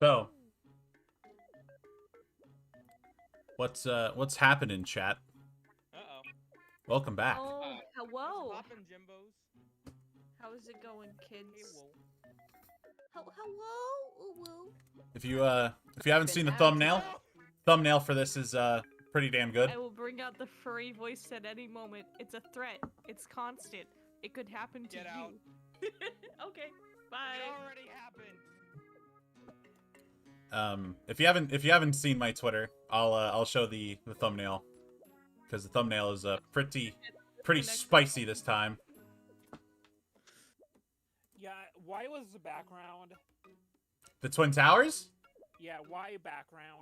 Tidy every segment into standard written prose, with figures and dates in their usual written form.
So, what's happening, chat? Uh-oh. Welcome back. Oh, hello. What's poppin', Jimbos? How is it going, Hey, kids? whoa. Hello. If you haven't seen the Been thumbnail for this is pretty damn good. I will bring out the furry voice at any moment. It's a threat. It's constant. It could happen to Get you. out. Okay. Bye. It already happened. If you haven't seen my Twitter, I'll show the thumbnail because the thumbnail is pretty spicy this time. Yeah, why was the background? The Twin Towers? Yeah, why background?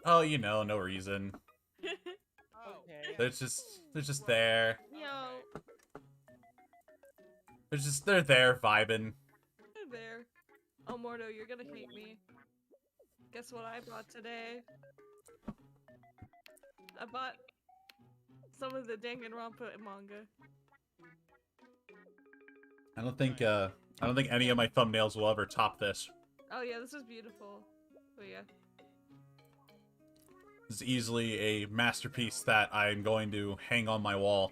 Oh, you know, no reason. Oh. Okay. They're just there. Yo, They're there vibing. hey there. Oh, Mordo, you're gonna hate me. Guess what I bought today? I bought some of the Danganronpa manga. I don't think any of my thumbnails will ever top this. Oh yeah, this is beautiful. Oh yeah. This is easily a masterpiece that I'm going to hang on my wall.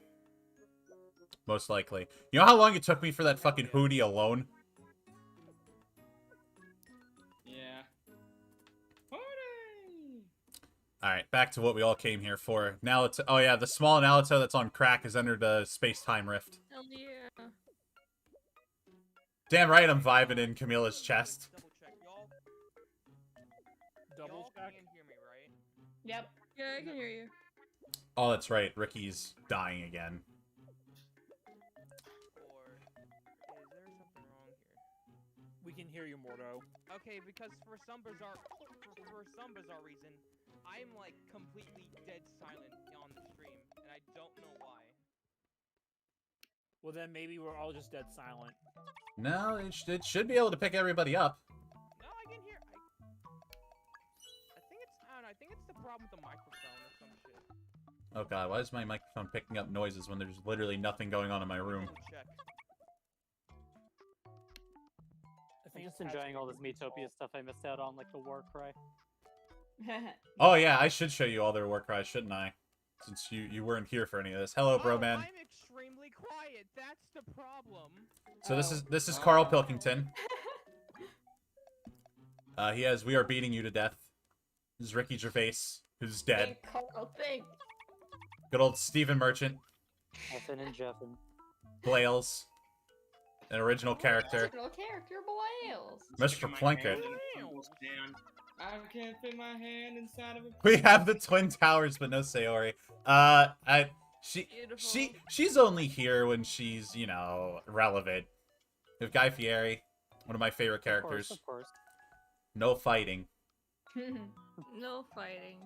Most likely. You know how long it took me for that fucking Hooty alone? Yeah. Hooty! Alright, back to what we all came here for. Now oh yeah, the small Naruto that's on crack has entered a space-time rift. Hell yeah. Damn right I'm vibing in Camilla's chest. Double check, y'all. Double Y'all check. can hear me, right? Yep. Yeah, I can hear you. Oh, that's right. Ricky's dying again. Or is there something wrong here? We can hear you, Mordo. Okay, because for some bizarre reason, I'm like completely dead silent on the stream, and I don't know why. Well, then maybe we're all just dead silent. No, it should be able to pick everybody up. No, I can hear. I think it's I don't know. I think it's the problem with the microphone or some shit. Oh god, why is my microphone picking up noises when there's literally nothing going on in my room? Double check. I I'm think just enjoying all this Miitopia stuff I missed out on, like the war cry. Oh yeah, I should show you all their war cries, shouldn't I? Since you weren't here for any of this. Hello, bro man. I'm extremely quiet. That's the problem. So this is Carl Pilkington. He has "We Are Beating You to Death." This is Ricky Gervais, who's dead. Think, Carl, think. Good old Stephen Merchant, Effin and Jeffin. Blales, an original character. Original character Boyles. Mr. Plunkett. I can't fit my hand inside of a. We have the Twin Towers, but no Sayori. Beautiful. She's only here when she's, you know, relevant. We have Guy Fieri, one of my favorite characters. Of course. No fighting. No fighting.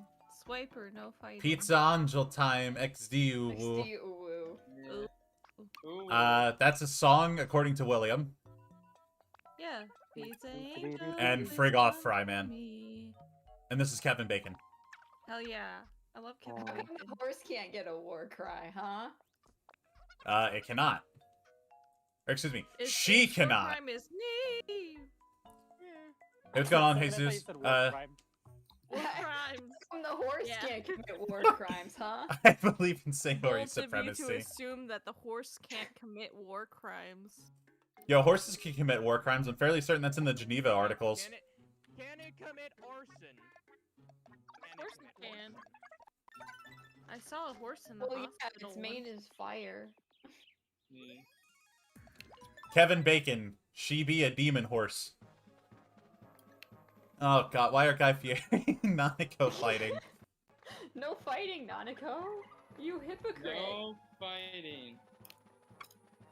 Swiper, no fighting. Pizza Angel time, XD woo. Ooh. Ooh. Ooh. That's a song according to William. Yeah. Pizza Doo-doo-doo-doo. angel, And please frig off love Fryman. me. And this is Kevin Bacon. Hell yeah. I love Kevin Aw. How come Bacon. the horse can't get a war cry, huh? It cannot. Or excuse me, It's- she its war cannot. crime is me. Hey, what's going on, I thought you Jesus? said war crime. War crimes. How come the horse Yeah. can't commit war crimes, huh? I believe in Sayori Bold of you to supremacy. assume that the horse can't commit war crimes. Yo, horses can commit war crimes. I'm fairly certain that's in the Geneva articles. Can it commit arson? Of course it can. I saw a horse in the Well, yeah, hospital. its mane is fire. Yeah. Kevin Bacon, she be a demon horse. Oh god, why are Guy Fieri and Nanako fighting? No fighting, Nanako. You hypocrite. No fighting.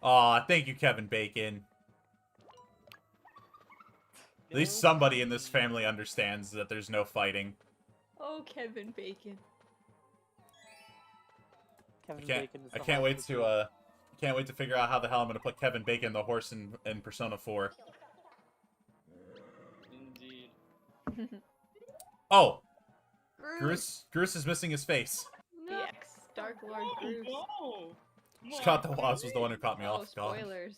Aw, thank you, Kevin Bacon. At least somebody in this family understands that there's no fighting. Oh, Kevin Bacon. Kevin I can't, Bacon is I the can't heart wait of the to can't wait to figure out how the hell I'm gonna put Kevin Bacon the horse in Persona 4. Indeed. Oh, Groose. Groose is missing his face. No. Yes, Dark Lord Bruce. Oh, Scott the Wasp was the one who caught me Oh, off guard. spoilers.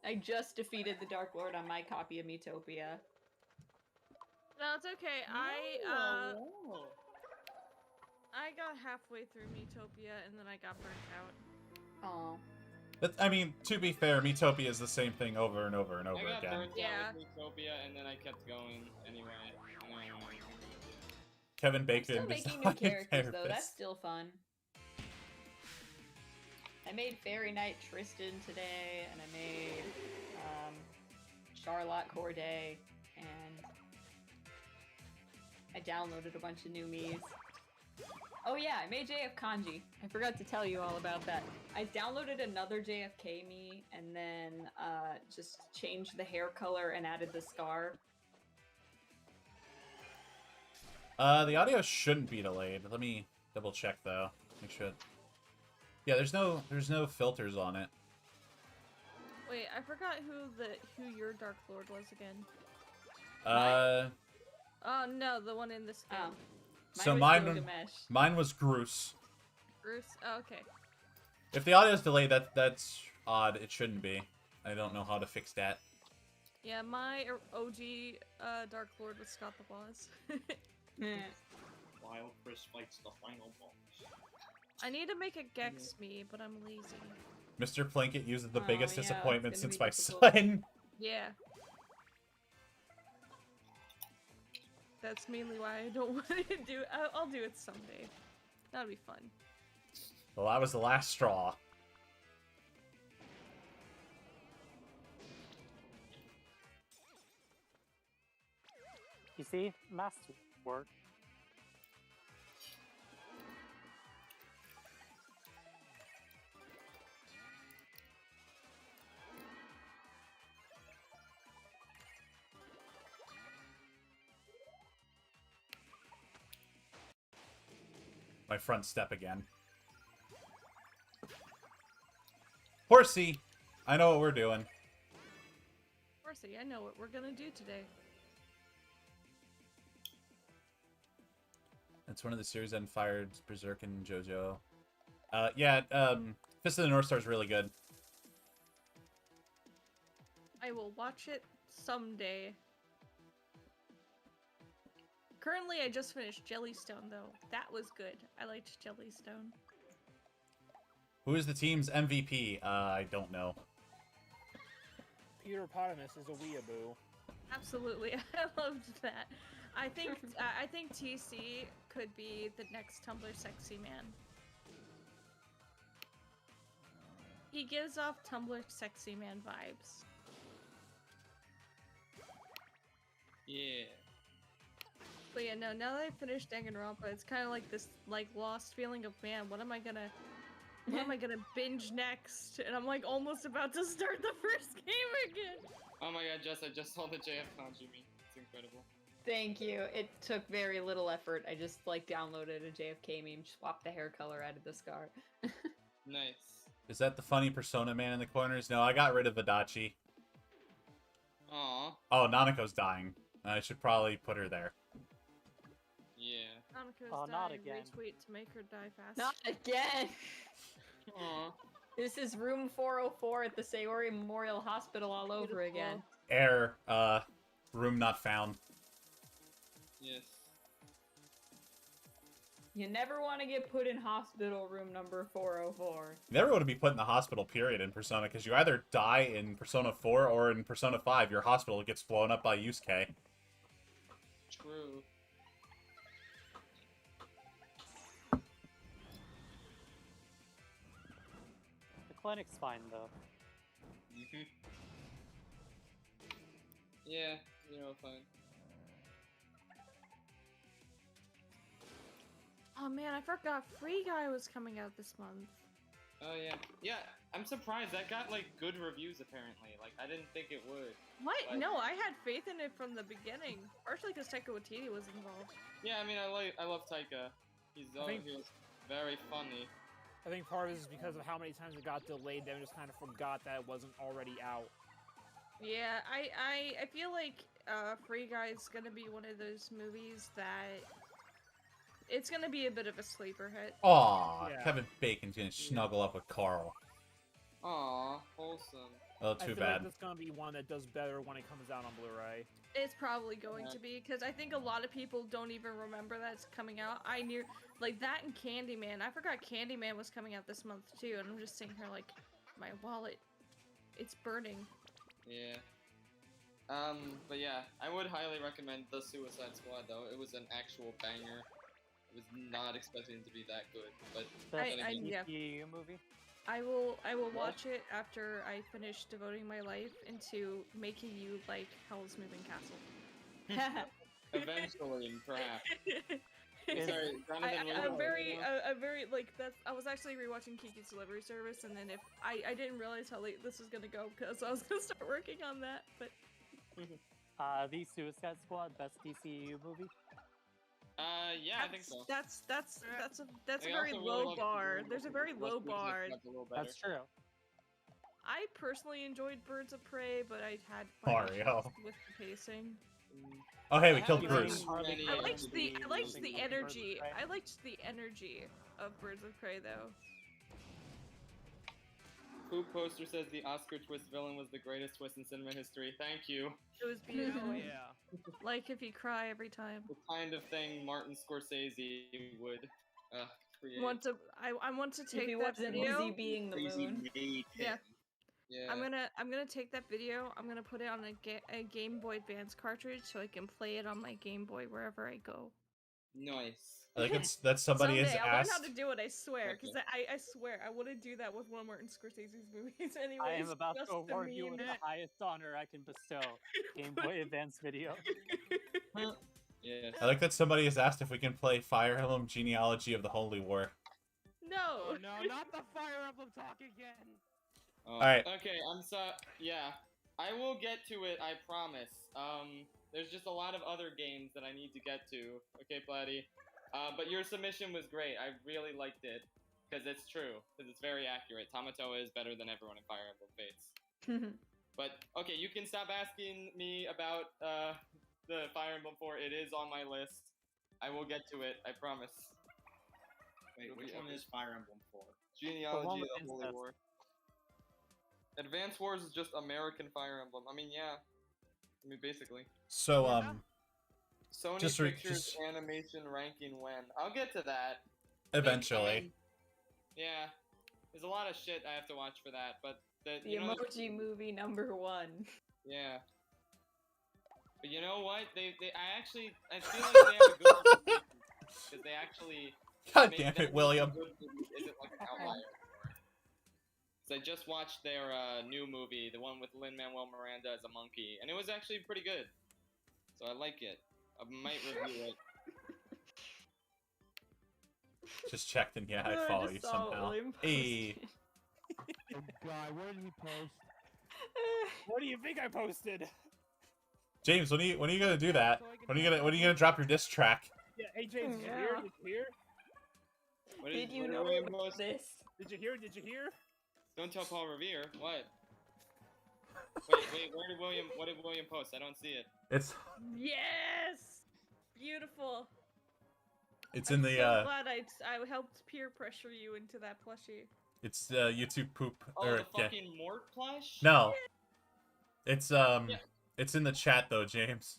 I just defeated the Dark Lord on my copy of Miitopia. No, it's okay. Oh. I got halfway through Miitopia and then I got burnt out. Oh. I mean, to be fair, Miitopia is the same thing over and over and over I got again. burnt Yeah. out with Miitopia, and then I kept going anyway. Kevin I'm Bacon still is making not new characters though. That's therapist. still fun. I made Fairy Knight Tristan today, and I made Charlotte Corday, and I downloaded a bunch of new Miis. Oh yeah, I made JF Kanji. I forgot to tell you all about that. I downloaded another JFK Mii, and then just changed the hair color and added the scar. The audio shouldn't be delayed. Let me double check though. Make sure. Yeah, there's no filters on it. Wait, I forgot who your Dark Lord was again. Oh no, the one in this game. Oh. So was mine Gilgamesh. mine was Groose. Bruce. Oh, okay. If the audio's delayed, that's odd. It shouldn't be. I don't know how to fix that. Yeah, my OG Dark Lord was Scott the Boss. Wild Chris fights the final boss. I need to make a Gex me, but I'm lazy. Mr. Plinkett uses the Oh, biggest yeah, disappointment it's since gonna my be difficult. son. Yeah. That's mainly why I don't want to do it. I'll do it someday. That'll be fun. Well, that was the last straw. You see, master work. My front step again. Horsey! I know what we're doing. Horsey, I know what we're gonna do today. It's one of the series that inspired Berserk and JoJo. Yeah, Fist of the North Star is really good. I will watch it someday. Currently, I just finished Jellystone, though. That was good. I liked Jellystone. Who is the team's MVP? I don't know. Peter Potamus is a weeaboo. Absolutely, I loved that. I think TC could be the next Tumblr sexy man. He gives off Tumblr sexy man vibes. Yeah. But yeah, no, now that I finished Danganronpa, it's kind of like this, like, lost feeling of, man, what am I gonna binge next? And I'm, like, almost about to start the first game again! Oh my god, Jess, I just saw the JF Kanji meme. It's incredible. Thank you. It took very little effort. I just like downloaded a JFK meme, swapped the hair color, added the scar. Nice. Is that the funny Persona man in the corners? No, I got rid of Adachi. Aw. Oh, Nanako's dying. I should probably put her there. Yeah. Nanako's Oh, not dying. again. Retweet to make her die fast. Not again! Aw. This is room 404 at the Sayori Memorial Hospital all over Beautiful. again. Error. Room not found. Yes. You never want to get put in hospital room number 404. You never want to be put in the hospital, period, in Persona, because you either die in Persona 4 or in Persona 5, your hospital gets blown up by Yusuke. True. The clinic's fine though. Mhm. Yeah, fine. Oh man, I forgot Free Guy was coming out this month. Oh yeah. Yeah, I'm surprised that got like good reviews apparently. Like I didn't think it would. What? What? No, I had faith in it from the beginning. Partially because Taika Waititi was involved. Yeah, I mean I love Taika. He was very funny. I think part of it is because of how many times it got delayed, they just kind of forgot that it wasn't already out. Yeah, I feel like Free Guy's gonna be one of those movies that it's gonna be a bit of a sleeper hit. Aw, Yeah. Kevin Bacon's gonna snuggle up with Carl. Aw, wholesome. Oh, I too feel like bad. that's gonna be one that does better when it comes out on Blu-ray. It's probably going to be, because I think a lot of people don't even remember that it's coming out. I knew, like, that and Candyman. I forgot Candyman was coming out this month, too, and I'm just sitting here like, my wallet, it's burning. Yeah. But yeah, I would highly recommend The Suicide Squad, though. It was an actual banger. I was not expecting it to be that good, but The then again, yeah. DCU movie? I will watch it after I finish devoting my life into making you like Hell's Moving Castle. eventually, perhaps. Is- Sorry, Jonathan, what I'm about very, you? very like that's. I was actually rewatching Kiki's Delivery Service, and then if I didn't realize how late this was gonna go because I was gonna start working on that, but The Suicide Squad, best DCU movie? Yeah, I think so. That's a I very also really low love bar. the- There's a very low the- bar. a little better. That's true. I personally enjoyed Birds of Prey, but I had Mario. issues with the pacing. Oh, hey, we I killed haven't Bruce. seen many I of liked the Birds of energy. Prey. I liked the energy of Birds of Prey though. Poop Poster says the Oscar twist villain was the greatest twist in cinema history. Thank you. It was beautiful. Oh yeah. Like if you cry every time. The kind of thing Martin Scorsese would create. I want to If take he that wasn't video. busy being the moon. Yeah. Yeah. I'm gonna take that video. I'm gonna put it on a Game Boy Advance cartridge so I can play it on my Game Boy wherever I go. Nice. I think that somebody Someday has I'll learn asked. how to do it. I swear, because Okay. I swear I wouldn't do that with one of Martin Scorsese's movies anyway. I am about just to a award you with meme. the highest honor I can bestow. Game Boy Advance video. Yes. I like that somebody has asked if we can play Fire Emblem Genealogy of the Holy War. No. Oh no, not the Fire Emblem talk again. Oh, Alright. Okay, yeah. I will get to it, I promise. There's just a lot of other games that I need to get to. Okay, Platty. But your submission was great. I really liked it. Because it's true. Because it's very accurate. Tamatoa is better than everyone in Fire Emblem Fates. But, okay, you can stop asking me about the Fire Emblem 4. It is on my list. I will get to it, I promise. Wait, which one is Fire Emblem 4? Genealogy with of the Holy incest. War. Advance Wars is just American Fire Emblem. I mean, yeah. I mean, basically. So, Sony Just Pictures animation ranking when? I'll get to that. eventually. Yeah. There's a lot of shit I have to watch for that, but The you know, emoji movie #1. yeah. But you know what? I feel like they have a good reputation because they actually God made damn that it, William. good movie isn't like an outlier. So I just watched their new movie, the one with Lin-Manuel Miranda as a monkey, and it was actually pretty good. So I like it. I might review it. Just checked and yeah, I I follow just you saw somehow. William Hey. God, where did he post? What do you think I posted? James, when are you gonna do that? When are you gonna drop your diss track? Yeah, hey James, did you Yeah. hear? Did you hear? What Did you what know William about post? this? Did you hear? Did you hear? Don't tell Paul Revere. What? Wait, what did William post? I don't see it. It's Yes. Beautiful. it's I'm in the so glad I helped peer pressure you into that plushie. it's YouTube poop Oh, or the yeah. fucking Mort plush? No. It's it's in the chat though, James.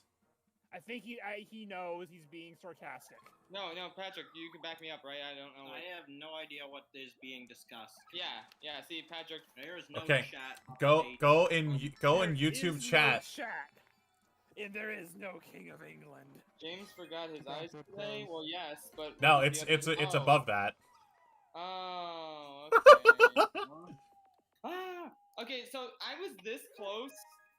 I think he knows he's being sarcastic. No, Patrick, you can back me up, right? I don't know. I have no idea what is being discussed. Yeah. See, Patrick. There's no Okay, chat. Go update. in There YouTube is chat. No chat. And there is no King of England. James forgot his eyes today. Well, yes, but No, the it's other- it's oh. above that. Oh, okay. Okay, so I was this close.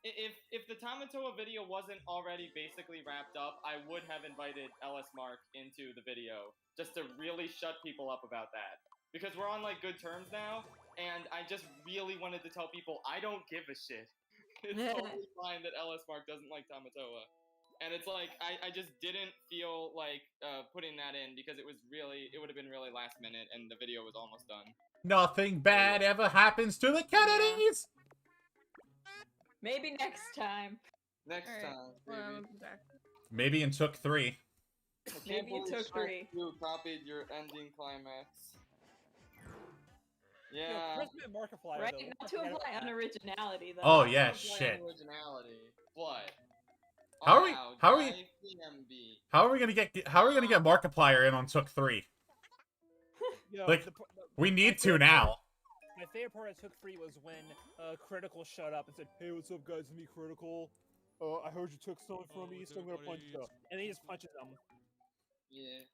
If the Tamatoa video wasn't already basically wrapped up, I would have invited LS Mark into the video just to really shut people up about that. Because we're on like good terms now, and I just really wanted to tell people I don't give a shit. It's totally fine that LS Mark doesn't like Tamatoa. And it's like I just didn't feel like putting that in because it would have been really last minute and the video was almost done. Nothing bad ever happens to the Kennedys. Maybe next time. Next Alright, time, well, baby. I'm back. Maybe in took 3. I can't Maybe it believe took Shark 3. 2 copied your ending climax. Yeah. Chris meant Markiplier, Right? though. Not to Forget imply about that. unoriginality, though. Oh Not yeah, to imply shit. Originality. What? How are we- Wow, how are we- Guy PMB. How are we gonna get Markiplier in on Took 3? Yo, Like, We my need to favorite now. part- My favorite part of Took 3 was when Critical shut up and said, "Hey, what's up, guys? It's me, Critical. I heard you took something from me, so I'm gonna punch you." And he just punches him. Yeah.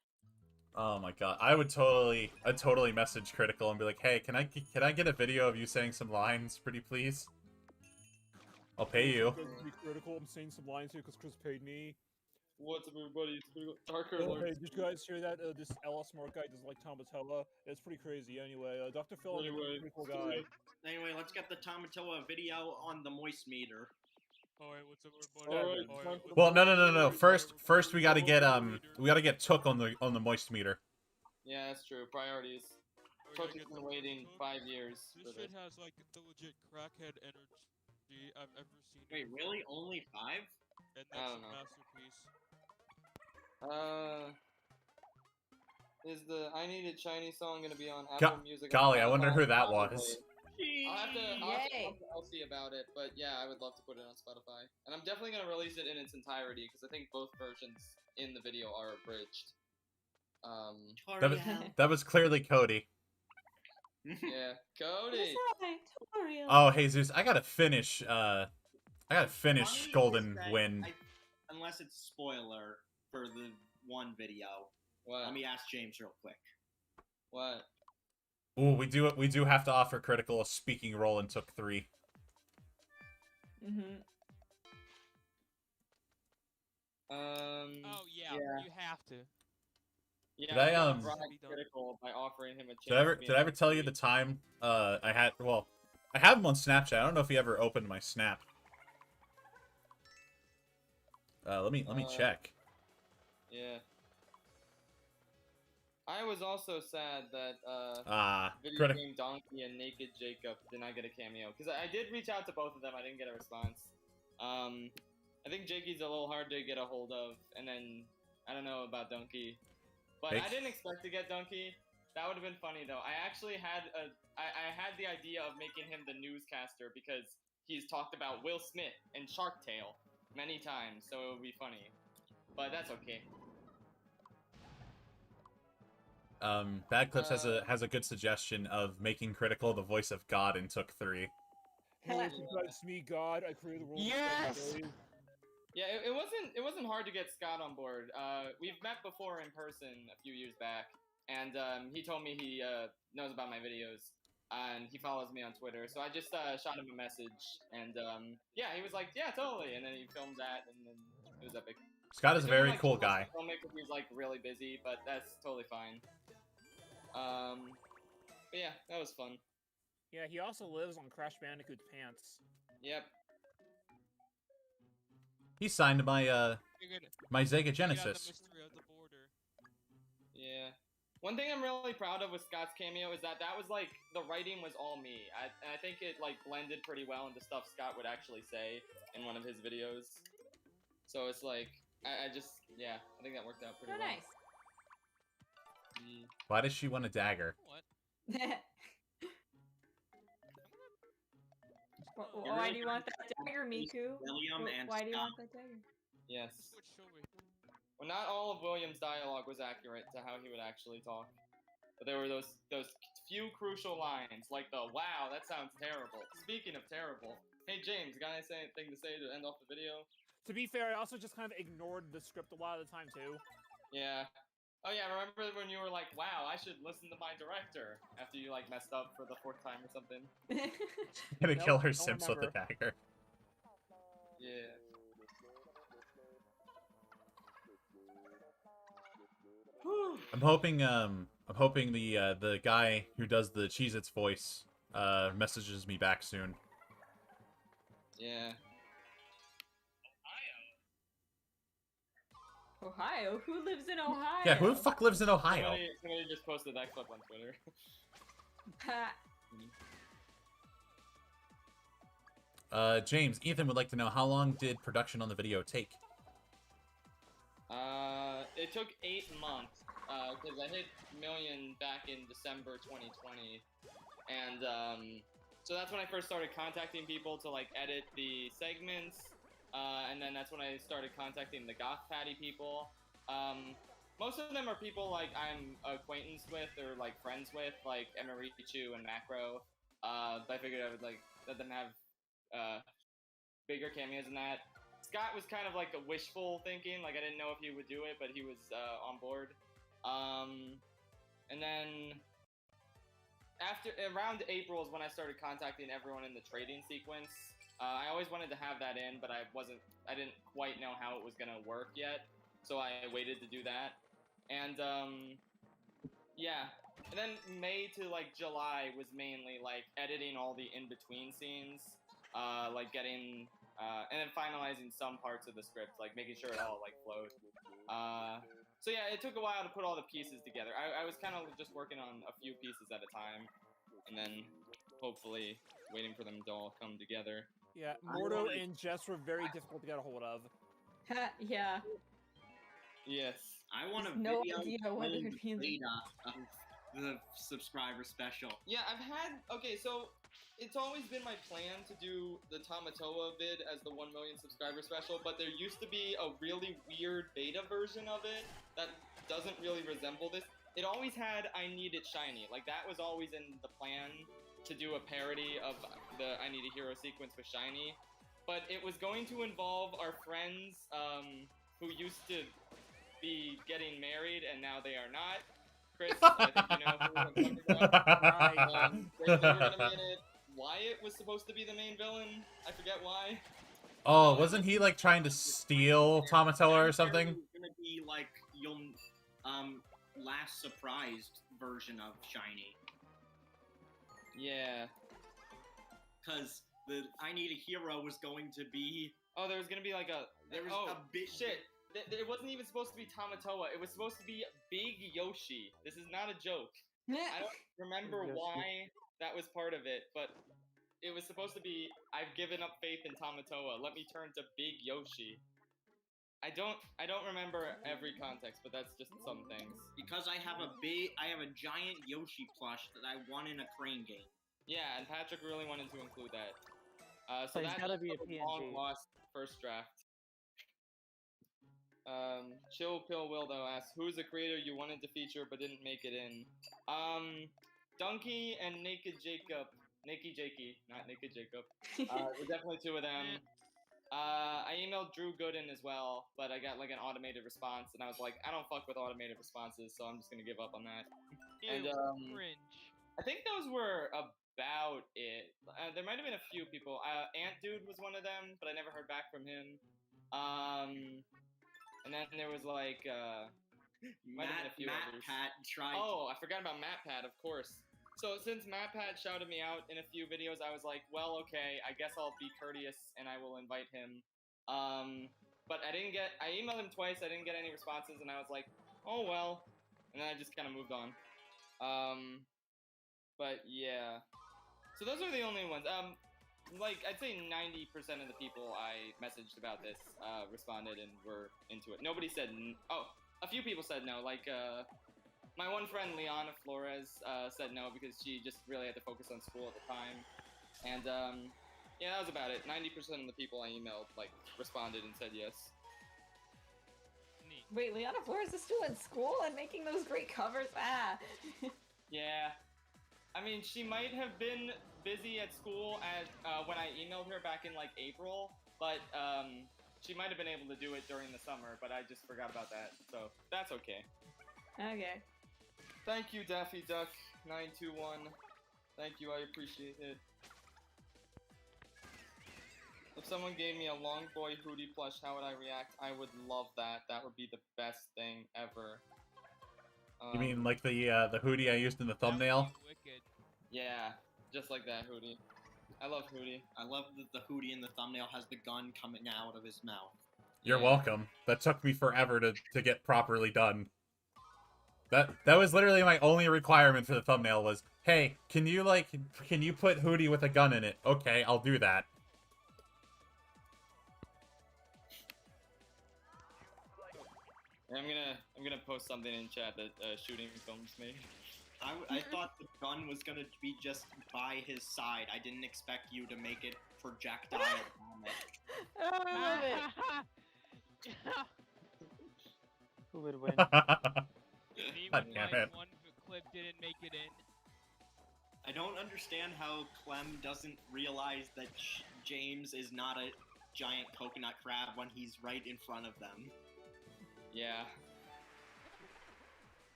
Oh my god, I'd totally message Critical and be like, hey, can I get a video of you saying some lines, pretty please? I'll pay you. Guys, it's me, Critical. I'm saying some lines here because Chris paid me. What's up, everybody? It's Critical. Darker Oh, Alert. hey, did you guys hear that? This LS Smart guy doesn't like Tamatoa. It's pretty crazy. Anyway, Dr. Phil is a Anyway. pretty cool guy. Anyway, let's get the Tamatoa video on the moist meter. Alright, what's up, everybody? Alright, Well, no. First we gotta get Took on the moist meter. Yeah, that's true. Priorities. Took has been waiting 5 years This for shit this. has like the legit crackhead energy I've ever seen. Wait, really? Only 5? And I that's don't a know. masterpiece. Is the I Need a Chinese song gonna be on Go- Apple Music? golly, I wonder Spotify? who that Probably. was. I'll have to Yay. talk to Elsie about it, but yeah, I would love to put it on Spotify. And I'm definitely gonna release it in its entirety because I think both versions in the video are abridged. That was clearly Cody. Yeah, Cody. Tutorial. Oh, Jesus, I gotta finish Funny Golden is that Wind. unless it's spoiler for the one video. What? Let me ask James real quick. What? Ooh, we do have to offer Critical a speaking role in Took 3. Mm-hmm. Oh yeah, yeah. you have to. Yeah, Did I, I'm gonna um, bribe Critical by offering him a chance. Did I ever tell you the time I have him on Snapchat. I don't know if he ever opened my Snap. Let me check. Yeah. I was also sad that Video Critical. Game Donkey and Naked Jacob did not get a cameo because I did reach out to both of them. I didn't get a response. I think Jakey's a little hard to get a hold of, and then I don't know about Donkey, but Hey. I didn't expect to get Donkey. That would have been funny though. I actually had I had the idea of making him the newscaster because he's talked about Will Smith and Shark Tale many times, so it would be funny. But that's okay. Bad Clips has a good suggestion of making Critical the voice of God in Took 3. Hey, it's me, God. I created the world. in Yes! 7 days. Yeah, it wasn't hard to get Scott on board. We've met before in person a few years back, and he told me he knows about my videos, and he follows me on Twitter. So I just shot him a message, and yeah, he was like, yeah, totally. And then he filmed that, and then it was epic. Scott is It a took him, very like, cool 2 months guy. to film it 'cause he was like really busy, but that's totally fine. But yeah, that was fun. Yeah, he also lives on Crash Bandicoot's pants. Yep. He signed my my Sega Figure out the Genesis. mystery of the border. Yeah. One thing I'm really proud of with Scott's cameo is that was like the writing was all me. I think it like blended pretty well into stuff Scott would actually say in one of his videos. So it's like I just I think that worked out pretty Oh, well. nice. Mm. Why does she want a dagger? What? You're Why really do you want that dagger, Miku? William and Why do you Scott. want that dagger? Yes. What show we? Well, not all of William's dialogue was accurate to how he would actually talk, but there were those few crucial lines, like the "Wow, that sounds terrible." Speaking of terrible, hey James, got anything to say to end off the video? To be fair, I also just kind of ignored the script a lot of the time too. Yeah. Oh yeah, remember when you were like, "Wow, I should listen to my director" after you like messed up for the 4th time or something? Gonna Nope, kill her don't Sims with a remember. dagger. Yeah. I'm hoping the guy who does the Cheez-Its voice messages me back soon. Yeah. Ohio? Who lives in Ohio? Yeah, who the fuck lives in Ohio? Somebody just posted that clip on Twitter. James, Ethan would like to know how long did production on the video take? It took 8 months, because I hit million back in December 2020, And so that's when I first started contacting people to like edit the segments. And then that's when I started contacting the Goth Patty people. Most of them are people like I'm acquaintance with or like friends with, like Emerichu and Macro. But I figured I would like let them have bigger cameos than that. Scott was kind of like a wishful thinking, like I didn't know if he would do it, but he was on board. And then around April is when I started contacting everyone in the trading sequence. I always wanted to have that in, but I didn't quite know how it was gonna work yet, so I waited to do that. And yeah, and then May to like July was mainly like editing all the in-between scenes, like getting and then finalizing some parts of the script, like making sure it all like flowed. So yeah, it took a while to put all the pieces together. I was kind of just working on a few pieces at a time, and then hopefully waiting for them to all come together. Yeah, Mordo and Jess were very difficult to get a hold of. Yeah. Yes. I want a No video idea what it would be in the- beta of the subscriber special. Yeah, okay, so it's always been my plan to do the Tamatoa vid as the 1 million subscriber special, but there used to be a really weird beta version of it that doesn't really resemble this. It always had I Need It Shiny. Like, that was always in the plan to do a parody of the I Need a Hero sequence with Shiny. But it was going to involve our friends who used to be getting married and now they are not. Chris, I think you know who I'm talking about. They were gonna be in it. Wyatt was supposed to be the main villain. I forget why. Oh, wasn't he like trying to steal Tamatoa or something? It's gonna be like your last surprised version of Shiny. Yeah. Cause the I Need a Hero was going to be. Oh, there was gonna be like a. There was a big shit. It wasn't even supposed to be Tamatoa. It was supposed to be Big Yoshi. This is not a joke. I don't remember why that was part of it, but it was supposed to be I've given up faith in Tamatoa. Let me turn to Big Yoshi. I don't remember every context, but that's just some things. Because I have a giant Yoshi plush that I won in a crane game. Yeah, and Patrick really wanted to include that. So It's that's gotta be a a PNG. long lost first draft. Chill Pill Wildo asks, who's a creator you wanted to feature but didn't make it in? Donkey and Naked Jacob. Naked Jakey, not Naked Jacob. Were definitely two of them. I emailed Drew Gooden as well, but I got like an automated response, and I was like, I don't fuck with automated responses, so I'm just gonna give up on that. And Cringe. I think those were about it. There might have been a few people. Ant Dude was one of them, but I never heard back from him. And then there was like might have been a few others. Pat tried. Oh, I forgot about Matt Pat, of course. So since Matt Pat shouted me out in a few videos, I was like, well, okay, I guess I'll be courteous and I will invite him. But I emailed him twice, I didn't get any responses, and I was like, oh well. And then I just kind of moved on. But yeah. So those are the only ones. Like, I'd say 90% of the people I messaged about this responded and were into it. Nobody said a few people said no. Like, my one friend, Liana Flores, said no because she just really had to focus on school at the time. And, yeah, that was about it. 90% of the people I emailed, like, responded and said yes. Neat. Wait, Liana Flores is still in school and making those great covers? Ah. Yeah. I mean, she might have been busy at school when I emailed her back in like April, but she might have been able to do it during the summer, but I just forgot about that, so that's okay. Okay. Thank you, Daffy Duck 921. Thank you, I appreciate it. If someone gave me a Long Boy Hooty plush, how would I react? I would love that. That would be the best thing ever. You mean like the Hooty I used in the That would be thumbnail? wicked. Yeah, just like that, Hooty. I love Hooty. I love that the Hooty in the thumbnail has the gun coming out of his mouth. You're Yeah. welcome. That took me forever to get properly done. That was literally my only requirement for the thumbnail was, hey, can you put Hooty with a gun in it? Okay, I'll do that. I'm gonna post something in chat that Shooting Films made. I thought the gun was gonna be just by his side. I didn't expect you to make it projectile damage. Oh, I love it. Who would win? Even God damn my it. one clip didn't make it in. I don't understand how Clem doesn't realize that James is not a giant coconut crab when he's right in front of them. Yeah.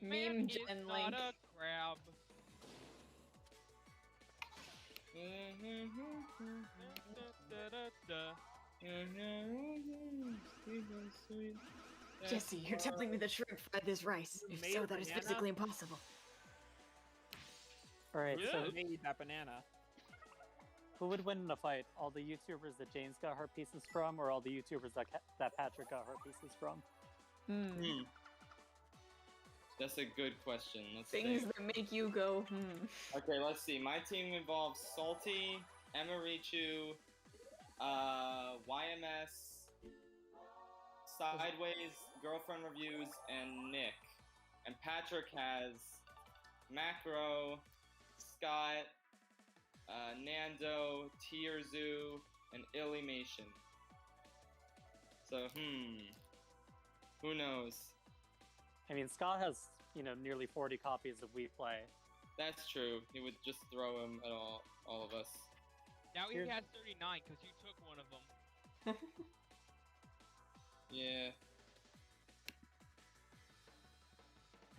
Man Meme is Gen not Link. a crab. Da-da-da-da. Jesse, you're telling me that shrimp fried this rice. If Made so, a that is banana? physically impossible. Alright, Yeah. so Made that banana. who would win in a fight? All the YouTubers that James got heart pieces from, or all the YouTubers that Patrick got heart pieces from? Hmm. That's a good question. Let's Things think. that make you go, Okay, let's see. My team involves Salty, Emirichu, YMS, Sideways, Girlfriend Reviews, and Nick. And Patrick has Macro, Scott, Nando, Tierzu, and Illymation. So, who knows? I mean, Scott has, nearly 40 copies of We Play. That's true. He would just throw him at all of us. Now he Here's- has 39 because you took one of them. Yeah.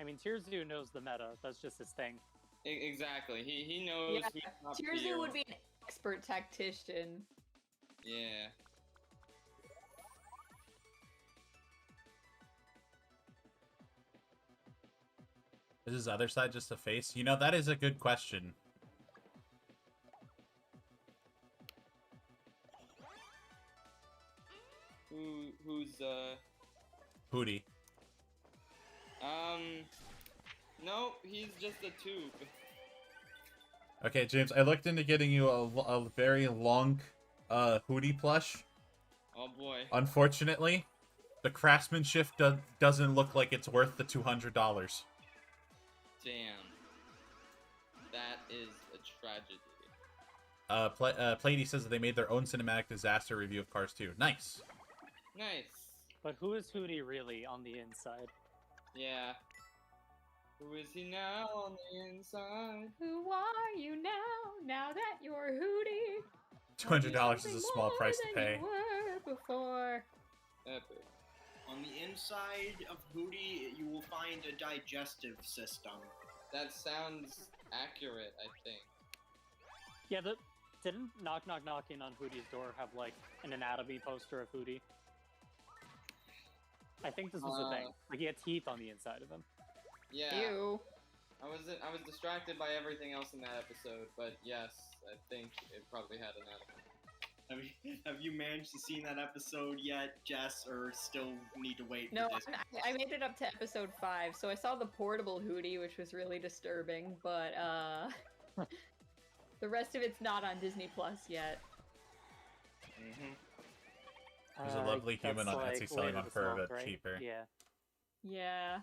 I mean, Tierzu knows the meta. That's just his thing. Exactly. He knows Yeah, he's not Tierzu here. would be an expert tactician. Yeah. Is his other side just a face? That is a good question. Who's Hooty. No, he's just a tube. Okay, James, I looked into getting you a very long Hooty plush. Oh boy. Unfortunately, the craftsmanship doesn't look like it's worth the $200. Damn. That is a tragedy. Platey says that they made their own cinematic disaster review of Cars 2. Nice. Nice. But who is Hooty really on the inside? Yeah. Who is he now on the inside? Who are you now that you're Hooty? $200 is a small price to pay. You were before. Epic. On the inside of Hooty, you will find a digestive system. That sounds accurate, I think. Yeah, didn't Knock Knock Knocking on Hooty's door have, like, an anatomy poster of Hooty? I think this was the thing. Like, he had teeth on the inside of him. Yeah. Ew. I was distracted by everything else in that episode, but yes, I think it probably had an anime. Have you managed to see that episode yet, Jess, or still need to wait No, for this? I made it up to episode 5, so I saw the portable Hooty, which was really disturbing, but the rest of it's not on Disney Plus yet. Mm-hmm. There's a lovely human that's, on like, Etsy selling later on this Fur, month, but right? cheaper. Yeah. Yeah.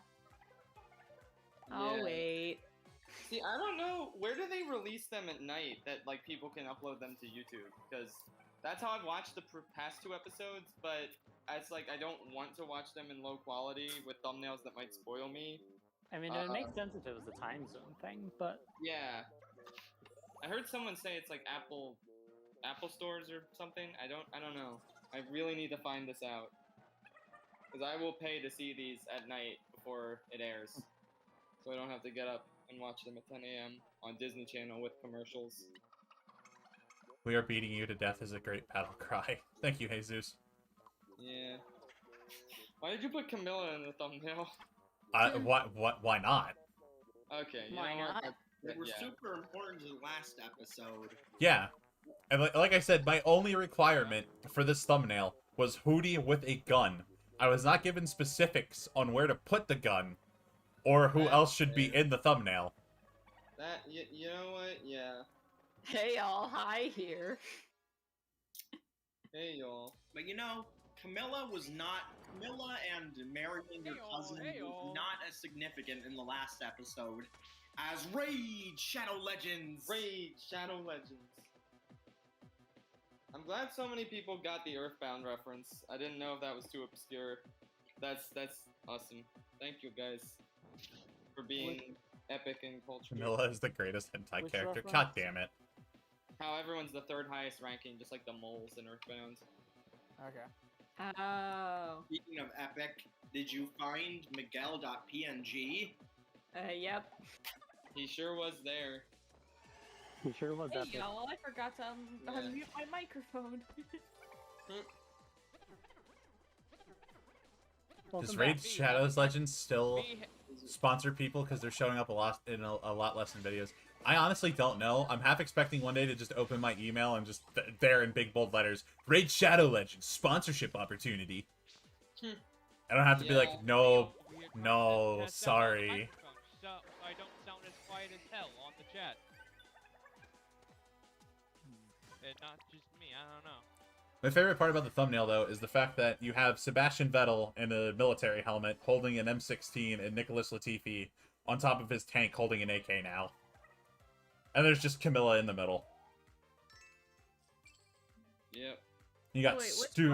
I'll Yeah. wait. See, I don't know, where do they release them at night that like people can upload them to YouTube? Because that's how I've watched the past 2 episodes, but it's like I don't want to watch them in low quality with thumbnails that might spoil me. I mean, it would make sense if it was a time zone thing, but Yeah. I heard someone say it's like Apple stores or something. I don't know. I really need to find this out. Because I will pay to see these at night before it airs. So I don't have to get up and watch them at 10 a.m. on Disney Channel with commercials. We are beating you to death is a great battle cry. Thank you, Jesus. Yeah. Why did you put Camilla in the thumbnail? Why not? Okay, you Why know what? not? They were Yeah. super important to the last episode. Yeah. And like I said, my only requirement for this thumbnail was Hooty with a gun. I was not given specifics on where to put the gun, or who That's else should be fair. in the thumbnail. That, you know what? Yeah. Hey y'all, hi here. Hey, y'all. But Camilla was not Camilla and marrying your Heyo, cousin was heyo. not as significant in the last episode as Raid Shadow Legends. Raid Shadow Legends. I'm glad so many people got the Earthbound reference. I didn't know if that was too obscure. That's awesome. Thank you guys for being epic and cultural. Camilla is the greatest hentai Which character. reference? God damn it. How everyone's the third highest ranking, just like the moles in Earthbound. Okay. Oh. Speaking of epic, did you find Miguel.png? Yep. He sure was there. He sure was Hey epic. y'all, I forgot to Yeah. unmute my microphone. Does Welcome Raid back. Shadows Legends still Me, sponsor people because they're showing up a lot less in videos? I honestly don't know. I'm half expecting one day to just open my email and just there in big bold letters, Raid Shadow Legends sponsorship opportunity. I don't have to be Yeah. like, no, we are trying no, to test out sorry. the microphone, so I don't sound as quiet as hell on the chat. And not just me, I don't know. My favorite part about the thumbnail, though, is the fact that you have Sebastian Vettel in a military helmet holding an M16 and Nicholas Latifi on top of his tank holding an AK now. And there's just Camilla in the middle. Yep. You got Wait, Stu,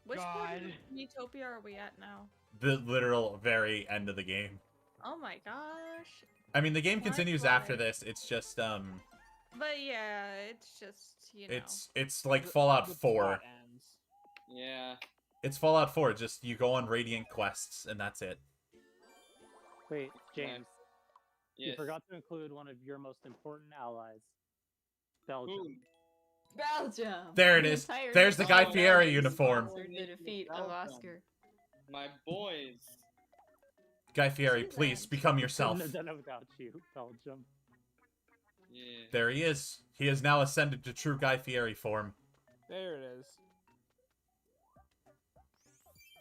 which part of God. Miitopia are we at now? the literal very end of the game. Oh my gosh. I mean, the game My continues boy. after this. It's just, But yeah, it's just, you know. it's like The- Fallout the 4. plot ends. Yeah. It's Fallout 4, just you go on Radiant quests, and that's it. Wait, James, you Yes. forgot to include one of your most important allies, Belgium. Who? Belgium. There it The is. entire There's the Guy nation Fieri is uniform. sponsored the defeat of Belgium. Oscar. My boys. Guy Fieri, Too please, bad. become yourself. Couldn't have done it without you, Belgium. Yeah. There he is. He has now ascended to true Guy Fieri form. There it is.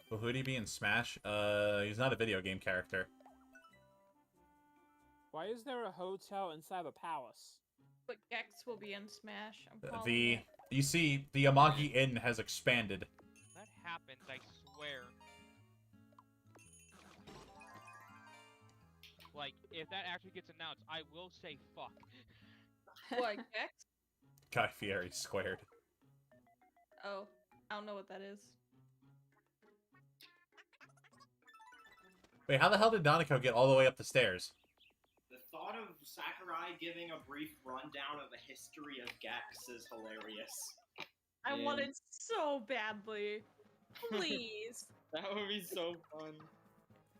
Will Hooty be in Smash? He's not a video game character. Why is there a hotel inside a palace? But Gex will be in Smash. I'm calling The it. You see, the Amagi Inn has expanded. That happens, I swear. Like, if that actually gets announced, I will say fuck. What, Gex? Guy Fieri squared. Oh, I don't know what that is. Wait, how the hell did Doniko get all the way up the stairs? The thought of Sakurai giving a brief rundown of the history of Gex is hilarious. I Yeah. want it so badly. Please. That would be so fun.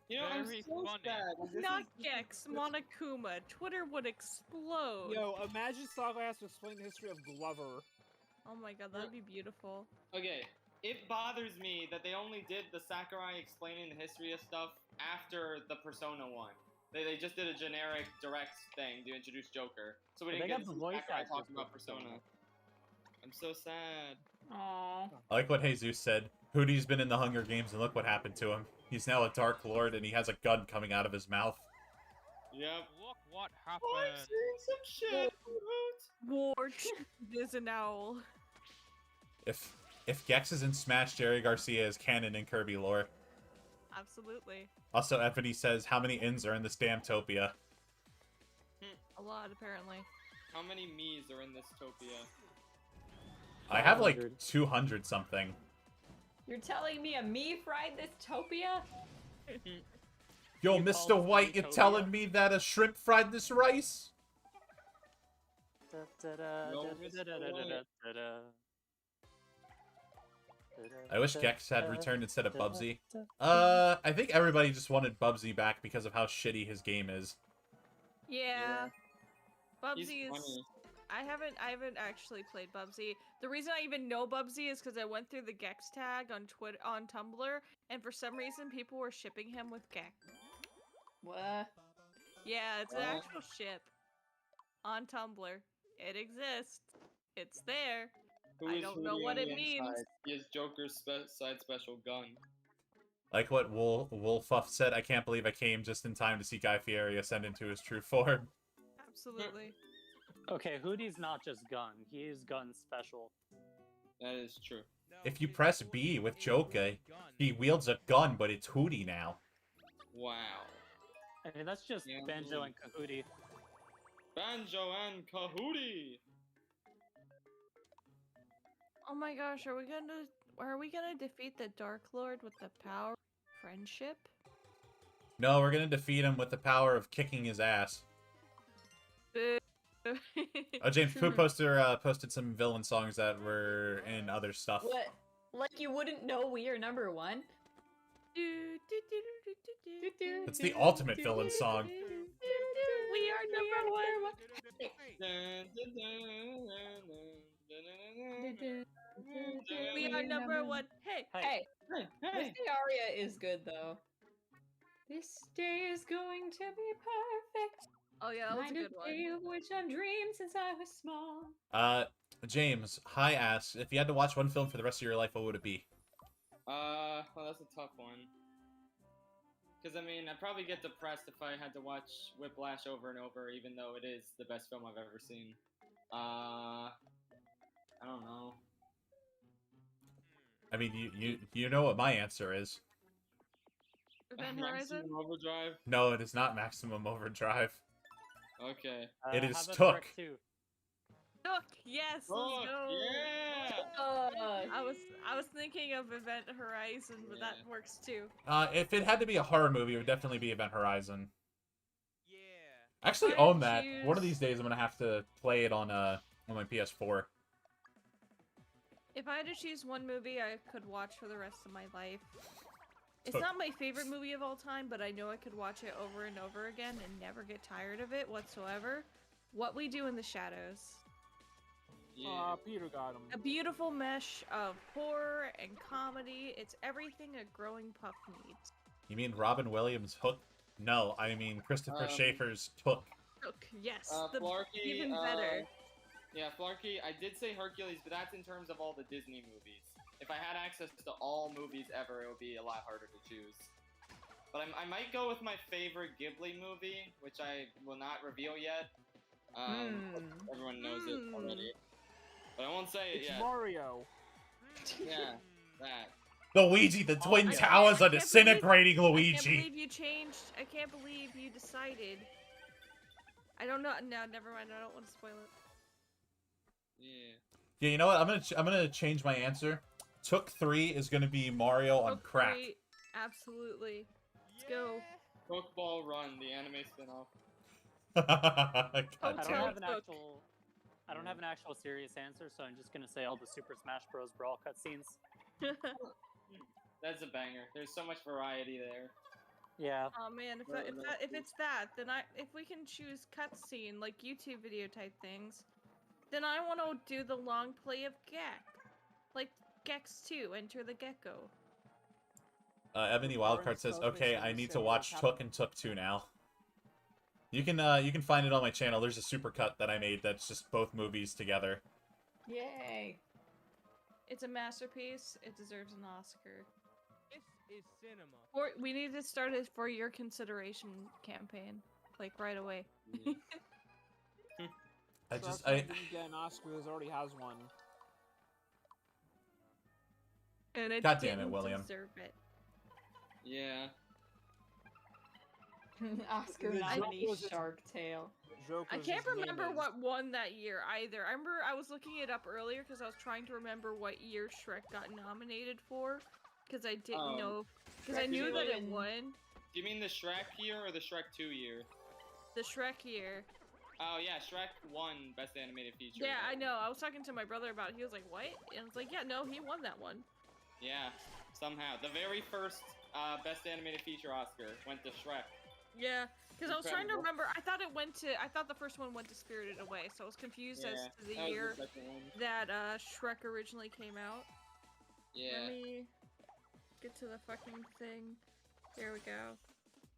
You know, I'm Very so funny. sad. This Not is- Gex, Monokuma. Twitter would explode. Yo, imagine Sakurai has to explain the history of Glover. Oh my god, that would be beautiful. Okay, it bothers me that they only did the Sakurai explaining the history of stuff after the Persona one. They just did a generic direct thing to introduce Joker, so we But didn't they get got to the see voice Sakurai actors talking about for Persona. Persona. I'm so sad. Aww. I like what Jesus said. Hooty's been in the Hunger Games and look what happened to him. He's now a Dark Lord and he has a gun coming out of his mouth. Yep. Look what I'm happened. seeing some shit. Wart is an owl. If Gex is in Smash, Jerry Garcia is canon in Kirby lore. Absolutely. Also, Ebony says, how many inns are in this damn Topia? A lot, apparently. How many me's are in this Topia? I have like 500. 200 something. You're telling me a me fried this topia? Yo, You Mr. called White, you're Miitopia? telling me that a shrimp fried this rice? Da, da, da, No, da, Mr. da, da, da, White. da, da, da. I wish Gex had returned instead of Da, da, Bubsy. da. I think everybody just wanted Bubsy back because of how shitty his game is. Yeah. He's Bubsy is. funny. I haven't actually played Bubsy. The reason I even know Bubsy is because I went through the Gex tag on on Tumblr, and for some reason people were shipping him with Gex. What? Yeah, it's an Oh. actual ship on Tumblr. It exists. It's there. Who I is don't know Hooty what on it the means. inside? He has Joker's side special gun. Like what Wolfuff said, I can't believe I came just in time to see Guy Fieri ascend into his true form. Absolutely. Okay, Hooty's not just gun. He is gun special. That is true. No, If you his press sword B with is Joker, a gun. he wields a gun, but it's Hooty now. Wow. I mean, that's just Yeah, Banjo and Kahooty. Banjo and Kahooty. Oh my gosh, are we gonna defeat the Dark Lord with the power of friendship? No, we're gonna defeat him with the power of kicking his ass. Boo. Oh, James Poo posted some villain songs that were in other stuff. What? Like you wouldn't know we are number one? It's the ultimate villain song. We are number one. We are number one. Hey, Hey, Hey, this hey. aria is good though. This day is going to be perfect. oh yeah, that was a Kind good of day one. of which I've dreamed since I was small. James, hi asks, if you had to watch one film for the rest of your life, what would it be? Well, that's a tough one. Because, I mean, I'd probably get depressed if I had to watch Whiplash over and over, even though it is the best film I've ever seen. I don't know. I mean, you know what my answer is. Event Horizon? Maximum Overdrive? No, it is not Maximum Overdrive. Okay. It is how about Took. Shrek 2? Look, yes, Oh, let's go. yeah! I was thinking of Event Horizon, but that Yeah. works too. If it had to be a horror movie, it would definitely be Event Horizon. Yeah. I actually I'd own that. choose- One of these days, I'm gonna have to play it on my PS4. If I had to choose one movie I could watch for the rest of my life, it's Took. not my favorite movie of all time, but I know I could watch it over and over again and never get tired of it whatsoever. What We Do in the Shadows. Yeah. Peter got him. A beautiful mesh of horror and comedy. It's everything a growing pup needs. You mean Robin Williams' Hook? No, I mean Christopher Schaefer's Took. Look, yes, Flarky, even better. Yeah, Flarky, I did say Hercules, but that's in terms of all the Disney movies. If I had access to all movies ever, it would be a lot harder to choose. But I might go with my favorite Ghibli movie, which I will not reveal yet. Everyone knows it already. But I won't say it It's yet. Mario. Yeah, that. Luigi, the Twin I can't- Towers I are can't disintegrating, I can't Luigi. believe you changed. I can't believe you decided. I don't know. No, never mind. I don't want to spoil it. Yeah. Yeah, you know what? I'm gonna change my answer. Took 3 is gonna be Mario on Look crack. great. Absolutely. Let's go. Pokeball Run, the anime spin-off. God I don't Hotel have an Took. actual. I don't have an actual serious answer, so I'm just gonna say all the Super Smash Bros. Brawl cutscenes. That's a banger. There's so much variety there. Yeah. Oh man, if it's that, then if we can choose cutscene like YouTube video type things, then I want to do the long play of Gek, like Gex 2, Enter the Gecko. Ebony Wildcard says, "Okay, I need to watch Took and Took 2 now." You can find it on my channel. There's a supercut that I made that's just both movies together. Yay! It's a masterpiece. It deserves an Oscar. This is cinema. Or we need to start a for your consideration campaign, like right away. Didn't get an Oscar because it already has one. And it God damn it, didn't William. deserve it. Yeah. Oscar The joke nominee was it's- Shark Tale. I Joker's can't his name remember is- what won that year either. I remember I was looking it up earlier because I was trying to remember what year Shrek got nominated for, because I didn't know, because I Shrek knew that it 2 won Do you mean the Shrek year or the Shrek 2 year? the Shrek year. Oh yeah, Shrek won Best Animated Feature. Yeah, I know. I was talking to my brother about it. He was like, "What?" And I was like, "Yeah, no, he won that one." Yeah, somehow. The very first Best Animated Feature Oscar went to Shrek. Yeah, because I was trying to Incredible. remember. I thought the first one went to Spirited Away, so I was confused as to the that was year the second one. that Shrek originally came out. Yeah. Let me get to the fucking thing. There we go.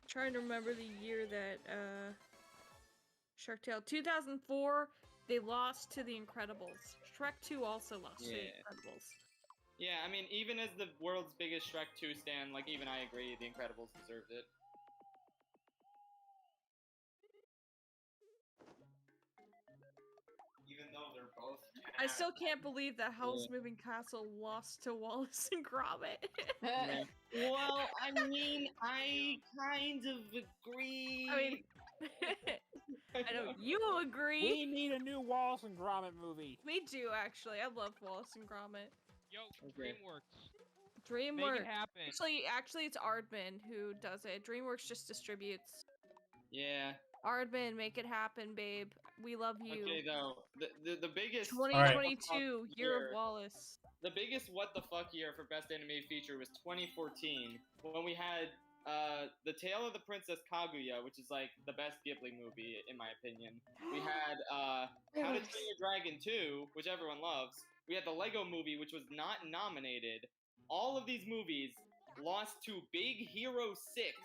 Trying to remember the year that Shark Tale 2004. They lost to The Incredibles. Shrek 2 also lost to The Yeah. Incredibles. Yeah, I mean, even as the world's biggest Shrek 2 stan, like, even I agree, The Incredibles deserved it. Even though they're both I still can't believe that House Moving Castle lost to Wallace and Gromit. Yeah. Well, I mean, I kind of agree. I mean, I know you agree. We need a new Wallace and Gromit movie. Me too, actually. I love Wallace and Gromit. Yo, Okay. DreamWorks. Make DreamWorks. it happen. Actually, it's Aardman who does it. DreamWorks just distributes. Yeah. Aardman, make it happen, babe. We love you. Okay, though, the biggest 2022 year of Wallace. The biggest what the fuck year for best animated feature was 2014 when we had The Tale of the Princess Kaguya, which is like the best Ghibli movie in my opinion. We had How to Train Your Dragon 2, which everyone loves. We had the Lego Movie, which was not nominated. All of these movies lost to Big Hero 6.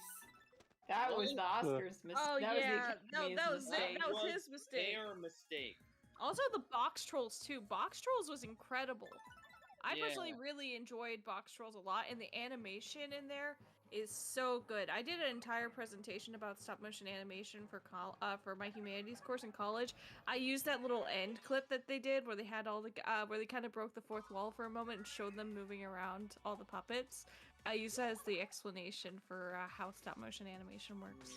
That was the Oscars mistake. Oh that yeah, was that was his mistake. Their mistake. Also, the Box Trolls too. Box Trolls was incredible. I personally really enjoyed Box Trolls a lot, and the animation in there is so good. I did an entire presentation about stop motion animation for my humanities course in college. I used that little end clip that they did where they had all the where they kind of broke the fourth wall for a moment and showed them moving around all the puppets. I use that as the explanation for how stop motion animation works.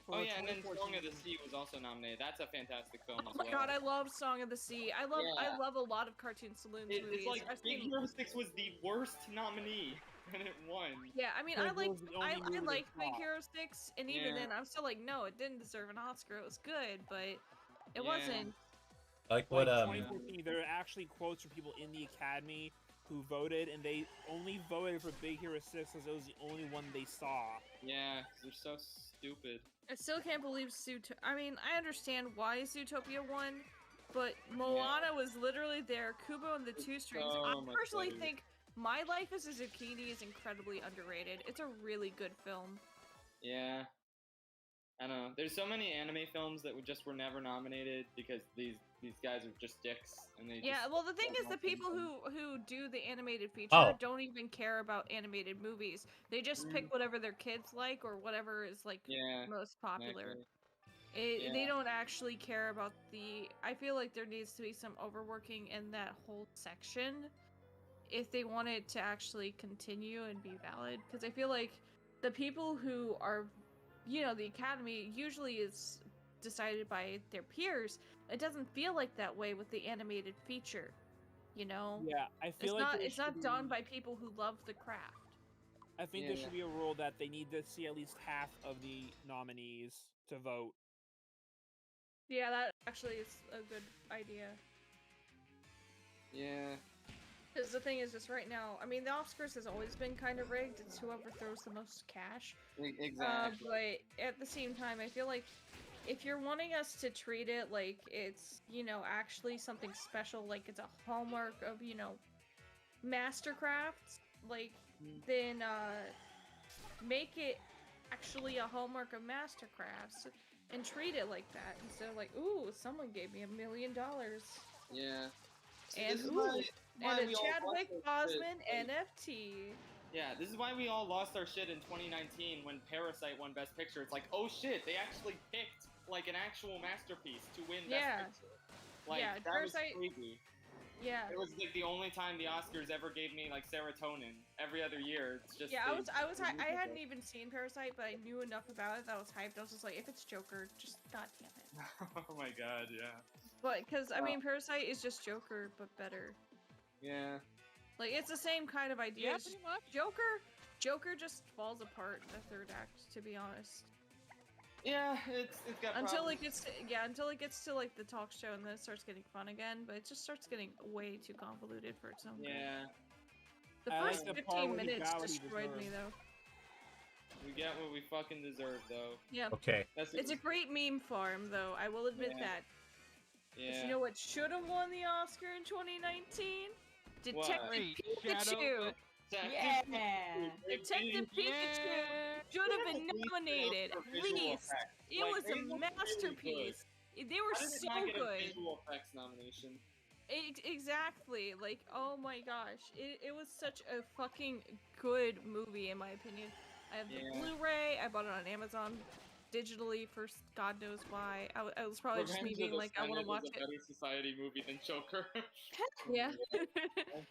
Oh yeah, and then Song of the Sea was also nominated. That's a fantastic film Oh as my well. god, I love Song of the Sea. I love a lot of Cartoon Saloons movies. It's like Big Hero 6 was the worst nominee, and it won. Yeah, I mean, I like Big Hero 6, and even then, I'm still like, no, it didn't deserve an Oscar. It was good, but it wasn't. Like what? 2014, there are actually quotes from people in the Academy who voted, and they only voted for Big Hero 6 because it was the only one they saw. Yeah, they're so stupid. I still can't believe I mean, I understand why Zootopia won, but Moana was literally there. Kubo and the Two Strings. I personally think My Life as a Zucchini is incredibly underrated. It's a really good film. Yeah. I don't know. There's so many anime films that were never nominated because these guys are just dicks and they well, the thing is, the people who do the animated feature don't even care about animated movies. They just pick whatever their kids like or whatever is like most popular. Exactly. They don't actually care about I feel like there needs to be some overworking in that whole section if they want it to actually continue and be valid. Because I feel like the people who are, the Academy usually is decided by their peers. It doesn't feel like that way with the animated feature, Yeah, I feel it's not done by people who love the craft. I think there should be a rule that they need to see at least half of the nominees to vote. Yeah, that actually is a good idea. Yeah. Because the thing is, just right now, I mean, the Oscars has always been kind of rigged. It's whoever throws the most cash. Exactly. But at the same time, I feel like if you're wanting us to treat it like it's, actually something special, like it's a hallmark of, Mastercrafts, then, make it actually a hallmark of Mastercrafts and treat it like that instead of like, ooh, someone gave me $1 million. Yeah. And and a Chadwick Boseman NFT. Yeah, this is why we all lost our shit in 2019 when Parasite won Best Picture. It's like, oh shit, they actually picked like an actual masterpiece to win Best Picture. Like, that Parasite was crazy. Yeah. It was like the only time the Oscars ever gave me like serotonin. Every other year, it's just. Yeah, I hadn't even seen Parasite, but I knew enough about it that I was hyped. I was just like, if it's Joker, just goddamn it. Oh my god, yeah. But because I mean, Parasite is just Joker, but better. Yeah. Like it's the same kind of idea. Yeah, pretty much. Joker just falls apart in the third act, to be honest. Yeah, it's got until problems. it gets to like the talk show and then it starts getting fun again, but it just starts getting way too convoluted for its own good. Yeah. The first 15 minutes destroyed me though. We get what we fucking deserve though. Yeah. Okay. It's a great meme farm though, I will admit that. Yeah. But you know what should have won the Oscar in 2019? Detective Pikachu! Yeah! Detective Pikachu should have been nominated, at least! It was a masterpiece! They were so good! Visual effects nomination. Exactly, like, oh my gosh. It was such a fucking good movie, in my opinion. I have the Blu-ray, I bought it on Amazon digitally for God knows why. I was probably just me Revenge of being the like, I want to Senate watch is a it. better society movie than Joker. Yeah. Thank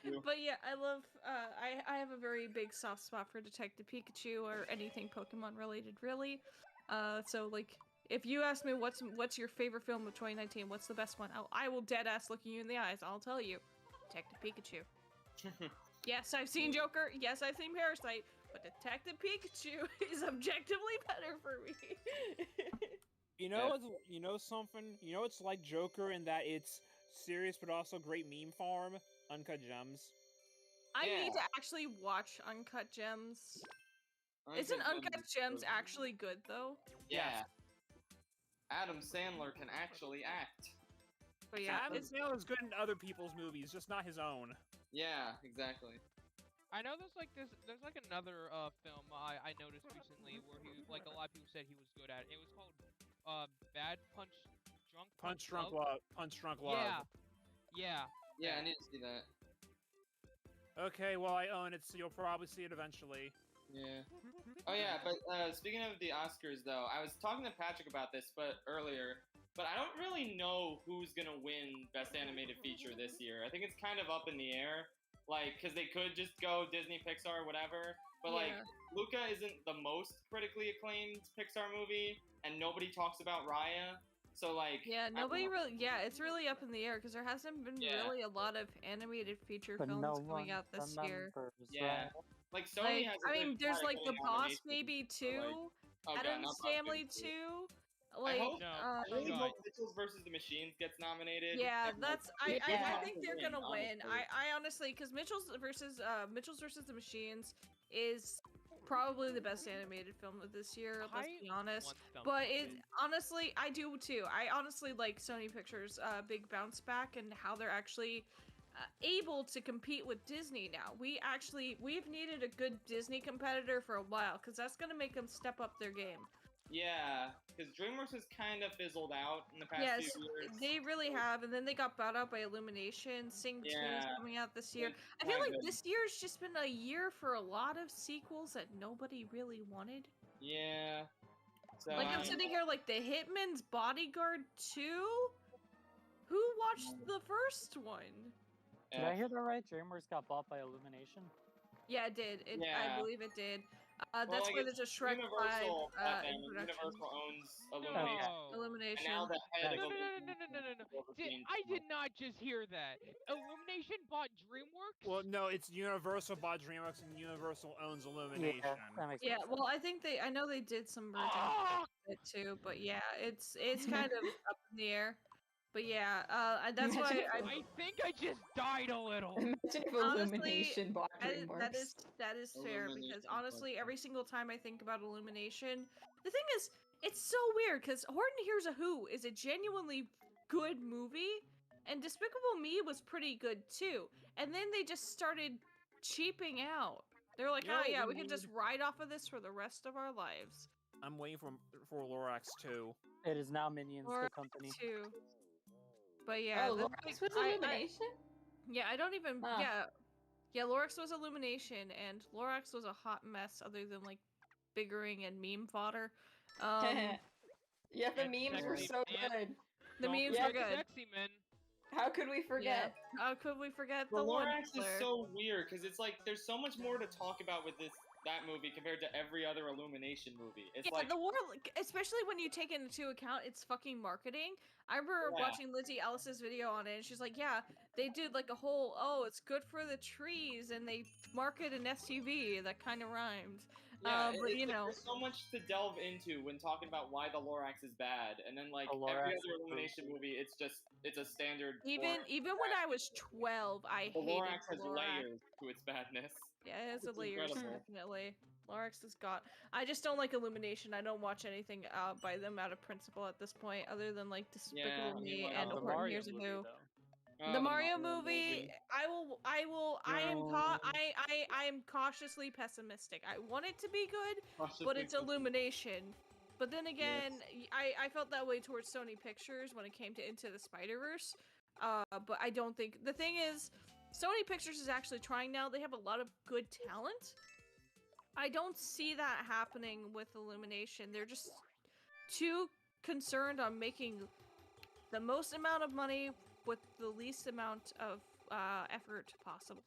you. But yeah, I love. I have a very big soft spot for Detective Pikachu or anything Pokemon related, really. So like, if you ask me what's your favorite film of 2019, what's the best one? I will dead ass looking you in the eyes. I'll tell you, Detective Pikachu. Yes, I've seen Joker. Yes, I've seen Parasite. But Detective Pikachu is objectively better for me. You know, you know something. You know, it's like Joker in that it's serious but also great meme farm. Uncut Gems. I Yeah. need to actually watch Uncut Gems. Isn't Uncut Uncut Gems Gems was- actually good though? Yeah. Adam Sandler can actually act. But yeah, Adam it's Sandler is good in other people's movies, just not his own. Yeah, exactly. I know there's like another film I noticed recently where he like a lot of people said he was good at it. It was called Bad Punch Drunk Love. Punch Drunk Love. Yeah. Yeah, I need to see that. Okay, well I own it, so you'll probably see it eventually. Yeah. Oh yeah, but speaking of the Oscars though, I was talking to Patrick about this earlier, but I don't really know who's gonna win Best Animated Feature this year. I think it's kind of up in the air, like, cause they could just go Disney, Pixar, whatever. But like, Yeah. Luca isn't the most critically acclaimed Pixar movie, and nobody talks about Raya. So like, yeah, I nobody don't- really. Yeah, it's really up in the air because there hasn't been Yeah. really a lot of animated feature But films no coming one out this year. remembers, Yeah. right? Like Sony Like, has. a I good mean, there's shot at like The getting Boss nominations, Baby but, 2, like, oh, God, Adam's not Boss Family Baby 2. I Like, hope. No, I really God. hope Mitchell's versus the Machines gets nominated. yeah, and, like, that's. I Yeah. think they're gonna win. honestly. I honestly, because Mitchell's versus the Machines is probably the best animated film of this year. Let's be honest. want them But to it win. honestly, I do too. I honestly like Sony Pictures' big bounce back and how they're actually able to compete with Disney now. We've needed a good Disney competitor for a while because that's gonna make them step up their game. Yeah, because DreamWorks has kind of fizzled out in the past Yes, few years. they really have, and then they got bought out by Illumination. Sing 2 is Yeah. coming out this year. It's I feel not like good. this year's just been a year for a lot of sequels that nobody really wanted. Yeah. So Like, I I'm don't sitting know. here like, The Hitman's Bodyguard 2? Who watched the first one? Did I hear that right? DreamWorks got bought by Illumination? Yeah, it did. I Yeah. believe it did. Well, That's like, where it's there's a Shrek 5 Universal, in production. Universal owns No. Illumination. And Illumination. now the head No, of no, no, no, Illumination no, no, no, no. is overseeing I did DreamWorks. not just hear that. Illumination bought DreamWorks? Well, no, it's Universal bought DreamWorks and Universal owns Illumination. Yeah, that makes Yeah, sense. well, I know they did some merging Ah! it too, but yeah, it's kind of up in the air. But yeah, that's why Imagine I I think I just died a little. Imagine if honestly, Illumination bought DreamWorks. that is fair because Illumination honestly, bought every single time I think about Illumination, the thing is, it's so weird because Horton Hears a Who is a genuinely good movie, and Despicable Me was pretty good too, and then they just started cheaping out. They're like, You know oh what yeah, we we can just ride off of this for the rest of our lives. I'm waiting for Lorax 2. It is now Minions, Or the company. two. But yeah, Oh, the Lorax thing- was I- Illumination? yeah, I don't even. Huh. Yeah, Lorax was Illumination, and Lorax was a hot mess. Other than like biggering and meme fodder. Yeah, the And memes were sexy so man. good. The Don't memes Yeah, were forget good. Sexy men. How could we forget? How could we forget The the one? Lorax is killer? so weird because it's like there's so much more to talk about with that movie compared to every other Illumination movie. It's Yeah, like the war, especially when you take into account its fucking marketing. I remember Yeah. watching Lizzie Ellis's video on it, and she's like, "Yeah, they did like a whole, oh, it's good for the trees, and they market an SUV that kind of rhymed." yeah, but it's you like know, there's so much to delve into when talking about why the Lorax is bad, and then like The every Lorax other is Illumination movie, it's a standard. even when I was 12, I the hated Lorax the has Lorax. layers to its badness. Yeah, it has the It's layers, incredible. definitely. Lorax has got. I just don't like Illumination. I don't watch anything by them out of principle at this point, other than like Despicable Yeah, I mean, Me like, and the Horton Mario Hears a movie, Who. though. The Mario movie, I am No. I am cautiously pessimistic. I want it to be good, but it's Illumination. But then again, I felt that way towards Sony Pictures when it came to Into the Spider-Verse. But I don't think the thing is, Sony Pictures is actually trying now. They have a lot of good talent. I don't see that happening with Illumination. too concerned on making the most amount of money with the least amount of effort possible.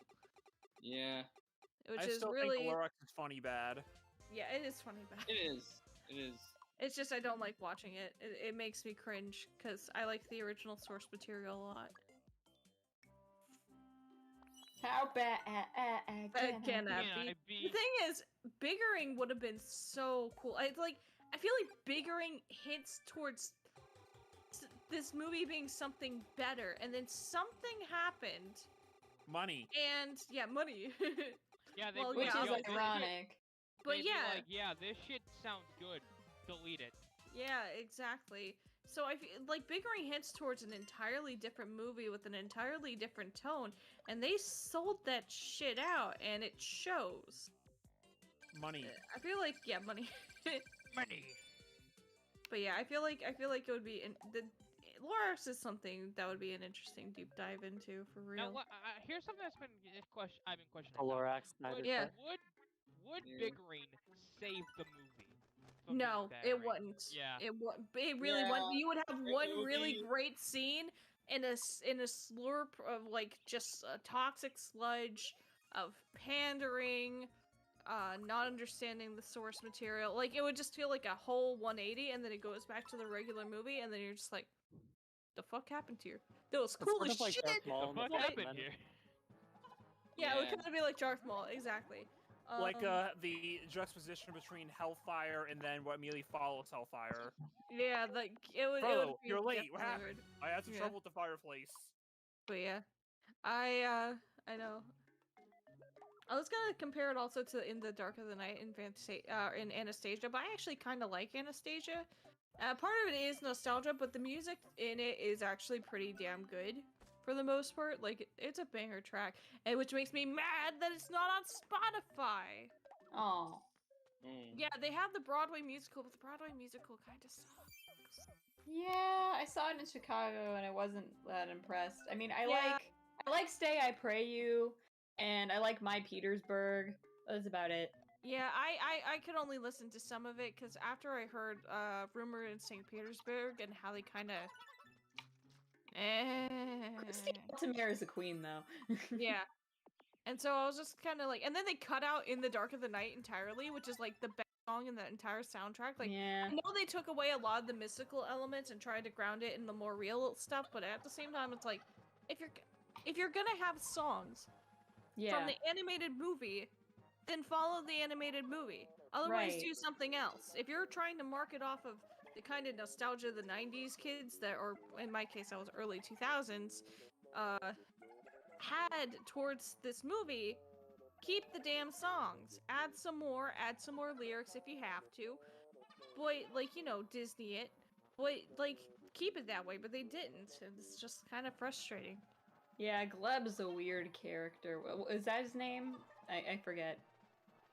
Yeah. Which I is still really, think the Lorax is funny bad. yeah, it is funny bad. It is. It is. It's just I don't like watching it. It makes me cringe because I like the original source material a lot. How bad Can that Can I be? be? The thing is, biggering would have been so cool. I feel like biggering hints towards this movie being something better, and then something happened, Money. and yeah, money. Yeah, they Well, be Which yeah, is "Yo, this shit-" ironic. But they'd be yeah, like, yeah, this shit sounds good. Delete it. yeah, exactly. So I feel like biggering hints towards an entirely different movie with an entirely different tone, and they sold that shit out, and it shows. Money. I feel like, yeah, money. Money. But yeah, I feel like it would be the Lorax is something that would be an interesting deep dive into for real. Now, here's something that's been I've been questioning. The Lorax Snyder Would, Yeah. Cut. would Yeah. bickering save the movie? from No, being it battering? wouldn't. Yeah. It really Yeah, wouldn't. You would have it one would really be- great scene in a slurp of like just a toxic sludge of pandering, not understanding the source material. Like it would just feel like a whole 180, and then it goes back to the regular movie, and then you're just like, the fuck happened here? That was It's cool sort as of like shit. Darth Maul in the What What? first happened one. here? Yeah, it would Yeah. kind of be like Darth Maul, exactly. Like the juxtaposition between Hellfire and then what immediately follows Hellfire. Yeah, like it would. Bro, be you're late. What definitely happened? weird. I had some Yeah. trouble with the fireplace. But yeah, I know. I was gonna compare it also to In the Dark of the Night in in Anastasia, but I actually kind of like Anastasia. Part of it is nostalgia, but the music in it is actually pretty damn good for the most part. Like it's a banger track, and which makes me mad that it's not on Spotify. Oh. Yeah, they have the Broadway musical, but the Broadway musical kind of sucks. Yeah, I saw it in Chicago and I wasn't that impressed. I mean, I Yeah. like Stay I Pray You, and I like My Petersburg. That's about it. Yeah, I could only listen to some of it because after I heard Rumor in St. Petersburg and how they kind of Christine Altamere is a queen, though. yeah. And so I was just kind of like, and then they cut out In the Dark of the Night entirely, which is like the best song in the entire soundtrack. Like, yeah. I know they took away a lot of the mystical elements and tried to ground it in the more real stuff, but at the same time, it's like, if you're gonna have songs Yeah. from the animated movie, then follow the animated movie. Otherwise, Right. do something else. If you're trying to market off of the kind of nostalgia the 90s kids that, or in my case, that was early 2000s, had towards this movie, keep the damn songs. Add some more lyrics if you have to. Boy, like, you know, Disney it. Boy, like, keep it that way, but they didn't. And it's just kind of frustrating. Yeah, Gleb's a weird character. Is that his name? I forget.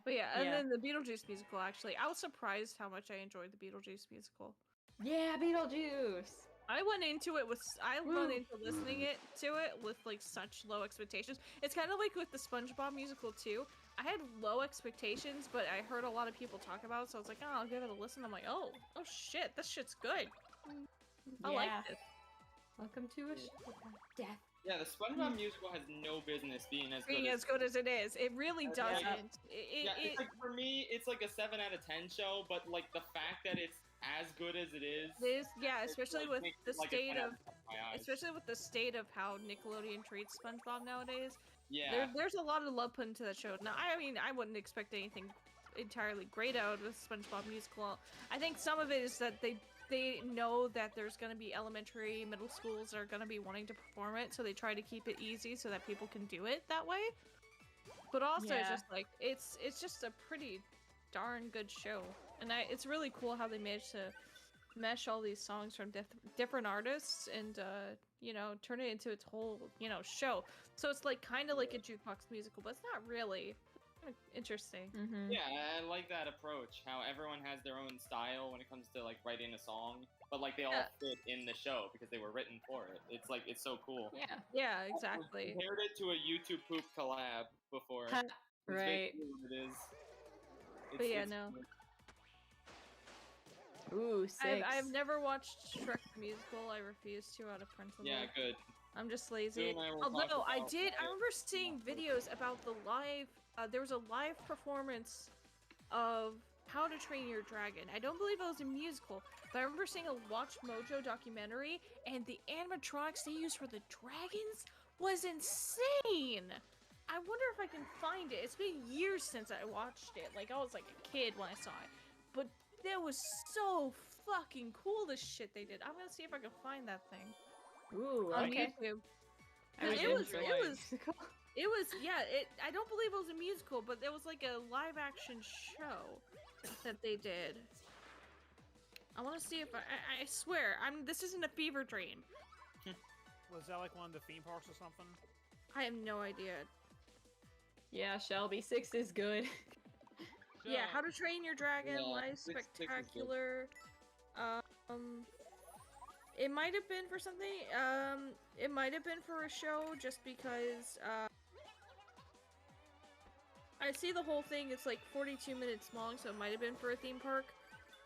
But yeah, and Yeah. then the Beetlejuice musical, actually. I was surprised how much I enjoyed the Beetlejuice musical. Yeah, Beetlejuice. I went into it with Woo. listening to it with like such low expectations. It's kind of like with the SpongeBob musical too. I had low expectations, but I heard a lot of people talk about it, so I was like, oh, I'll give it a listen. I'm like, oh shit, this shit's good. I like it. Welcome to a show about death. Yeah, the SpongeBob musical has no business being as good Being as good as it is, it really Yeah. doesn't. Yeah, it's like, for me, it's like a 7 out of 10 show, but like the fact that it's as good as it is. Yeah, it's, especially like, with makes the it, like, a state 10 out of, 10 in my eyes. especially with the state of how Nickelodeon treats SpongeBob nowadays. Yeah. There's a lot of love put into that show. Now, I mean, I wouldn't expect anything entirely great out of the SpongeBob musical. I think some of it is that they know that there's going to be elementary, middle schools that are going to be wanting to perform it, so they try to keep it easy so that people can do it that way. But also, it's Yeah. just like it's just a pretty darn good show, and it's really cool how they managed to mesh all these songs from different artists and you know, turn it into its whole, you know, show. So it's like kind of like a jukebox musical, but it's not really. Interesting. Mm-hmm. Yeah, I like that approach. How everyone has their own style when it comes to like writing a song, but like they all Yeah. fit in the show because they were written for it. It's like it's so cool. Yeah, exactly. I compared it to a YouTube poop collab before. Ha, It's right. basically what it is. But yeah, it's no. cool. Ooh, 6. I've never watched Shrek the musical. I refuse to out of principle. Yeah, good. I'm just lazy. Sue and I will talk Although I about did, I why remember it's seeing not good. videos about the live. There was a live performance of How to Train Your Dragon. I don't believe it was a musical, but I remember seeing a Watch Mojo documentary, and the animatronics they used for the dragons was insane. I wonder if I can find it. It's been years since I watched it. Like I was like a kid when I saw it, but that was so fucking cool. The shit they did. I'm gonna see if I can find that thing Ooh, on okay. YouTube. I would It was, enjoy it a was, musical. it was, yeah. I don't believe it was a musical, but there was like a live action show that they did. I want to see if I swear, this isn't a fever dream. Was that like one of the theme parks or something? I have no idea. Yeah, Shelby, 6 is good. Yeah, How to Train Your Dragon, Yeah, Live 6 is good. Spectacular. It might have been for something. It might have been for a show, just because. I see the whole thing. It's like 42 minutes long, so it might have been for a theme park.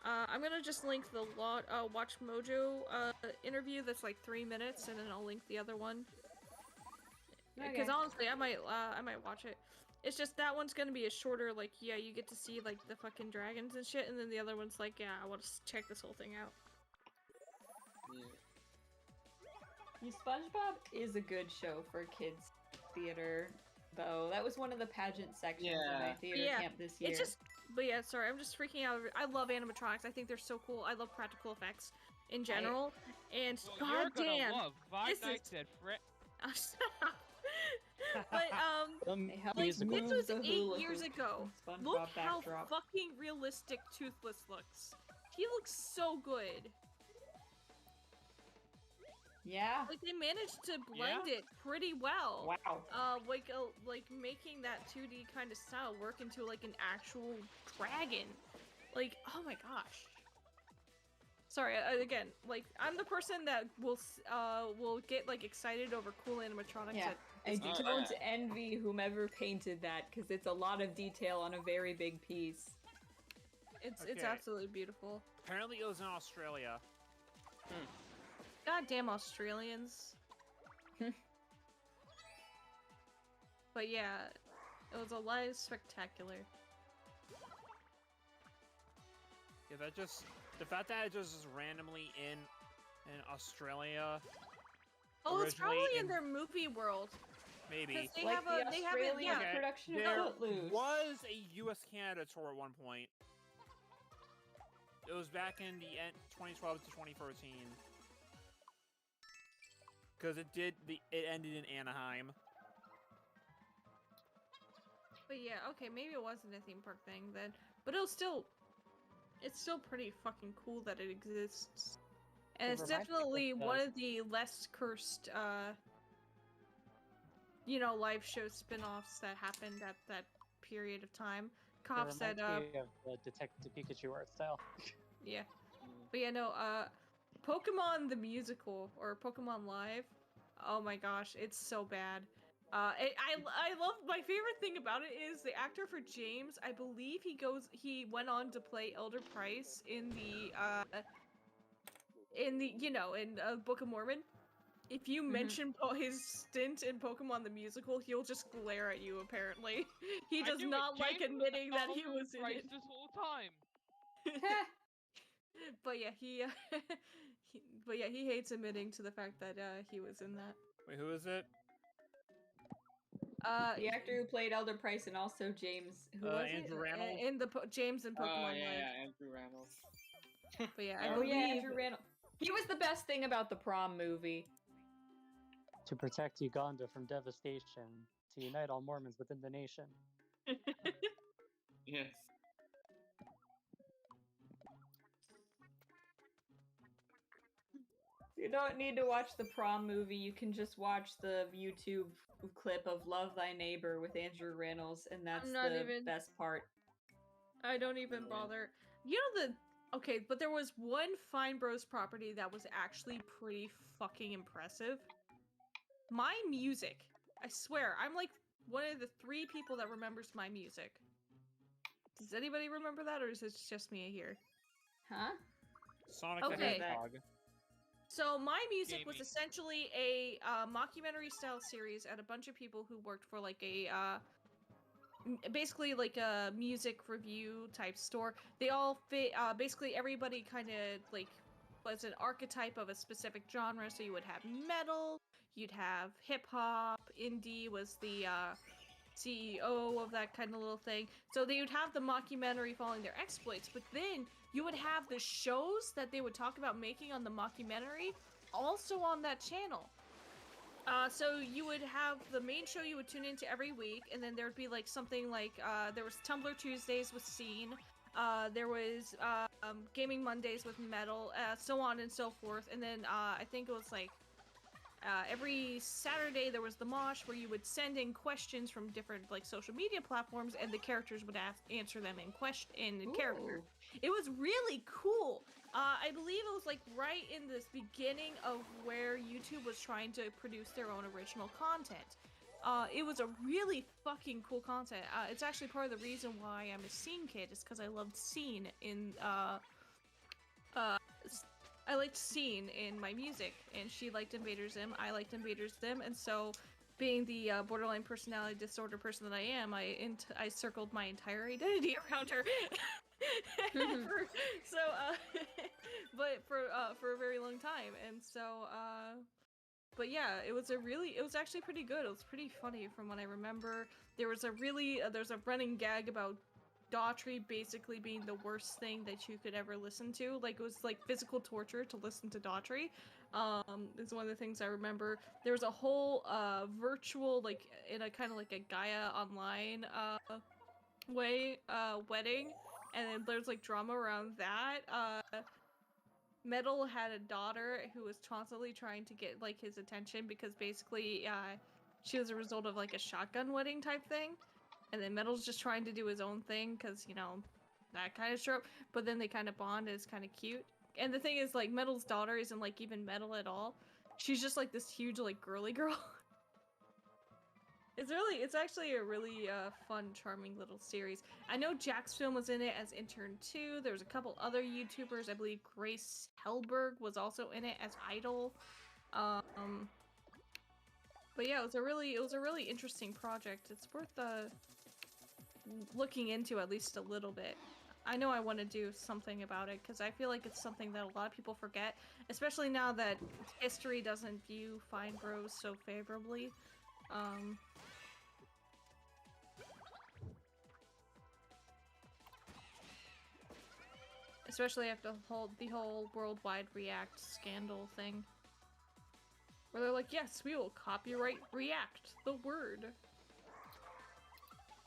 I'm gonna just link the Watch Mojo interview that's like 3 minutes, and then I'll link the other one. Because Okay. honestly, I might watch it. It's just that one's gonna be a shorter, like, yeah, you get to see like the fucking dragons and shit, and then the other one's like, yeah, I want to check this whole thing out. Yeah, SpongeBob is a good show for kids theater, though. That was one of the pageant sections of my theater camp this year. It's just, but yeah, sorry, I'm just freaking out. I love animatronics. I think they're so cool. I love practical effects in general. And Well, you're gonna goddamn, love Five this Nights at but They help like, this move was the 8 hula years hoop ago. in SpongeBob Look how backdrop. fucking realistic Toothless looks. He looks so good. Yeah. Like they managed to blend it pretty well. Wow. Like making that 2D kind of style work into like an actual dragon. Like, oh my gosh. Sorry, again, like I'm the person that will get like excited over cool animatronics. Yeah. I don't envy whomever painted that, because it's a lot of detail on a very big piece. It's Okay. absolutely beautiful. Apparently it was in Australia. Goddamn Australians. But yeah, it was a live spectacular. Yeah, the fact that it just is randomly in Australia. Oh, it's originally probably in their movie world. Maybe. 'Cause they Like have the a, they have Australian it, yeah. production of There Footloose. was a US-Canada tour at one point. It was back in the end 2012 to 2013. Because it ended in Anaheim. But yeah, okay, maybe it wasn't a theme park thing then. But it's still pretty fucking cool that it exists. And it's reminds me definitely of, one of the less cursed, you know, live show spin-offs that happened at that period of time. Cops It that, reminds me of the Detective Pikachu art style. yeah. But yeah, no, Pokemon the Musical, or Pokemon Live, oh my gosh, it's so bad. I love, my favorite thing about it is the actor for James, I believe he went on to play Elder Price in the Book of Mormon. If you mention his stint in Pokemon the Musical, he'll just glare at you, apparently. He does not like admitting that he was in it. this whole time. But yeah, he hates admitting to the fact that he was in that. Wait, who is it? The actor who played Elder Price and also James. Who was Andrew it? Rannells? In the James and Pokemon yeah, Live. Andrew Rannells. But yeah, I Oh believe... yeah, Andrew Rannells. He was the best thing about the prom movie. To protect Uganda from devastation, to unite all Mormons within the nation. Yes. You don't need to watch the prom movie, you can just watch the YouTube clip of Love Thy Neighbor with Andrew Rannells, and that's the best part. I don't even bother. You know okay, but there was one Fine Bros property that was actually pretty fucking impressive. My Music. I swear, I'm like one of the 3 people that remembers My Music. Does anybody remember that, or is it just me here? Huh? Sonic the Okay. Hedgehog. So my music was Gaming. essentially a mockumentary style series at a bunch of people who worked for like a basically like a music review type store. They all fit basically everybody kind of like was an archetype of a specific genre. So you would have metal, you'd have hip hop, indie was the CEO of that kind of little thing. So they would have the mockumentary following their exploits, but then you would have the shows that they would talk about making on the mockumentary also on that channel. So you would have the main show you would tune into every week, and then there would be like something like there was Tumblr Tuesdays with Scene, there was Gaming Mondays with Metal, so on and so forth, and then I think it was like every Saturday there was the Mosh where you would send in questions from different like social media platforms, and the characters would answer them in character. It was really cool. I believe it was like right in this beginning of where YouTube was trying to produce their own original content. It was a really fucking cool content. It's actually part of the reason why I'm a Scene kid, is because I loved Scene in I liked Scene in my music, and she liked Invader Zim, I liked Invader Zim, and so being the borderline personality disorder person that I am, I circled my entire identity around her. But for a very long time, and so but yeah, it was actually pretty good. It was pretty funny from what I remember. There was there's a running gag about Daughtry basically being the worst thing that you could ever listen to. Like, it was like physical torture to listen to Daughtry. Is one of the things I remember. There was a whole virtual, like in a kind of like a Gaia online way wedding, and then there's like drama around that. Metal had a daughter who was constantly trying to get like his attention because basically she was a result of like a shotgun wedding type thing. And then Metal's just trying to do his own thing because, you know, that kind of trope. But then they kind of bond, and it's kind of cute. And the thing is, like, Metal's daughter isn't, like, even Metal at all. She's just, like, this huge, like, girly girl. It's actually a really fun, charming little series. I know Jack's Film was in it as intern too. There was a couple other YouTubers. I believe Grace Hellberg was also in it as Idol. But yeah, it was a really interesting project. It's worth looking into at least a little bit. I know I want to do something about it because I feel like it's something that a lot of people forget, especially now that history doesn't view Fine Bros so favorably. Especially after the whole worldwide React scandal thing. Where they're like, yes, we will copyright React, the word.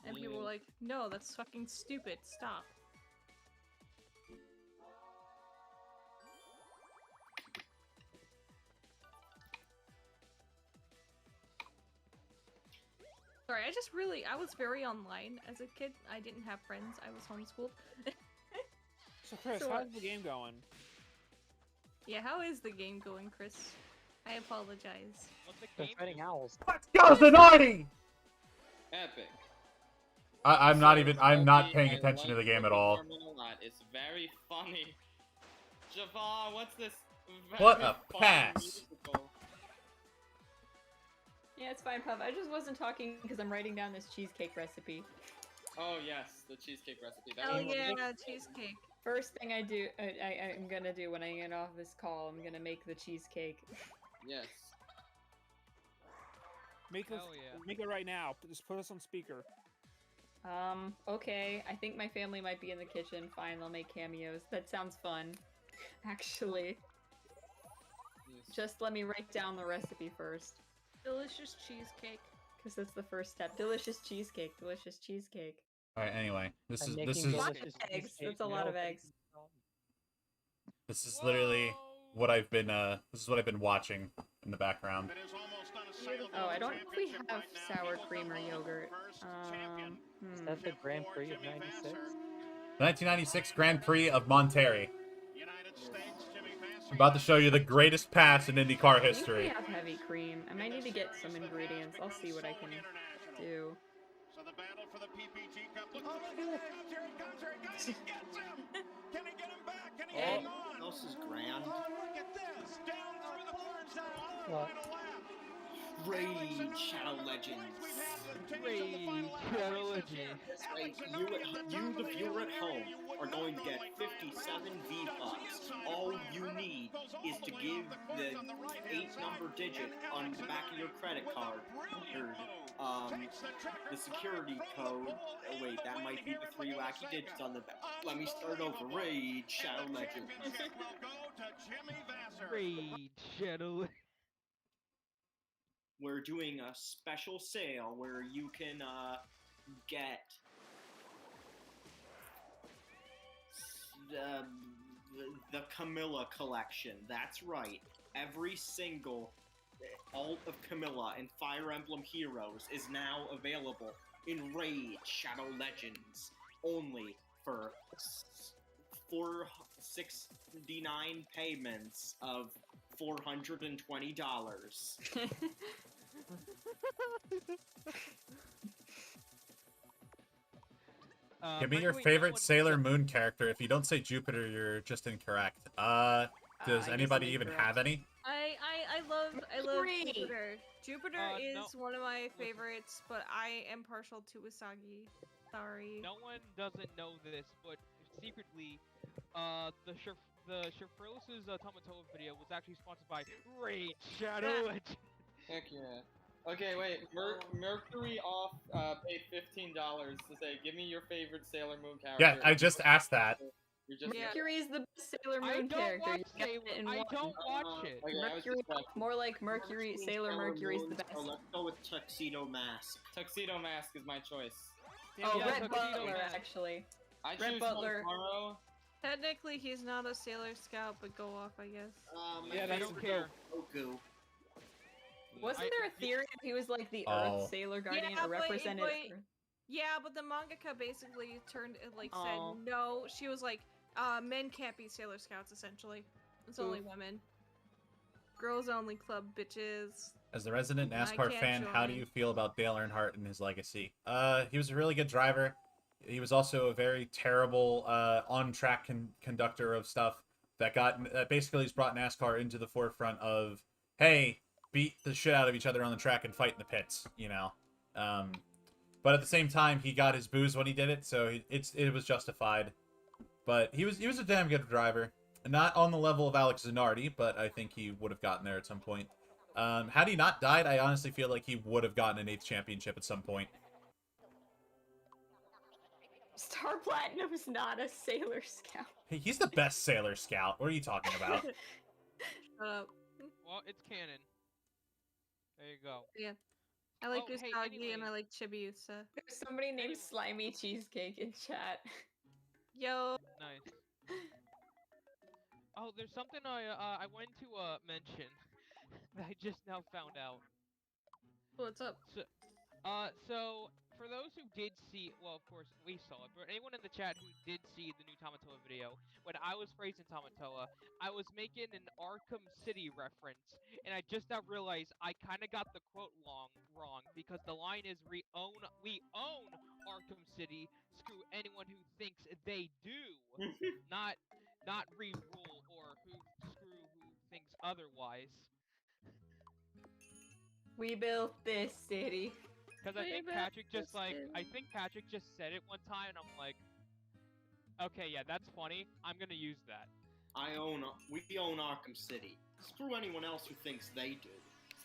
And people were like, no, that's fucking stupid, stop. Sorry, I was very online as a kid. I didn't have friends, I was homeschooled. So Chris, how's the game going? Yeah, how is the game going, Chris? I apologize. They're fighting owls. Let's go, Zanardi! Epic. I'm not paying I attention to the like game the at all. performance a lot. It's very funny. Javon, what's this? What very a funny pass. musical? Yeah, it's fine, Puff. I just wasn't talking because I'm writing down this cheesecake recipe. Oh yes, the cheesecake recipe. That Oh was yeah, cheesecake. First thing I'm gonna do when I get off this call, I'm gonna make the cheesecake. Yes. Make it right now. Just put us on speaker. Okay. I think my family might be in the kitchen. Fine, they'll make cameos. That sounds fun. Actually. Yes. Just let me write down the recipe first. Delicious cheesecake. Because that's the first step. Delicious cheesecake. Delicious cheesecake. Alright, anyway. This is Lots of eggs. That's a lot of eggs. This is literally what I've been watching in the background. Oh, I don't think we have sour cream or yogurt. Is that the Grand Prix of '96? The 1996 Grand Prix of Monterrey. I'm about to show you the greatest pass in IndyCar I think history. we have heavy cream. I might need to get some ingredients. I'll see what I can do. So the battle for the PPG Cup. Oh, look at that. Here he comes. Here he goes. He gets him. Can he get him back? Can he hang on? else is grand? What? Raid Shadow Legends. Raid Shadow Legends. That's right. You, the viewer at home, are going to get 57 V-Bucks. All you need is to give the 8-number digit on the back of your credit card, or the security code. Oh wait, that might be the 3 wacky digits on the back. Let me start over. Raid Shadow Legends. Raid Shadow. We're doing a special sale where you can get the Camilla collection. That's right. Every single alt of Camilla and Fire Emblem Heroes is now available in Raid Shadow Legends, only for 469 payments of $420. Give me your favorite Sailor Moon character. If you don't say Jupiter, you're just incorrect. Does anybody even have any? I love Three. Jupiter. Jupiter No. is one of my favorites, but I am partial to Usagi. Sorry. No one doesn't know this, but secretly, the Shifrosis Tamatoa video was actually sponsored by Raid Shadow Legends. Heck yeah. Okay, wait. Mercury off paid $15 to say, give me your favorite Sailor Moon character. Yeah, I just asked that. You're just Mercury is the best Sailor I Moon don't character. watch You get Sailor. it in I one. don't watch it. Okay, I was Mercury, just more like Mercury. Sailor Mercury's the best. So let's go with Tuxedo Mask. Tuxedo Mask is my choice. Oh, Yeah, Red Tuxedo Butler, Mask. actually. I Red choose Butler. Monstaro. Technically, he's not a Sailor Scout, but go off, I guess. Yeah, I don't care. Goku. Wasn't there a theory that he was like the Oh. Earth Sailor Guardian Yeah, or represented but- Earth? Yeah, but the mangaka basically turned it like said Oh. no. She was like, men can't be Sailor Scouts. Essentially, it's only women. Girls only club, bitches. As the resident I NASCAR can't fan, how do join. you feel about Dale Earnhardt and his legacy? He was a really good driver. He was also a very terrible on-track conductor of stuff that basically has brought NASCAR into the forefront of, hey, beat the shit out of each other on the track and fight in the pits, you know. But at the same time, he got his booze when he did it, so it was justified. But he was a damn good driver. Not on the level of Alex Zanardi, but I think he would have gotten there at some point. Had he not died, I honestly feel like he would have gotten an 8th championship at some point. Star Platinum's not a Sailor Scout. Hey, he's the best Sailor Scout. What are you talking about? Shut up. Well, it's canon. There you go. I like Oh, hey, Usagi and anyway. I like Chibiusa. There's somebody named Slimy Cheesecake in chat. Yo, Nice. Oh, there's something I went to mention that I just now found out. what's up? So for those who did see, well, of course we saw it, but anyone in the chat who did see the new Tamatoa video, when I was praising Tamatoa, I was making an Arkham City reference, and I just now realized I kind of got the quote wrong because the line is we own Arkham City. Screw anyone who thinks they do, not re-rule or screw who thinks otherwise. We built this city. Because I We think built Patrick just this like, city. I think Patrick just said it one time, and I'm like, okay, yeah, that's funny. I'm gonna use that. We own Arkham City. Screw anyone else who thinks they do.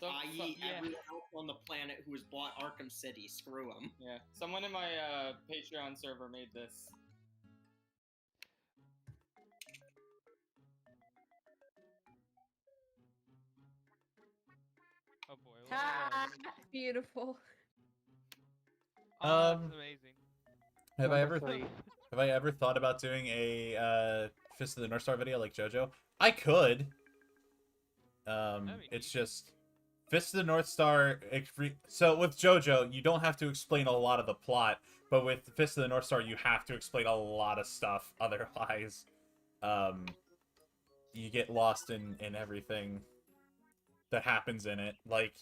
I.e. yeah. everyone else on the planet who has bought Arkham City. Screw them. Yeah, someone in my Patreon server made this. Oh boy. what Ah, was it? Beautiful. Oh, that's amazing. Have I Number ever 3. have I ever thought about doing a Fist of the North Star video like JoJo? I could. It's just Fist of the North Star. So with JoJo, you don't have to explain a lot of the plot, but with Fist of the North Star, you have to explain a lot of stuff. Otherwise, you get lost in everything that happens in it. Like,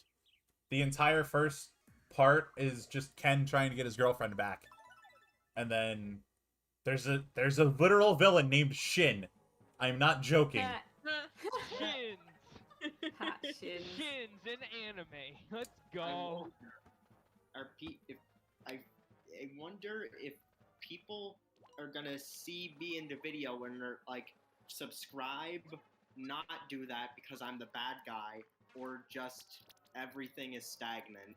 the entire first part is just Ken trying to get his girlfriend back. And then there's a literal villain named Shin I'm not joking. Shins. Hot shins. Shins in anime. Let's I go. wonder, if I wonder if people are gonna see me in the video when they're like subscribe, not do that because I'm the bad guy, or just everything is stagnant.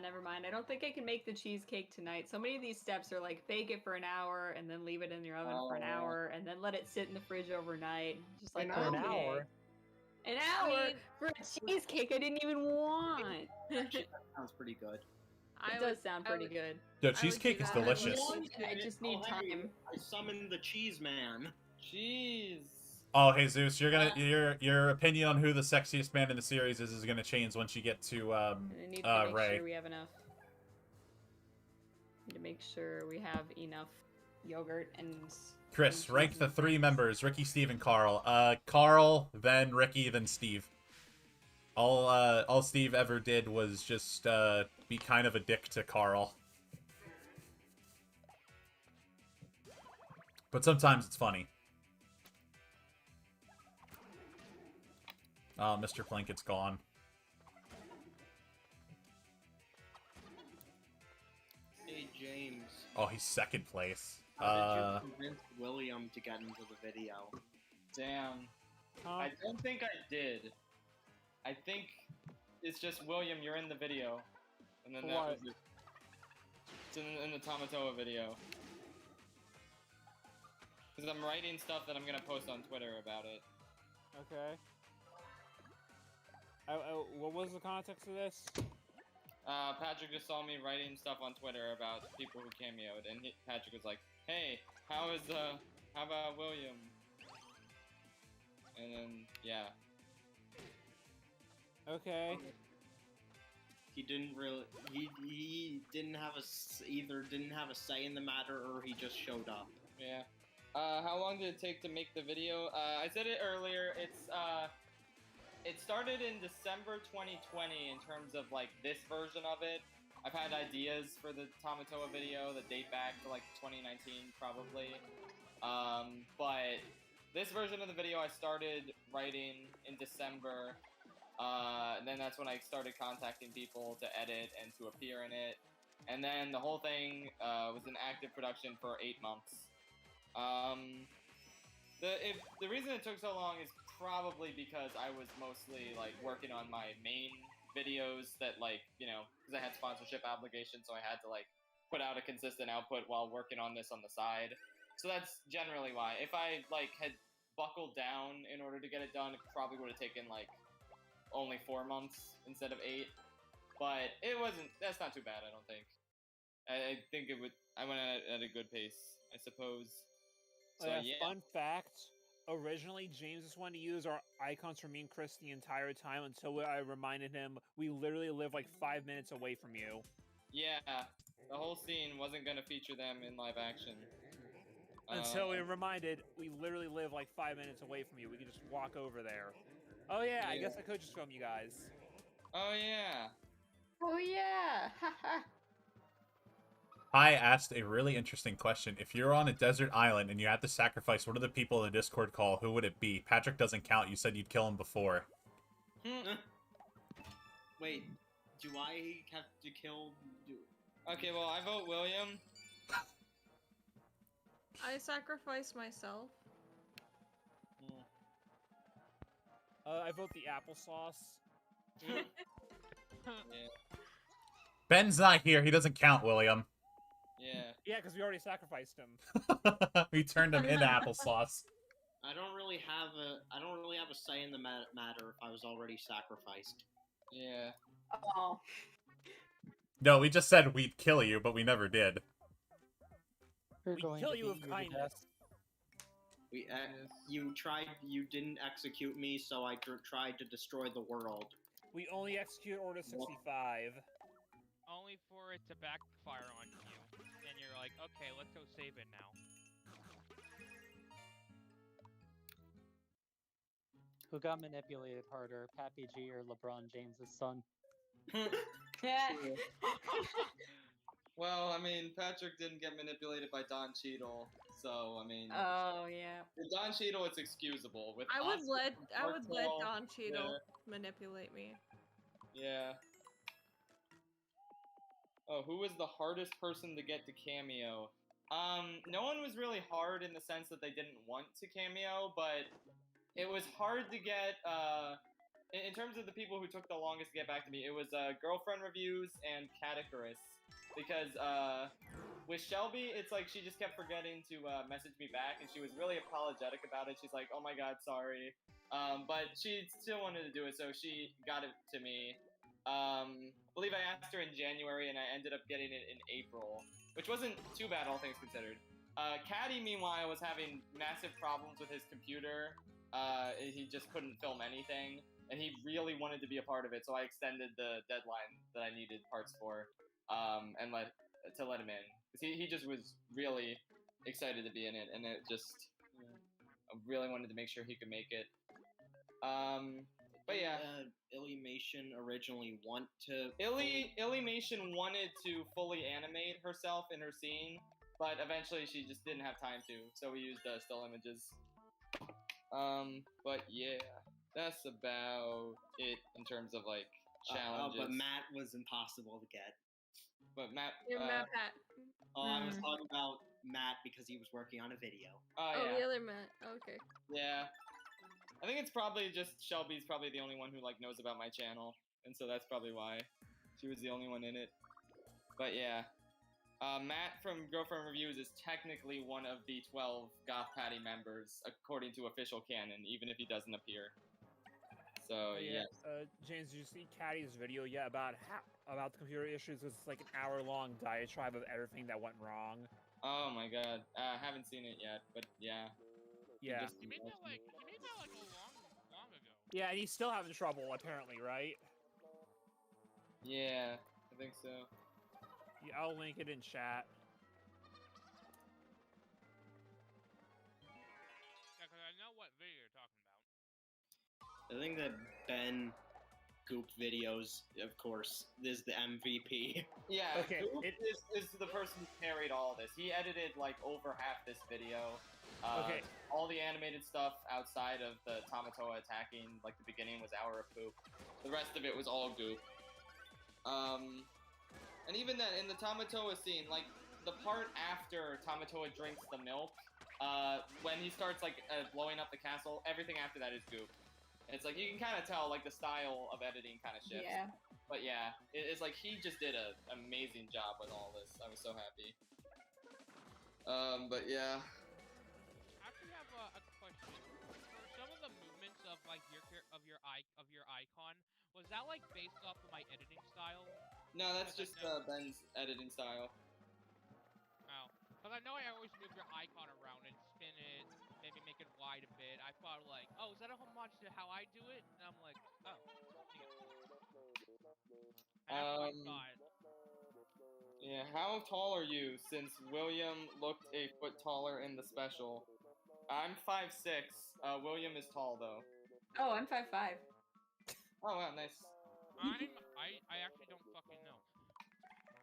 Never mind. I don't think I can make the cheesecake tonight. So many of these steps are like bake it for an hour and then leave it in your oven for an hour and then let it sit in the fridge overnight. Just like An For an okay. hour. An hour mean- for a cheesecake I didn't even want. Actually, that sounds pretty good. It does sound pretty good. Yo, I would cheesecake do is that. delicious. I just need time. I summoned the cheese man. Jeez. Oh, Jesus, you're gonna your opinion on who the sexiest man in the series is gonna change once you get to I need to make Ray. sure we have enough. Need to make sure we have enough yogurt and. Chris, and rank cheese the and 3 things. members: Ricky, Steve, and Carl. Carl, then Ricky, then Steve. All Steve ever did was just be kind of a dick to Carl. But sometimes it's funny. Oh, Mr. Plinkett's gone. Hey James, Oh, he's second place. how did you convince William to get into the video? Damn. Huh? I don't think I did. I think it's just William, you're in the video. And then For that what? was it. It's in the Tamatoa video. Because I'm writing stuff that I'm gonna post on Twitter about it. Okay. What was the context of this? Patrick just saw me writing stuff on Twitter about people who cameoed, and Patrick was like, "Hey, how about William?" And then, yeah. Okay. He didn't really. He didn't have either didn't have a say in the matter, or he just showed up. Yeah. How long did it take to make the video? I said it earlier. It started in December 2020 in terms of like this version of it. I've had ideas for the Tamatoa video that date back to like 2019 probably. But this version of the video I started writing in December. And then that's when I started contacting people to edit and to appear in it. And then the whole thing was in active production for 8 months. The reason it took so long is probably because I was mostly like working on my main videos that like, you know, because I had sponsorship obligations, so I had to like put out a consistent output while working on this on the side. So that's generally why. If I like had buckled down in order to get it done, it probably would have taken like only 4 months instead of 8. But it wasn't. That's not too bad, I don't think. I think it would. I went at a good pace, I suppose. So yeah. Fun fact. Originally, James just wanted to use our icons for me and Chris the entire time until I reminded him we literally live like 5 minutes away from you. Yeah, the whole scene wasn't gonna feature them in live action. Until we reminded we literally live like 5 minutes away from you. We could just walk over there. Oh yeah, I Yeah. guess I could just film you guys. Oh yeah. Oh yeah! Haha. I asked a really interesting question. If you're on a desert island and you have to sacrifice one of the people in the Discord call, who would it be? Patrick doesn't count. You said you'd kill him before. Wait, do I have to kill? Okay, well I vote William. I sacrifice myself. I vote the applesauce. Yeah. Ben's not here. He doesn't count, William. Yeah. Yeah, because we already sacrificed him. We turned him into applesauce. I don't really have a say in the matter if I was already sacrificed. Yeah. Oh. No, we just said we'd kill you, but we never did. We're We going kill to you beat with to kindness. death. You didn't execute me, so I tried to destroy the world. We only execute Order 65. Only for it to backfire on you. And you're like, okay, let's go save it now. Who got manipulated harder, Pappy G or LeBron James' son? Yeah. Well, I mean, Patrick didn't get manipulated by Don Cheadle, so I mean, Oh yeah. with Don Cheadle, it's excusable. With I would us, let Martell, Don Cheadle manipulate me. Yeah. Oh, who was the hardest person to get to cameo? No one was really hard in the sense that they didn't want to cameo, but it was hard to get, in terms of the people who took the longest to get back to me, it was, Girlfriend Reviews and Categoris. Because, with Shelby, it's like she just kept forgetting to, message me back, and she was really apologetic about it. She's like, oh my god, sorry. But she still wanted to do it, so she got it to me. I believe I asked her in January, and I ended up getting it in April, which wasn't too bad, all things considered. Caddy, meanwhile, was having massive problems with his computer. He just couldn't film anything, and he really wanted to be a part of it, so I extended the deadline that I needed parts for, and let him in. 'Cause he just was really excited to be in it, and it just, I really wanted to make sure he could make it. But yeah. Illymation originally want to... Illymation wanted to fully animate herself in her scene, but eventually she just didn't have time to, so we used still images. But yeah, that's about it in terms of, like, challenges. But Matt was impossible to get. But Matt... You're Matt Pat. I was talking about Matt because he was working on a video. Oh, Oh, yeah. the other Matt. Okay. Yeah. I think it's probably just Shelby's probably the only one who, like, knows about my channel, and so that's probably why she was the only one in it. But yeah. Matt from Girlfriend Reviews is technically one of the 12 Goth Patty members, according to official canon, even if he doesn't appear. So, yeah. James, did you see Caddy's video yet about the computer issues? It's like an hour-long diatribe of everything that went wrong. Oh my god. I haven't seen it yet, but yeah. Yeah. He made that like long ago. Yeah, and he's still having trouble, apparently, right? Yeah, I think so. Yeah, I'll link it in chat. Yeah, because I know what video you're talking about. I think that Ben Goop videos, of course, is the MVP. Yeah, Okay, Goop is the person who carried all this. He edited, like, over half this video. Okay. All the animated stuff outside of the Tamatoa attacking, like, the beginning was Hour of Poop. The rest of it was all Goop. And even then, in the Tamatoa scene, like, the part after Tamatoa drinks the milk, when he starts, like, blowing up the castle, everything after that is Goop. And it's like, you can kind of tell, like, the style of editing kind of shifts. Yeah. But yeah, it's like, he just did an amazing job with all this. I was so happy. But yeah. I actually have a question. For some of the movements of like your icon, was that like based off of my editing style? No, that's just Ben's editing style. Oh, because I know I always move your icon around and spin it, maybe make it wide a bit. I thought like, oh, is that a homage to how I do it? And I'm like, oh. And that's what I thought. Yeah, how tall are you? Since William looked a foot taller in the special. I'm 5'6". William is tall though. Oh, I'm 5'5". Oh wow, nice. I actually don't fucking know.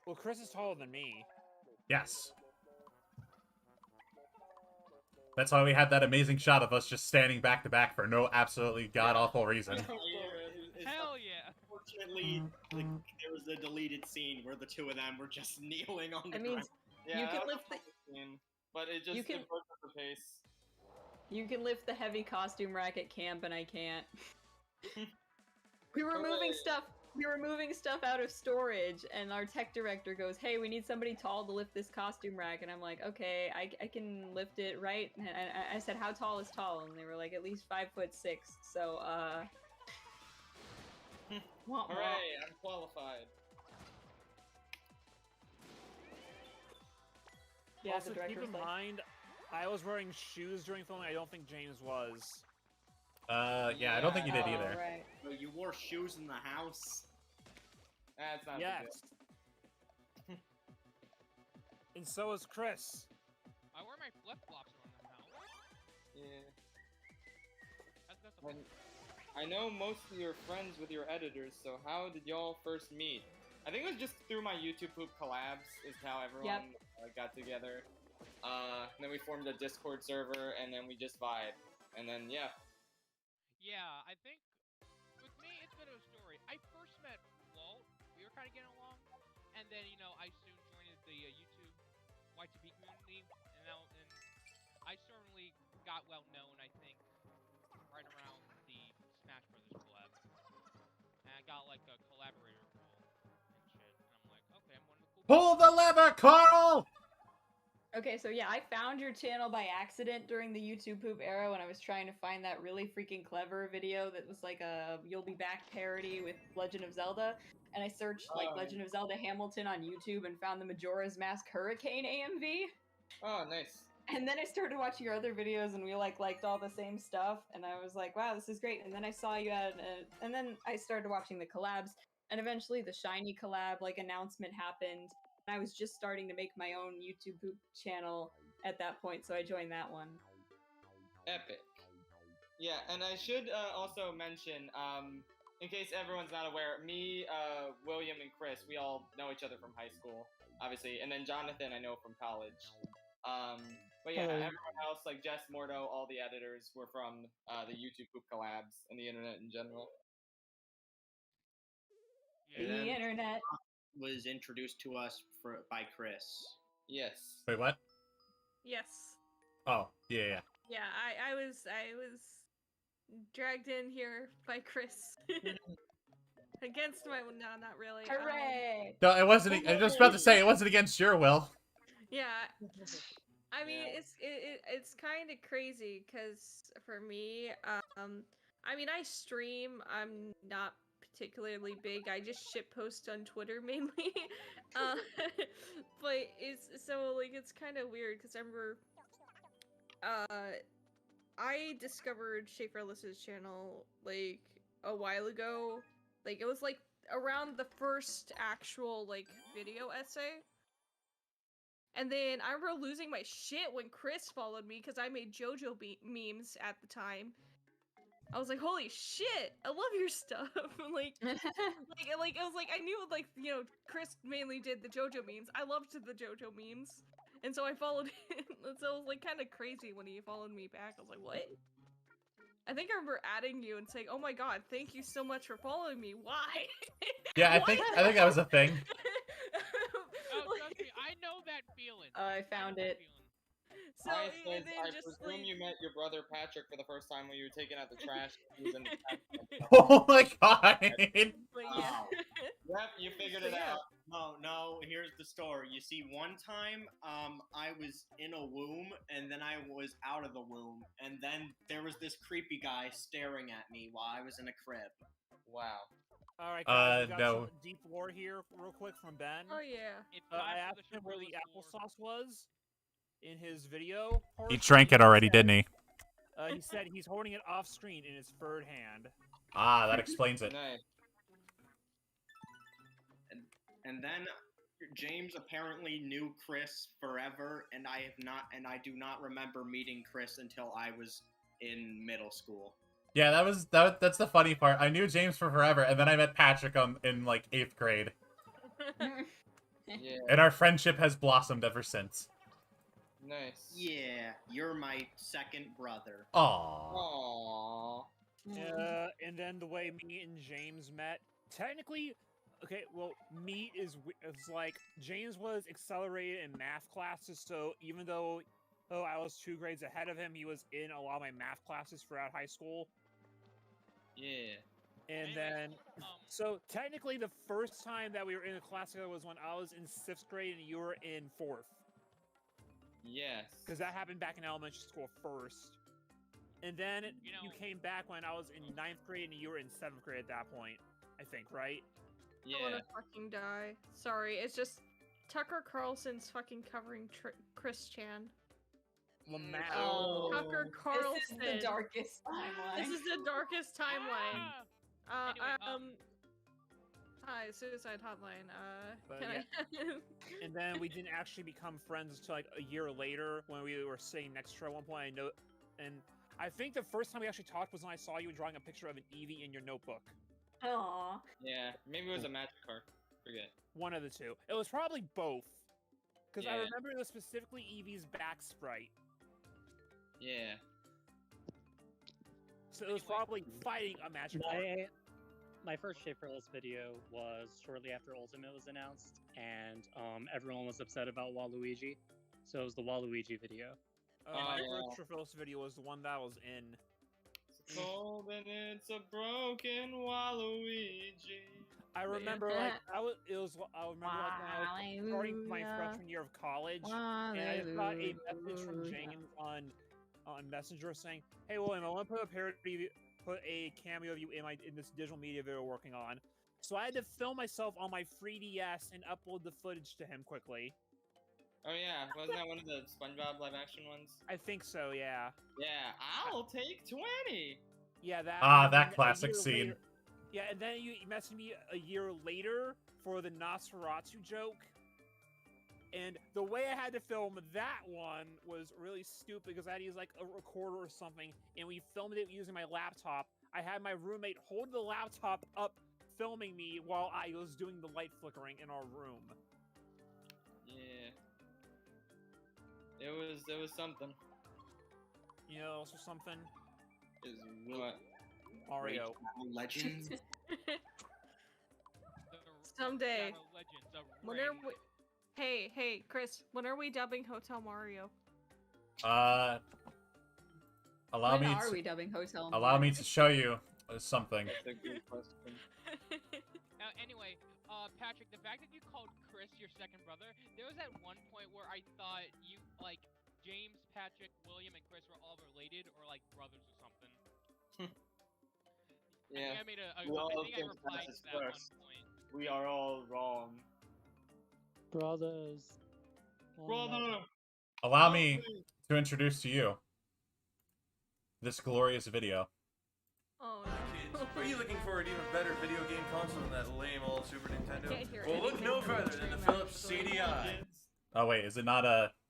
Well, Chris is taller than me. Yes. That's why we had that amazing shot of us just standing back to back for no absolutely god-awful reason. Hell yeah! Unfortunately, there was a deleted scene where the two of them were just kneeling on the I mean, ground. Yeah, you that can was lift a cool scene, but it just it broke up the pace. You can lift the heavy costume rack at camp, and I can't. We were moving stuff. We were moving stuff out of storage, and our tech director goes, "Hey, we need somebody tall to lift this costume rack." And I'm like, "Okay, I can lift it, right?" And I said, "How tall is tall?" And they were like, "At least 5'6". So, Hooray! I'm qualified. Yeah, also, the keep director's in like, mind, I was wearing shoes during filming. I don't think James was. Yeah, I don't think you did either. Right. So you wore shoes in the house? That's not Yes. And so is Chris. I wear my flip-flops around the house. Yeah. That's a I know most of your friends with your editors, so how did y'all first meet? I think it was just through my YouTube poop collabs is how everyone got together. And then we formed a Discord server, and then we just vibed. And then, yeah. Yeah, I think with me, it's a bit of a story. I first met Walt. We were kind of getting along, and then I soon joined the YouTube YTP community, and I certainly got well known. I think right around the Smash Brothers collab, and I got like a collaborator role and shit. And I'm like, okay, I'm one of the cool. Pull the lever, Carl! Okay, so yeah, I found your channel by accident during the YouTube poop era when I was trying to find that really freaking clever video that was like a You'll Be Back parody with Legend of Zelda. And I searched like Legend of Zelda Hamilton on YouTube and found the Majora's Mask Hurricane AMV. Oh, nice. And then I started watching your other videos and we liked all the same stuff. And I was like, wow, this is great. And then I saw you had and then I started watching the collabs. And eventually the Shiny collab announcement happened. I was just starting to make my own YouTube poop channel at that point, so I joined that one. Epic. Yeah, and I should also mention, in case everyone's not aware, me, William, and Chris, we all know each other from high school, obviously, and then Jonathan I know from college. But yeah, everyone else, like Jess, Mordo, all the editors were from the YouTube poop collabs and the internet in general. The internet was introduced to us by Chris. Yes. Wait, what? Yes. Oh, yeah. Yeah, I was dragged in here by Chris. Against my no, not really. Hooray! No, it wasn't. I was just about to say it wasn't against your will. Yeah. I mean, it's kind of crazy because for me, I mean, I stream. I'm not particularly big. I just shitpost on Twitter mainly. But it's kind of weird because I remember I discovered Schaefer Ellis's channel like a while ago. Like it was like around the first actual like video essay. And then I remember losing my shit when Chris followed me because I made JoJo memes at the time. I was like, holy shit, I love your stuff. like it was like, I knew like, Chris mainly did the JoJo memes. I loved the JoJo memes. And so I followed him. So it was like kind of crazy when he followed me back. I was like, what? I think I remember adding you and saying, oh my god, thank you so much for following me. Why? Yeah, I think that was a thing. Oh, trust me, I know that feeling. I found it. So, I just presume you met your brother Patrick for the first time when you were taking out the trash. He was in the trash. Oh my god! But yeah. Yep, you figured it out. No, here's the story. You see, one time, I was in a womb, and then I was out of the womb, and then there was this creepy guy staring at me while I was in a crib. Wow. Alright, guys, we got no. some deep lore here, real quick, from Ben. Oh yeah. I asked him where the applesauce was in his video. He drank it already, didn't he? He said he's holding it off screen in his third hand. Ah, that explains it. Nice. And then James apparently knew Chris forever, and I do not remember meeting Chris until I was in middle school. Yeah, that's the funny part. I knew James for forever, and then I met Patrick in like 8th grade. Yeah. And our friendship has blossomed ever since. Nice. Yeah, you're my second brother. Aww. Aww. And then the way me and James met, technically, okay, well, me is like, James was accelerated in math classes, so even though I was 2 grades ahead of him, he was in a lot of my math classes throughout high school. Yeah. And then, so technically the first time that we were in a class together was when I was in 6th grade and you were in 4th. Yes. Because that happened back in elementary school first. And then you came back when I was in 9th grade and you were in 7th grade at that point, I think, right? Yeah. I wanna fucking die. Sorry, it's just Tucker Carlson's fucking covering Chris Chan. Oh, Tucker Carlson. This is the darkest timeline. This is the darkest timeline. Anyway, Hi, Suicide Hotline. But Can I? And then we didn't actually become friends until like a year later when we were sitting next to her at one point. And I think the first time we actually talked was when I saw you drawing a picture of an Eevee in your notebook. Aww. Yeah. Maybe it was a magic card. Forget. One of the two. It was probably both. Because I Yeah. remember it was specifically Eevee's back sprite. Yeah. So it was probably fighting a magic art. My first Shaperless video was shortly after Ultimate was announced, and everyone was upset about Waluigi, so it was the Waluigi video. My yeah. first Shaperless video was the one that I was in. It's cold and it's a broken Waluigi. I remember like I remember like when I was starting my freshman year of college, and I got a message from James on Messenger saying, "Hey William, I want to put a cameo of you in this digital media video we're working on." So I had to film myself on my 3DS and upload the footage to him quickly. Oh yeah, wasn't that one of the SpongeBob live action ones? I think so, yeah. Yeah, I'll take 20. Yeah, that. Ah, and that then a classic year scene. later- yeah, and then you messaged me a year later for the Nosferatu joke. And the way I had to film that one was really stupid because I had to use like a recorder or something, and we filmed it using my laptop. I had my roommate hold the laptop up, filming me while I was doing the light flickering in our room. Yeah. It was something. You know, also something. Is What? Mario. Legends. Someday. Shadow Legends of When Ring. are we? Hey, Chris. When are we dubbing Hotel Mario? Allow when me are to, we dubbing Hotel? allow me to show you something. That's a good question. Anyway, Patrick, the fact that you called Chris your second brother, there was at one point where I thought you, like, James, Patrick, William, and Chris were all related or, like, brothers or something. Yeah. I think I made We all I think I think replied Chris to that one first. point. We are all wrong. Brothers. Brother! Allow me to introduce to you this glorious video. Oh Kids, no. are you looking for an even better video game console than that lame old Super Nintendo? Can't hear Well, look anything no from further the than the stream, Philips actually. CDI. Oh wait, is it not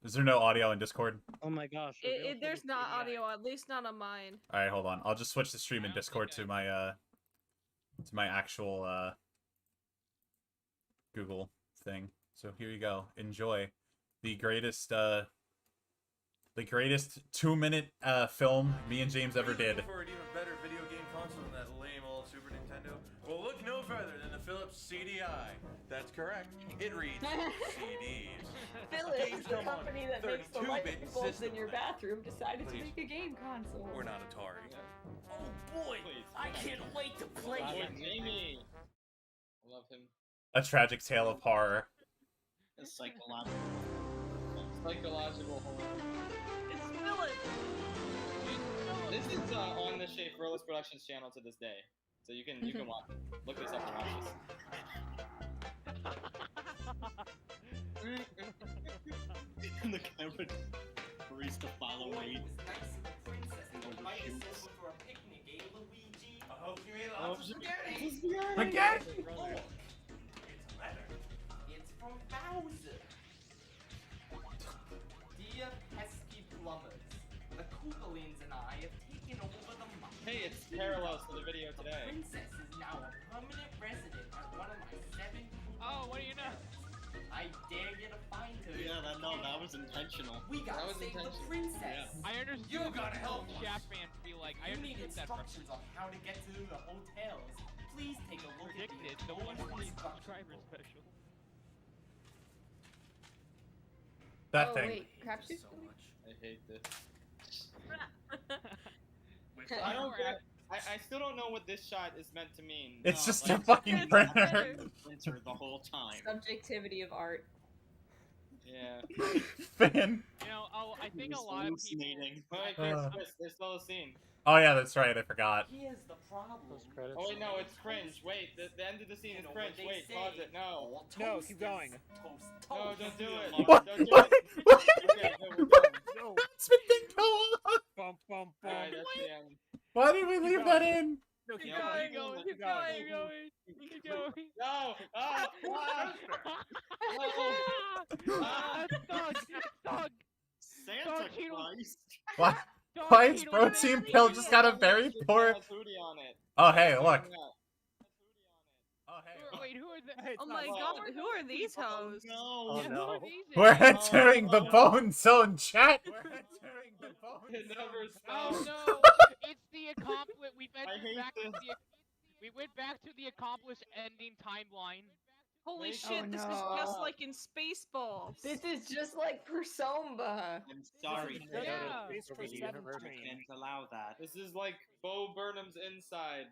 is there no audio in Discord? Oh my gosh. There's not audio, at least not on mine. All right, hold on. I'll just switch the stream I in don't Discord think to my actual Google thing. So here you go. Enjoy the greatest 2-minute film me and James ever Are you did. looking for an even better video game console than that lame old Super Nintendo? Well, look no further than the Philips CDI. That's correct. It reads CDs. Philips, Games the come on company that makes the light 32-bit bulbs in system. your bathroom, decided Please. to make a game console. We're not Atari. Oh boy, Please. I can't wait to play Oh, him. Jamie! I love him. A tragic tale of horror. A psychological. Psychological horror. It's Philip. This is on the Shaperless Productions channel to this day. So you can watch it. Look this up and watch this. And the camera agrees to follow me. I hope you ate Oh, lots of spaghetti. Again? Look, it's a letter. It's from Bowser. Dear pesky plumbers, the Koopalins and I have taken over the mine. Hey, it's parallels to the video The today. princess is now a permanent resident at one of my 7 Oh, what do you know? I dare you to find her. Yeah, that was intentional. We gotta That was save the intentional. princess. I understood. You gotta help us. Shaft fans be like, I You need understood that instructions on how to get to the hotels. Please take a look predicted at the the 1 instructions. subscriber special. That Oh thing. wait, crap shoot. So much. I hate this. Okay. I don't get. I still don't know what this shot is meant to mean. It's No, just like- a fucking It's printer. better. Printer the whole time. Subjectivity of art. Yeah. Finn. You know, I think a He's lot of people. hallucinating. Alright, Chris, there's still a scene. Oh yeah, that's right. I forgot. Here's the problem. Post-credits. Oh wait, no, it's cringe. Wait, the end of the scene is You know cringe. what they Wait, say. pause it. No. All No, toasters keep going. Toast, No, toast. don't do it. What? Don't do What? it. What? Okay, no, we're done. No. What's been going on? Bum, bum, bum. Alright, that's the end. Why did we leave that in? No, Keep Yeah, going, keep going, keep keep going, going. keep going. No! Ah! Ah! That's Doug! Doug! Santa Dog, he don't- Christ. Why? Dog, Why he is don't protein have pill any- just got a very poor? Has Hooty on it. Oh hey, look. Yeah. Oh hey. Wait, who are the? Oh my god, who are these hoes? Oh Who no. are these We're idiots? entering the bone zone, chat. We're entering the bone It never Oh stops. no! It's the accomplished. We I went hate back to this. the. We went back to the accomplished ending timeline. Holy Make shit, it this is no. just like in Spaceballs. This is just like Persona. I'm sorry, This is Dave. Yeah. Space for Over the 7 universe. stream. Can't allow that. This is like Bo Burnham's Inside.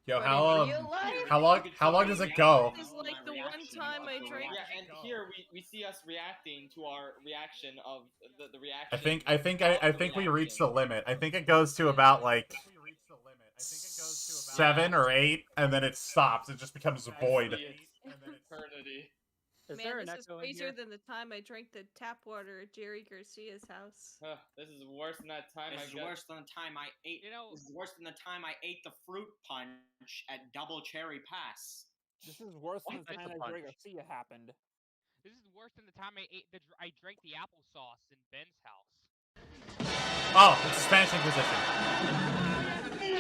Yo, But how in real life, how long does it go? This is like the one time I drank. Yeah, and here we see us reacting to our reaction of the reaction. I think we reached the limit. I think it goes to about like 7 or 8, and then it stops. It just becomes void. Eternity. Is Man, there an this is echo in crazier here? than the time I drank the tap water at Jerry Garcia's house. This is worse than that time This I is got. worse than the time I ate. You know- This is worse than the time I ate the fruit punch at Double Cherry Pass. This is worse than the It's time a that punch. Jerry Garcia happened. This is worse than the time I drank the applesauce in Ben's house. Oh, it's the Spanish Inquisition.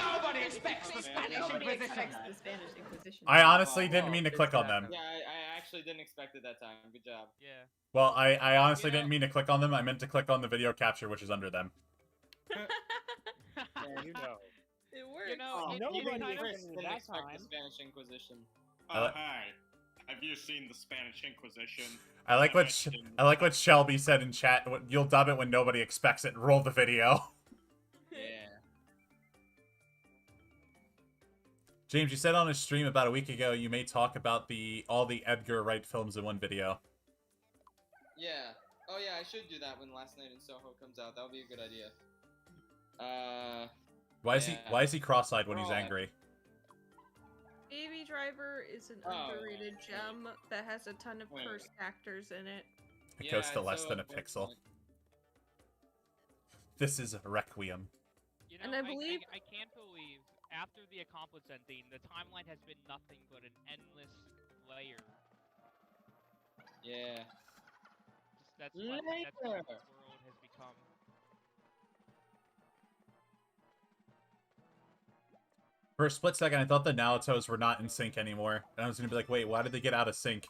nobody expects the Spanish Inquisition. I honestly didn't mean to click on them. Yeah, I actually didn't expect it that time. Good job. Yeah. Well, I honestly didn't mean to click on them. I meant to click on the video capture, which is under them. Yeah, you know. It works. You know, Oh, it, nobody it kind of, expected Didn't that expect time. the Spanish Inquisition. Hi. Have you seen the Spanish Inquisition? I like what Shelby said in chat. You'll dub it when nobody expects it. Roll the video. Yeah. James, you said on a stream about a week ago you may talk about all the Edgar Wright films in one video. Yeah. Oh yeah, I should do that when Last Night in Soho comes out. That would be a good idea. Why is he cross-eyed when he's Right. angry? Baby Driver is an underrated gem that has a ton of cursed actors in it. It goes to less than a pixel. This is Requiem. You know, And I believe I can't believe after the Accomplice ending, the timeline has been nothing but an endless layer. Yeah. Just, that's what the world has become. For a split second, I thought the Narutos were not in sync anymore. And I was gonna be like, wait, why did they get out of sync?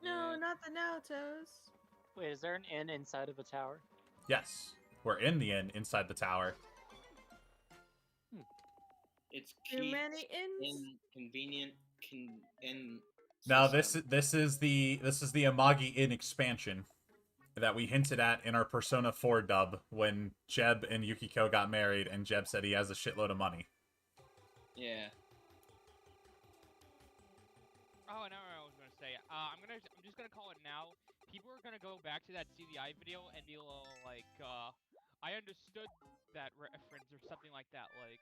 No, not the Narutos. Wait, is there an inn inside of a tower? Yes. We're in the inn inside the tower. It's Too cheap, many inns. inconvenient, in. Now this is the Amagi Inn expansion that we hinted at in our Persona 4 dub when Jeb and Yukiko got married and Jeb said he has a shitload of money. Yeah. Oh, I know what I was gonna say. I'm just gonna call it now. People are gonna go back to that CDI video and be a little like, I understood that reference or something like that. Like,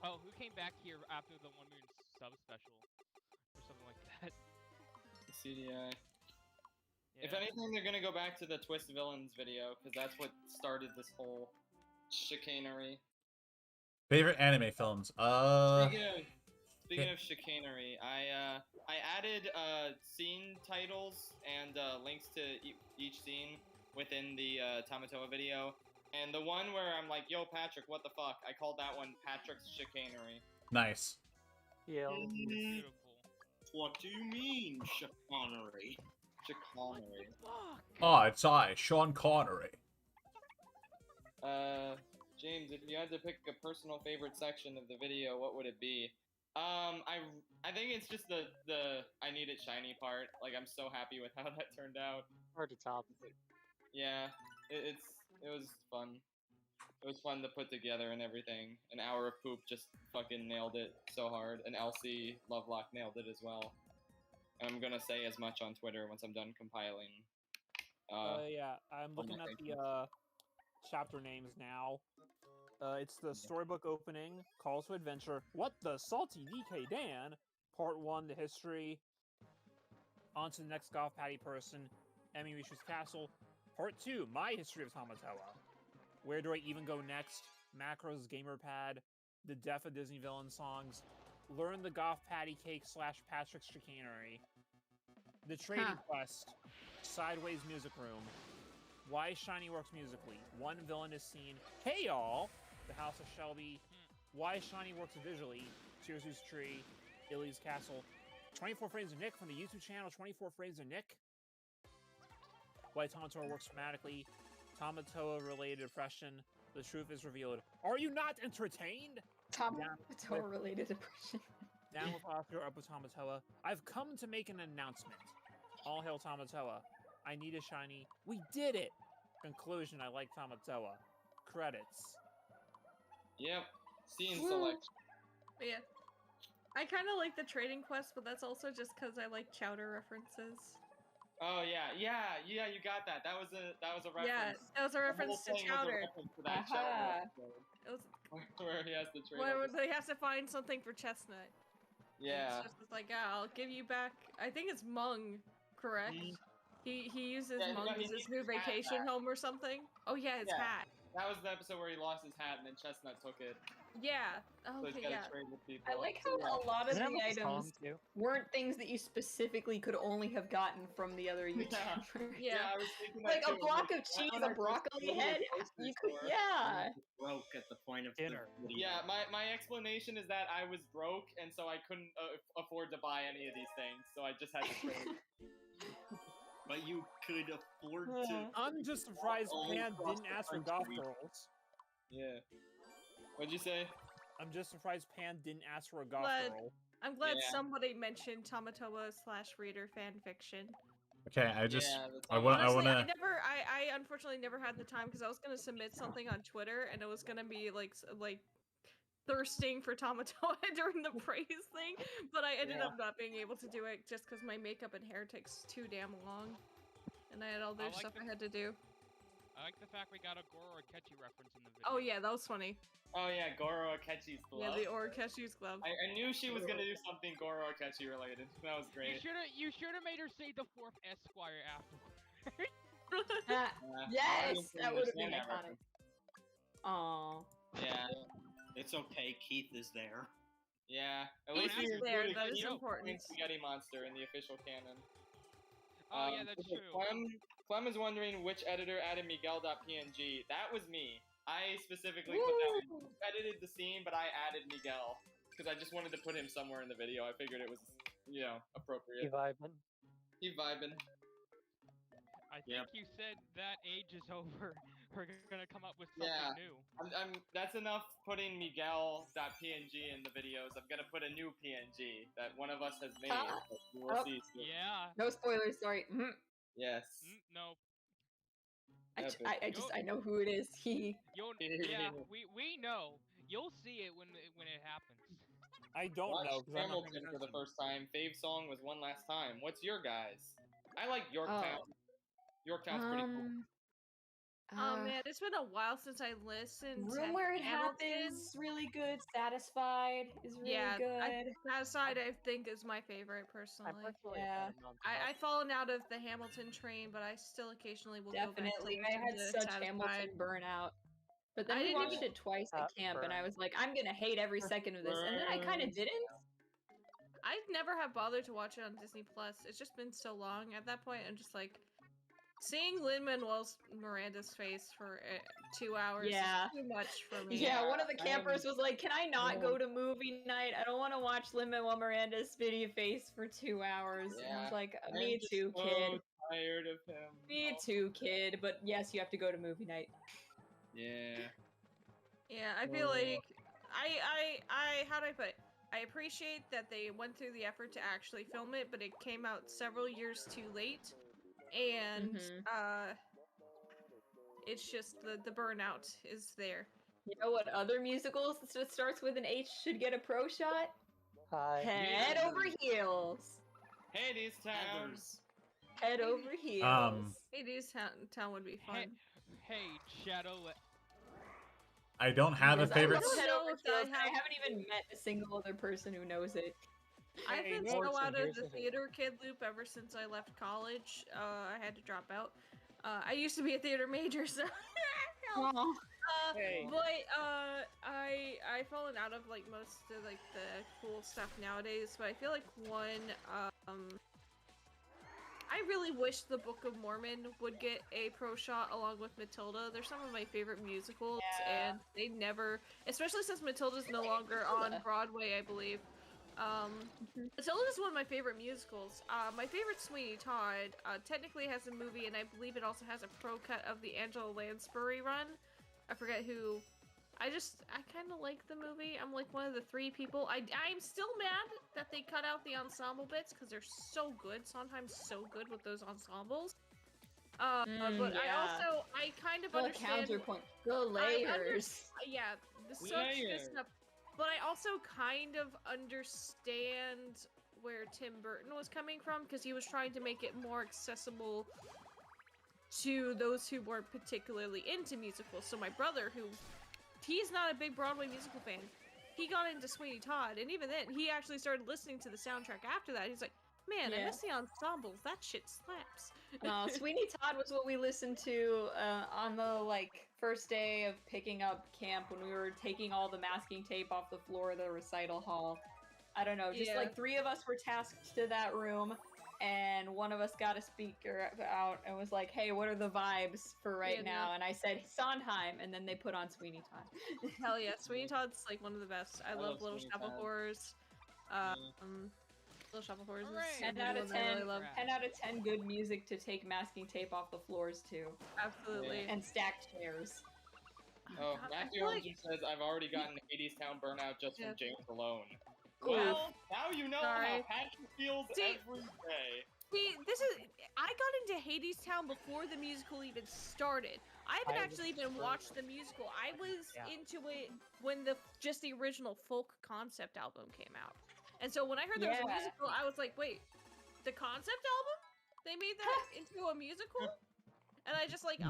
oh, who came back here after the 1 million sub special or something like that? The CDI. Yeah. If anything, they're gonna go back to the Twist Villains video because that's what started this whole chicanery. Favorite anime films? Speaking of chicanery, I added scene titles and links to each scene within the Tamatoa video. And the one where I'm like, yo, Patrick, what the fuck? I called that one Patrick's Chicanery. Nice. Yeah. Beautiful. What do you mean, chicanery? Chicanery. Oh, it's I, Sean Connery. James, if you had to pick a personal favorite section of the video, what would it be? I think it's just the I need it shiny part. Like, I'm so happy with how that turned out. Hard to top. Yeah, it was fun. It was fun to put together and everything. An hour of poop just fucking nailed it so hard. And LC Lovelock nailed it as well. And I'm gonna say as much on Twitter once I'm done compiling. Yeah, I'm looking at the chapter names now. It's the storybook opening, Calls to Adventure, What the Salty DK Dan, Part 1, The History, On to the Next Golf Patty Person, Emmy Rishu's Castle, Part 2, My History of Tamatoa, Where Do I Even Go Next, Macros Gamerpad, The Death of Disney Villain Songs, Learn the Golf Patty Cake / Patrick's Chicanery, The Trading Quest, Sideways Music Room, Why Shiny Works Musically, One Villain is Seen, Hey Y'all, The House of Shelby, Why Shiny Works Visually, Cheers Tree, Illy's Castle. 24 Frames of Nick from the YouTube channel 24 Frames of Nick. Why Tamatoa works dramatically. Tamatoa-related depression. The truth is revealed. Are you not entertained? Tamatoa-related depression. Down with Oscar, up with Tamatoa. I've come to make an announcement. All hail Tamatoa. I need a shiny. We did it! Conclusion, I like Tamatoa. Credits. Yep. Scene selection. But yeah. I kind of like the trading quest, but that's also just because I like chowder references. Oh yeah, you got that. That was a reference. Yeah, that was a reference to chowder. To that chowder episode. It was Where he has to trade. where they have to find something for Chestnut. Yeah. It's just like, yeah, I'll give you back. I think it's Mung, correct? He uses Mung as his new vacation home or something. Oh yeah, his hat. That was the episode where he lost his hat and then Chestnut took it. Yeah. So he's Okay, gotta yeah. trade with people. I like how a lot of the items weren't things that you specifically could only have gotten from the other YouTubers. Yeah. I was thinking Like that a too. block of cheese, a broccoli head. You could, yeah. Broke at the point of dinner. Yeah, my explanation is that I was broke and so I couldn't afford to buy any of these things, so I just had to trade. But you could afford to. I'm just surprised all Pan across didn't the ask for golf country. girls. Yeah. What'd you say? I'm just surprised Pan didn't ask for a golf girl. I'm glad Yeah. somebody mentioned Tamatoa/reader fanfiction. Okay, I just I Honestly, wanna. I unfortunately never had the time because I was gonna submit something on Twitter and it was gonna be like thirsting for Tamatoa during the praise thing, but I ended up not being able to do it just because my makeup and hair takes too damn long, and I had all other stuff I had to do. I like the fact we got a Goro Akechi reference in the video. Oh yeah, that was funny. Oh yeah, Goro Akechi's glove. Yeah, the Orikeshi's glove. I knew she was gonna do something Goro Akechi related. That was great. You should have made her say the fourth Esquire afterwards. Yes, that would have been understand that iconic. Aww. Yeah. It's okay, Keith is there. Yeah. At He's least he there, included that is Keith important. and Spaghetti Monster in the official canon. Oh yeah, that's true. Clem is wondering which editor added Miguel.png. That was me. I specifically put that in. Edited the scene, but I added Miguel because I just wanted to put him somewhere in the video. I figured it was, appropriate. He vibing. He vibing. I think you said that age is over. We're gonna come up with something new. That's enough putting Miguel.png in the videos. I'm gonna put a new PNG that one of us has made. We'll see soon. Yeah. No spoilers, sorry. Yes. No. I know who it is. Yeah, we know. You'll see it when it happens. I don't Watched know. 'cause I'm not Hamilton paying for the attention. first time. Fave song was One Last Time. What's your guys? I like Yorktown. Yorktown's pretty cool. Oh man, it's been a while since I listened. Room to Where It Hamilton. Happens, really good. Satisfied is really good. That side I think is my favorite personally. Yeah. I've fallen out of the Hamilton train, but I still occasionally will Definitely. go I back to had listen to such Hamilton Satisfied. burnout. But then I I didn't watched even- it twice at camp, and I was like, I'm gonna hate every second of this. And then I kind of didn't. I never have bothered to watch it on Disney Plus. It's just been so long. At that point, I'm just like, seeing Lin-Manuel Miranda's face for 2 hours Yeah. is too much for me. Yeah, one of the campers was like, can I not go to movie night? I don't want to watch Lin-Manuel Miranda's spitty face for 2 hours. And I was like, me I'm just too, so kid. tired of him. Me too, kid. But yes, you have to go to movie night. Yeah. Yeah, I feel like how do I put it? I appreciate that they went through the effort to actually film it, but it came out several years too late. And it's just the burnout is there. You know what other musicals that starts with an H should get a pro shot? Hi. Head over heels. Hades Town. Head over heels. Hades Town would be fun. Hey, Shadow. I don't have a Yes, I favorite. love Head Over if I Heels. I haven't even met a single other person who knows it. I've been Hey, so Morrison, out of here's the the thing. theater kid loop ever since I left college. I had to drop out. I used to be a theater major, so Hey. but I've fallen out of like most of like the cool stuff nowadays. But I feel like one I really wish the Book of Mormon would get a pro shot along with Matilda. They're some of my favorite musicals, and they never, especially since Matilda's no longer on Broadway, I believe. Matilda is one of my favorite musicals. My favorite Sweeney Todd technically has a movie, and I believe it also has a pro cut of the Angela Lansbury run. I forget who. I kind of like the movie. I'm like one of the 3 people. I'm still mad that they cut out the ensemble bits because they're so good. Sometimes so good with those ensembles. But yeah. I kind of The understand. counterpoint. The layers. Yeah, the such good stuff. But I also kind of understand where Tim Burton was coming from because he was trying to make it more accessible to those who weren't particularly into musicals. So my brother, he's not a big Broadway musical fan, he got into Sweeney Todd, and even then, he actually started listening to the soundtrack after that. He's like, man, I miss the ensembles. That shit slaps. Sweeney Todd was what we listened to on the first day of picking up camp when we were taking all the masking tape off the floor of the recital hall. I don't know, just 3 of us were tasked to that room, and one of us got a speaker out and was like, hey, what are the vibes for right now? And I said Sondheim, and then they put on Sweeney Todd. Hell yeah, Sweeney Todd's like one of the best. I love Little Shop of Horrors. Little Shop of Horrors is 10 out of 10. 10 out of 10 good music to take masking tape off the floors too. Absolutely. And stacked chairs. Oh, Matthew just says I've already gotten Hades Town burnout just from James alone. Ooh. Well, now you know Sorry. how Patrick feels every day. See, I got into Hades Town before the musical even started. I haven't actually even watched the musical. I was into it when just the original folk concept album came out. And so when I heard there was a musical, I was like, wait, the concept album? They made that into a musical? And I just I'm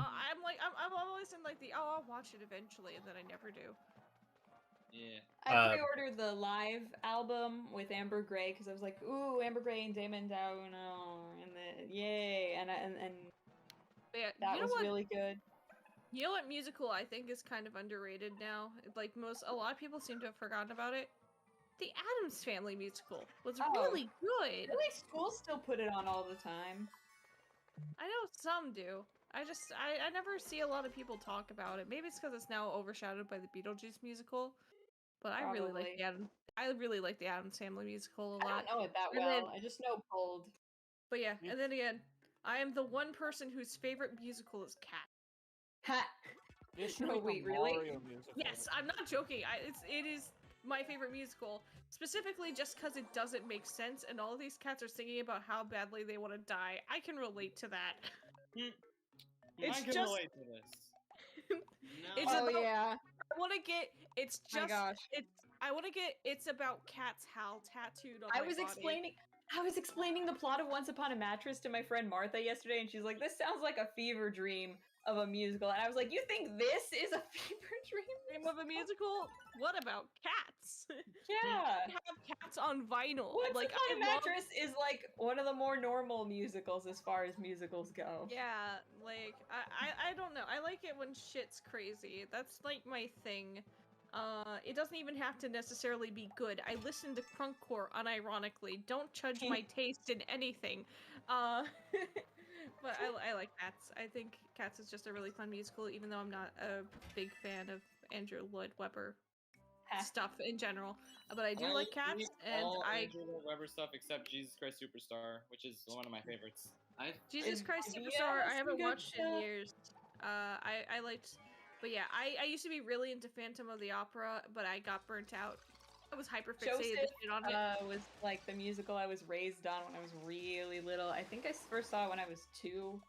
always in I'll watch it eventually, and then I never do. Yeah. I pre-ordered the live album with Amber Gray because I was like, ooh, Amber Gray and Damon Downo, and yay, and that was really good. You know what musical I think is kind of underrated now? A lot of people seem to have forgotten about it. The Addams Family musical was really good. Really, schools still put it on all the time. I know some do. I never see a lot of people talk about it. Maybe it's because it's now overshadowed by the Beetlejuice musical. But I really like the Addams Family musical a lot. I don't know it that well. I just know Pulled. But yeah, and then again, I am the one person whose favorite musical is Cat. No, wait, really? Yes, I'm not joking. It is my favorite musical, specifically just because it doesn't make sense, and all of these cats are singing about how badly they want to die. I can relate to that. I can relate to this. It's I want to get. It's just. Oh my gosh. I want to get. It's about Cat's Howl tattooed on my body. I was explaining the plot of Once Upon a Mattress to my friend Martha yesterday, and she's like, "This sounds like a fever dream of a musical." And I was like, "You think this is a fever dream of a musical? What about cats?" Yeah, have cats on vinyl. Once Upon a Mattress is one of the more normal musicals as far as musicals go. Yeah, I don't know. I like it when shit's crazy. That's my thing. It doesn't even have to necessarily be good. I listen to crunkcore unironically. Don't judge my taste in anything. But I like Cats. I think Cats is just a really fun musical, even though I'm not a big fan of Andrew Lloyd Webber stuff in general. But I do like Cats, and Andrew Lloyd Webber stuff except Jesus Christ Superstar, which is one of my favorites. Jesus Christ Superstar, I haven't watched in years. I liked. But yeah, I used to be really into Phantom of the Opera, but I got burnt out. I was hyperfixated on it. Was the musical I was raised on when I was really little. I think I first saw it when I was 2,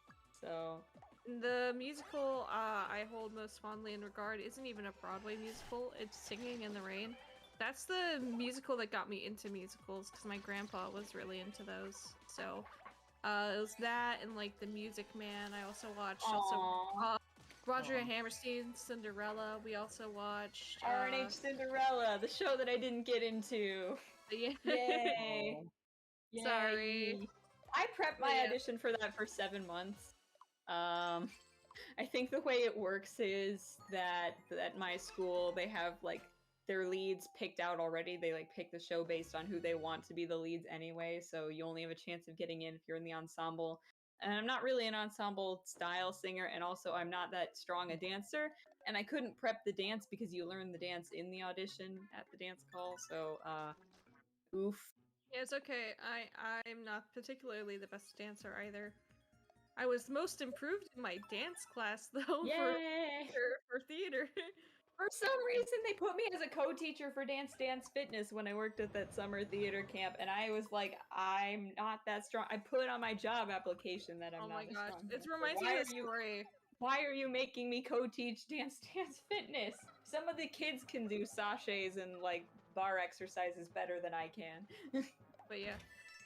so... The musical I hold most fondly in regard isn't even a Broadway musical, it's Singing in the Rain. That's the musical that got me into musicals, because my grandpa was really into those. So, it was that and The Music Man. I also watched Roger Hammerstein's Cinderella. We also watched R&H Cinderella, the show that I didn't get into. Yay! Yay. Sorry. I prepped my audition for that for 7 months. I think the way it works is that at my school they have their leads picked out already. They pick the show based on who they want to be the leads anyway, so you only have a chance of getting in if you're in the ensemble. And I'm not really an ensemble style singer, and also I'm not that strong a dancer, and I couldn't prep the dance because you learn the dance in the audition at the dance call, so Oof. Yeah, it's okay. I'm not particularly the best dancer either. I was most improved in my dance class though Yay! for theater. For some reason, they put me as a co-teacher for Dance Fitness when I worked at that summer theater camp, and I was like, I'm not that strong. I put on my job application that I'm Oh not my a gosh, strong it dancer. reminds me of a story. Why are you making me co-teach Dance Fitness? Some of the kids can do sachets and like bar exercises better than I can. But yeah,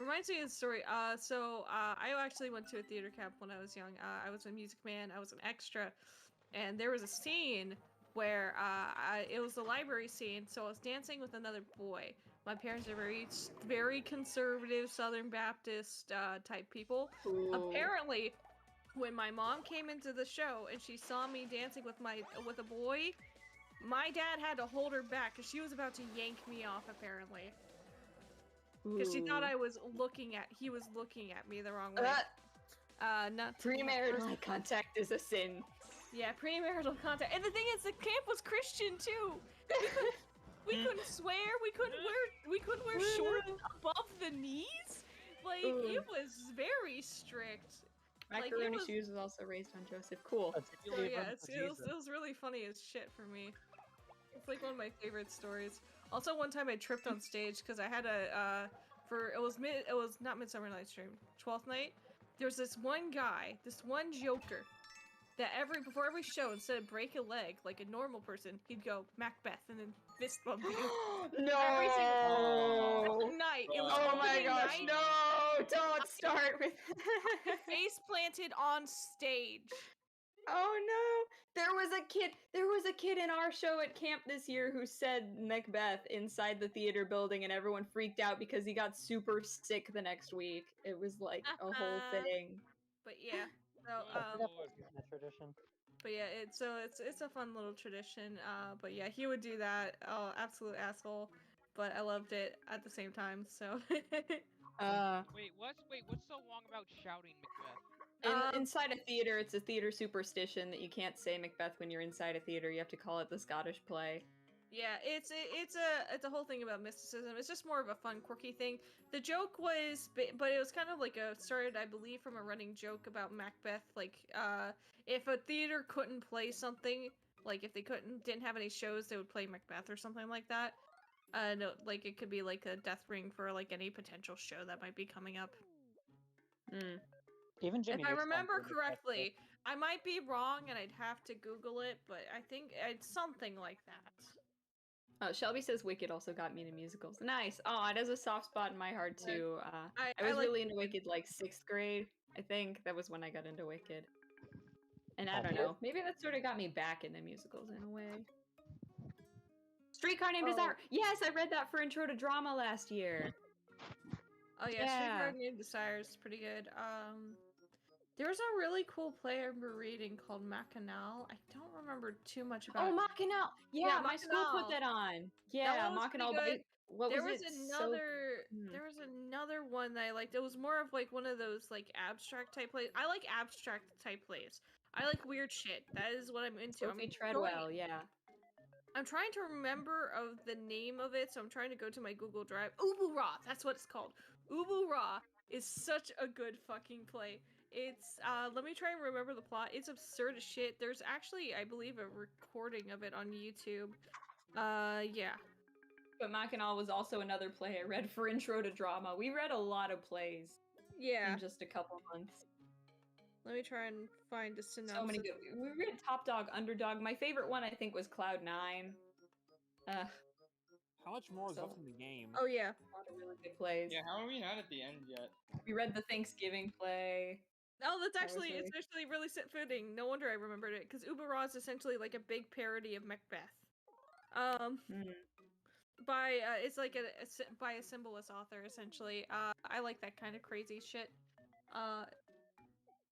reminds me of the story. I actually went to a theater camp when I was young. I was a Music Man. I was an extra, and there was a scene where it was the library scene. So I was dancing with another boy. My parents are very conservative Southern Baptist type people. Ooh. Apparently, when my mom came into the show and she saw me dancing with a boy, my dad had to hold her back because she was about to yank me off. Apparently. Because she thought he was looking at me the wrong way. Not Premarital eye contact is a sin. Yeah, premarital contact. And the thing is, the camp was Christian too. We couldn't swear. We couldn't wear shorts above the knees. Like it was very strict. Macaroni Shoes was also raised on Joseph. Cool. So yeah, it was really funny as shit for me. It's like one of my favorite stories. Also, one time I tripped on stage because I had it was not Midsummer Night's Dream, 12th Night. There's this one guy, this one joker, that before every show, instead of break a leg like a normal person, he'd go Macbeth and then fist bump you. No! Every single night. It was oh my gosh, night. no! Don't start with face planted on stage. Oh no! There was a kid in our show at camp this year who said Macbeth inside the theater building, and everyone freaked out because he got super sick the next week. It was like a whole thing. But yeah, so that tradition. But yeah, it's a fun little tradition. But yeah, he would do that. Oh, absolute asshole. But I loved it at the same time. So. Wait, what's so long about shouting Macbeth? Inside a theater, it's a theater superstition that you can't say Macbeth when you're inside a theater. You have to call it the Scottish play. Yeah, it's a whole thing about mysticism. It's just more of a fun, quirky thing. The joke was, but it was kind of like started, I believe, from a running joke about Macbeth. Like, if a theater couldn't play something, like if they didn't have any shows, they would play Macbeth or something like that. No, like it could be like a death ring for like any potential show that might be coming up. Even Jimmy. If I remember correctly, I might be wrong and I'd have to Google it, but I think it's something like that. Shelby says Wicked also got me into musicals. Nice. Oh, it has a soft spot in my heart too. I was really into Wicked like 6th grade. I think that was when I got into Wicked. And I don't know, maybe that sort of got me back into musicals in a way. Streetcar Named Desire. Yes, I read that for Intro to Drama last year. Oh yeah, Streetcar Named Desire is pretty good. There was a really cool play I remember reading called Mackinac. I don't remember too much about it. Oh, Mackinac! Yeah, my school put that on. Yeah, Mackinac. There was another one that I liked. It was more of like one of those like abstract type plays. I like abstract type plays. I like weird shit. That is what I'm into. Sophie Treadwell, yeah. I'm trying to remember of the name of it, so I'm trying to go to my Google Drive. Ubu Ra, that's what it's called. Ubu Ra is such a good fucking play. It's, let me try and remember the plot. It's absurd as shit. There's actually, I believe, a recording of it on YouTube. Yeah. But Mackinac was also another play I read for Intro to Drama. We read a lot of plays. Yeah. In just a couple months. Let me try and find a synopsis. So many good. We read Top Dog, Underdog. My favorite one, I think, was Cloud 9. How much more is left in the game? Oh yeah. A lot of really good plays. Yeah, how are we not at the end yet? We read the Thanksgiving play. Oh, it's actually really fitting. No wonder I remembered it, because Uber Raw is essentially like a big parody of Macbeth. It's like by a symbolist author, essentially. I like that kind of crazy shit.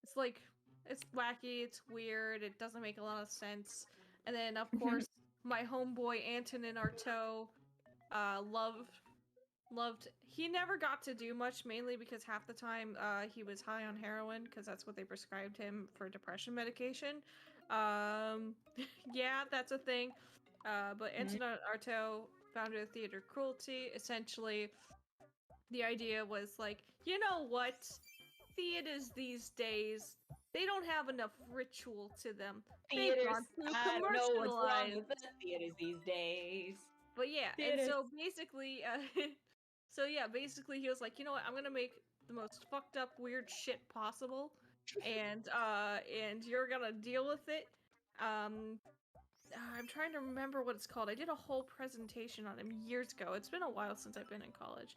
It's like, it's wacky, it's weird, it doesn't make a lot of sense. And then, of course, my homeboy Antonin Artaud loved. He never got to do much, mainly because half the time he was high on heroin, because that's what they prescribed him for depression medication. Yeah, that's a thing. But Antonin Artaud founded a theater cruelty. Essentially, the idea was like, you know what? Theaters these days, they don't have enough ritual to them. They've Theaters, gone too I don't know what's wrong commercialized. with the theaters these days. But yeah, and Theaters. so basically, basically he was like, you know what? I'm gonna make the most fucked up, weird shit possible, and you're gonna deal with it. I'm trying to remember what it's called. I did a whole presentation on him years ago. It's been a while since I've been in college.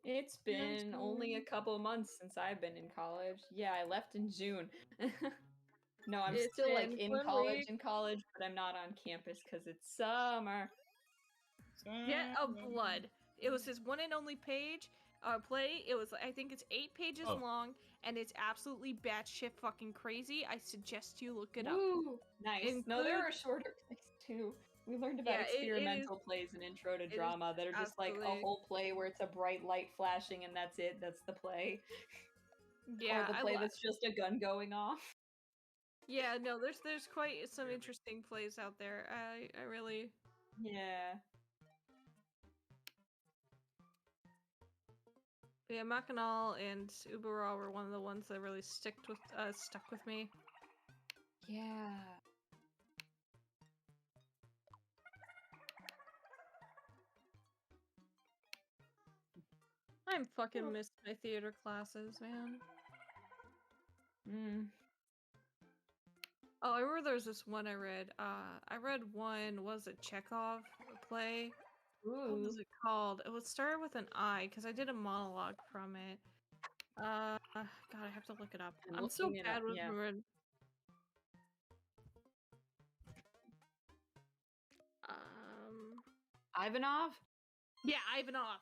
It's been only a couple months since I've been in college. Yeah, I left in June. No, I'm It's still like been in 1 college, week. but I'm not on campus because it's summer. Jet of Blood. It was his one and only play. It was, I think it's 8 pages long, and it's absolutely batshit fucking crazy. I suggest you look it up. Ooh, nice. No, there are shorter plays too. We learned about experimental plays and intro to drama that are just like a whole play where it's a bright light flashing and that's it. That's the play. Yeah, or the play that's just a gun going off. Yeah, no, there's quite some interesting plays out there. I really. Yeah. But yeah, Mackinac and Ubera were one of the ones that really stuck with me. Yeah. I'm fucking missed my theater classes, man. Oh, I remember there was this one I read. I read one, was it Chekhov play? What was it called? It would start with an I, because I did a monologue from it. God, I have to look it up. I'm so bad with remembering. Ivanov? Yeah, Ivanov.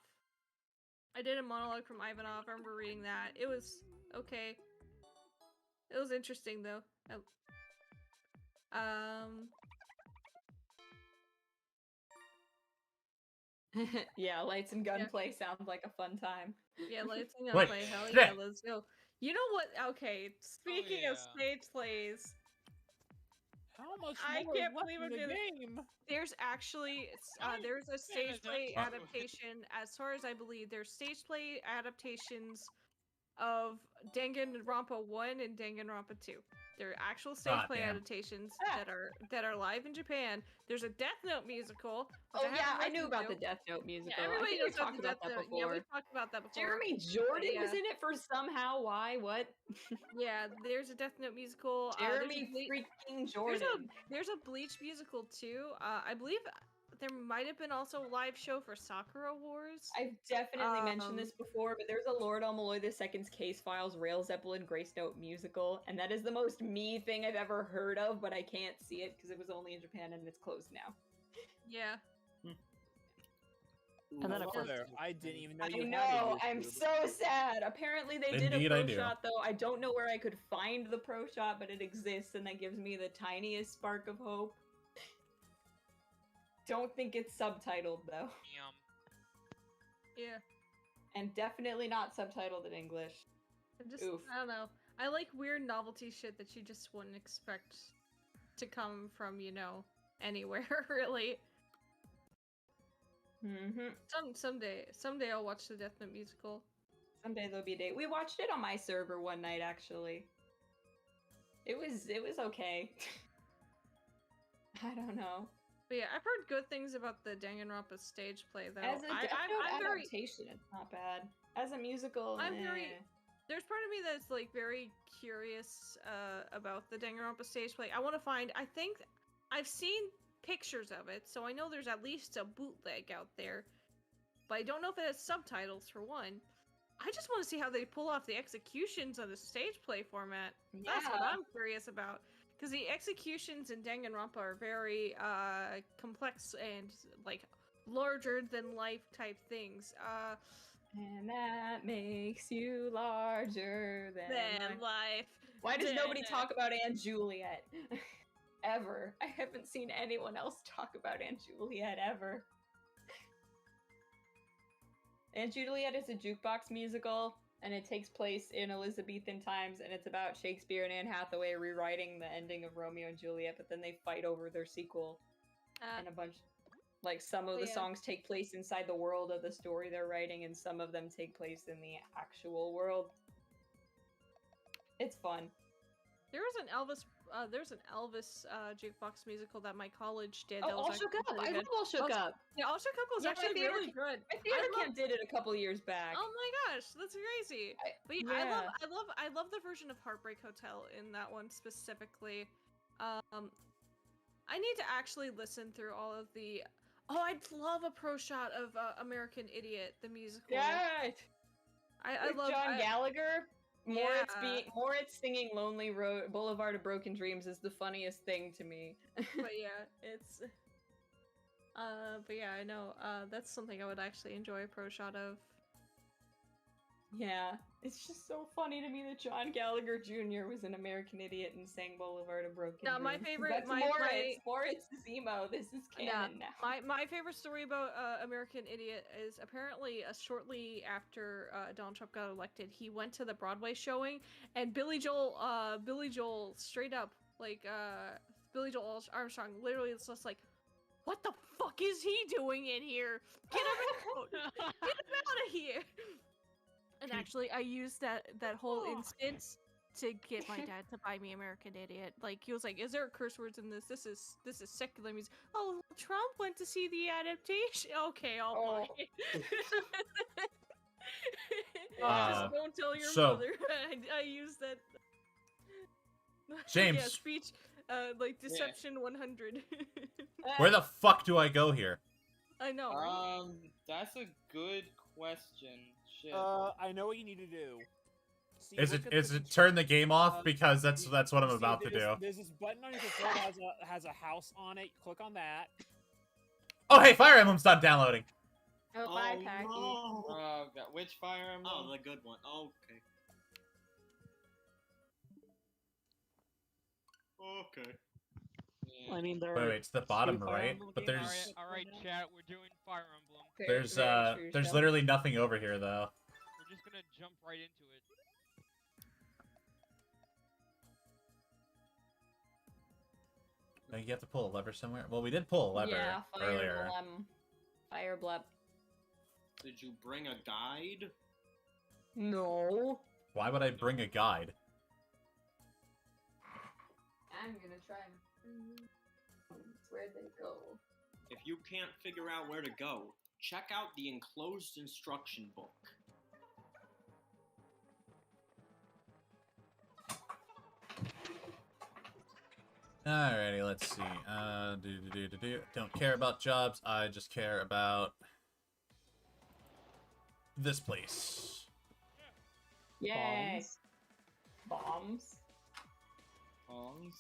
I did a monologue from Ivanov. I remember reading that. It was okay. It was interesting though. Yeah, lights and gunplay sounds like a fun time. Yeah, lights and gunplay. Hell yeah, let's go. You know what? Okay, speaking of stage plays, how much I more can't is left believe in I'm the doing. game? There's actually there's a stage play adaptation. As far as I believe, there's stage play adaptations of Danganronpa 1 and Danganronpa 2. They're actual stage play adaptations that are live in Japan. There's a Death Note musical. Oh yeah, I knew about the Death Note musical. Yeah, everybody knows about the Death Note. Before. Yeah, we talked about that before. Jeremy Jordan was in it for somehow. Why? What? Yeah, there's a Death Note musical. Jeremy freaking Jordan. There's a Bleach musical too. I believe there might have been also a live show for Sakura Wars. I've definitely mentioned this before, but there's a Lord Malloy II's Case Files Rail Zeppelin Grace Note musical, and that is the most me thing I've ever heard of, but I can't see it because it was only in Japan and it's closed now. Yeah. And then of course, I didn't even know you I know, I'm so sad. Apparently they did a pro shot though. I don't know where I could find the pro shot, but it exists and that gives me the tiniest spark of hope. Don't think it's subtitled though. Yeah. And definitely not subtitled in English. I don't know. I like weird novelty shit that you just wouldn't expect to come from, you know, anywhere really. Someday I'll watch the Death Note musical. Someday there'll be a day. We watched it on my server one night actually. It was okay. I don't know. But yeah, I've heard good things about the Danganronpa stage play though. As a adaptation, it's not bad. As a musical, there's part of me that's like very curious about the Danganronpa stage play. I want to find. I think I've seen pictures of it, so I know there's at least a bootleg out there. But I don't know if it has subtitles for one. I just want to see how they pull off the executions on the stage play format. Yeah. That's what I'm curious about. Because the executions in Danganronpa are very complex and like larger than life type things. And that makes you larger than life. Why does nobody talk about Aunt Juliet? Ever. I haven't seen anyone else talk about Aunt Juliet ever. Aunt Juliet is a jukebox musical, and it takes place in Elizabethan times, and it's about Shakespeare and Anne Hathaway rewriting the ending of Romeo and Juliet, but then they fight over their sequel and a bunch. Like some of the Yeah. songs take place inside the world of the story they're writing, and some of them take place in the actual world. It's fun. There was an Elvis jukebox musical that my college did. Oh, That was All actually Shook Up! really I good. love All Shook Up! Yeah, All Shook Up was Yeah, actually really good. My theater I love- camp did it a couple years back. Oh my gosh, that's crazy. But yeah, yeah. I love the version of Heartbreak Hotel in that one specifically. I need to actually listen through all of the. Oh, I'd love a pro shot of American Idiot, the musical. Yeah! I With love John Gallagher. Yeah. Moritz singing "Lonely Road," "Boulevard of Broken Dreams" is the funniest thing to me. But yeah, it's. But yeah, I know. That's something I would actually enjoy a pro shot of. Yeah, it's just so funny to me that John Gallagher Jr. was an American Idiot and sang "Boulevard of Broken No, Dreams." my favorite- That's my- Moritz. Moritz is emo. This is canon now. My favorite story about American Idiot is apparently shortly after Donald Trump got elected, he went to the Broadway showing, and Billy Joel straight up Billy Joel Armstrong literally is just like, "What the fuck is he doing in here? Get him out! Get him out of here!" And actually, I used that whole instance to get my dad to buy me American Idiot. Like, he was like, "Is there curse words in this? This is secular music." Oh, Trump went to see the adaptation. Okay, I'll buy it. Just don't tell your mother. I used that. James. Yeah, speech. Like Deception 100. Where the fuck do I go here? I know. Right? That's a good question. Shit. I know what you need to do. See, Is look it at the turn the game off? Because that's what I'm see, about to do. There's this button on your controller that has a house on it. Click on that. Oh hey, Fire Emblem's done downloading. Oh, bye, Packy. no. Oh god, which Fire Emblem? Oh, the good one. Okay. Okay. Yeah. I mean, there Wait, are it's the bottom two Fire right, Emblem but games there's Alright, chat, we're doing Fire Emblem. there's literally nothing over here though. We're just gonna jump right into it. Like, you have to pull a lever somewhere. Well, we did pull a lever Yeah, earlier. Fire Blep. Did you bring a guide? No. Why would I bring a guide? I'm gonna try. Where'd they go? If you can't figure out where to go, check out the enclosed instruction book. Alrighty, let's see. Don't care about jobs. I just care about this place. Yay! Bombs.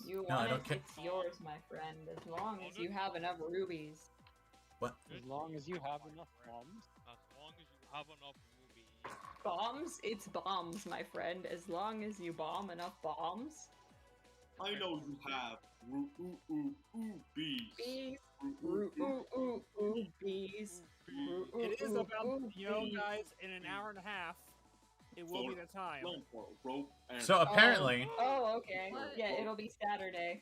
You No, I want don't it? care. It's yours, my friend. As long as you have enough rubies. What? As long as you have enough bombs. As long as you have enough movies. Bombs? It's bombs, my friend. As long as you bomb enough bombs. I know you have bees. Bees. Bees. It is about, guys, in an hour and a half, it will be the time. Rope and So apparently, Oh, okay. What? Yeah, it'll be Saturday.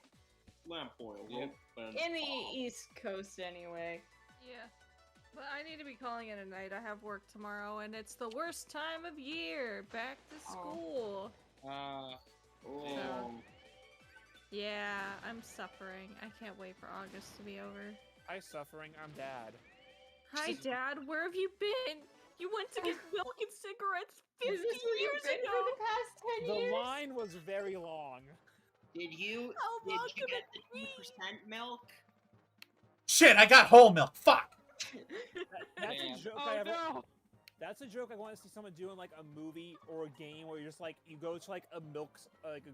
lamp oil, rope and In the East Coast, anyway. Yeah. But I need to be calling it a night. I have work tomorrow, and it's the worst time of year. Back to school. Yeah, I'm suffering. I can't wait for August to be over. I'm suffering. I'm Dad. Hi, Dad. Where have you been? You went to get milk and cigarettes 50 Is this where years you've been ago. for the past 10 The years? line was very long. Did you How long get could the 2% milk? shit, I got whole milk. Fuck. That's Damn. a joke. Oh no! That's a joke I want to see someone do in like a movie or a game where you're just like you go to like a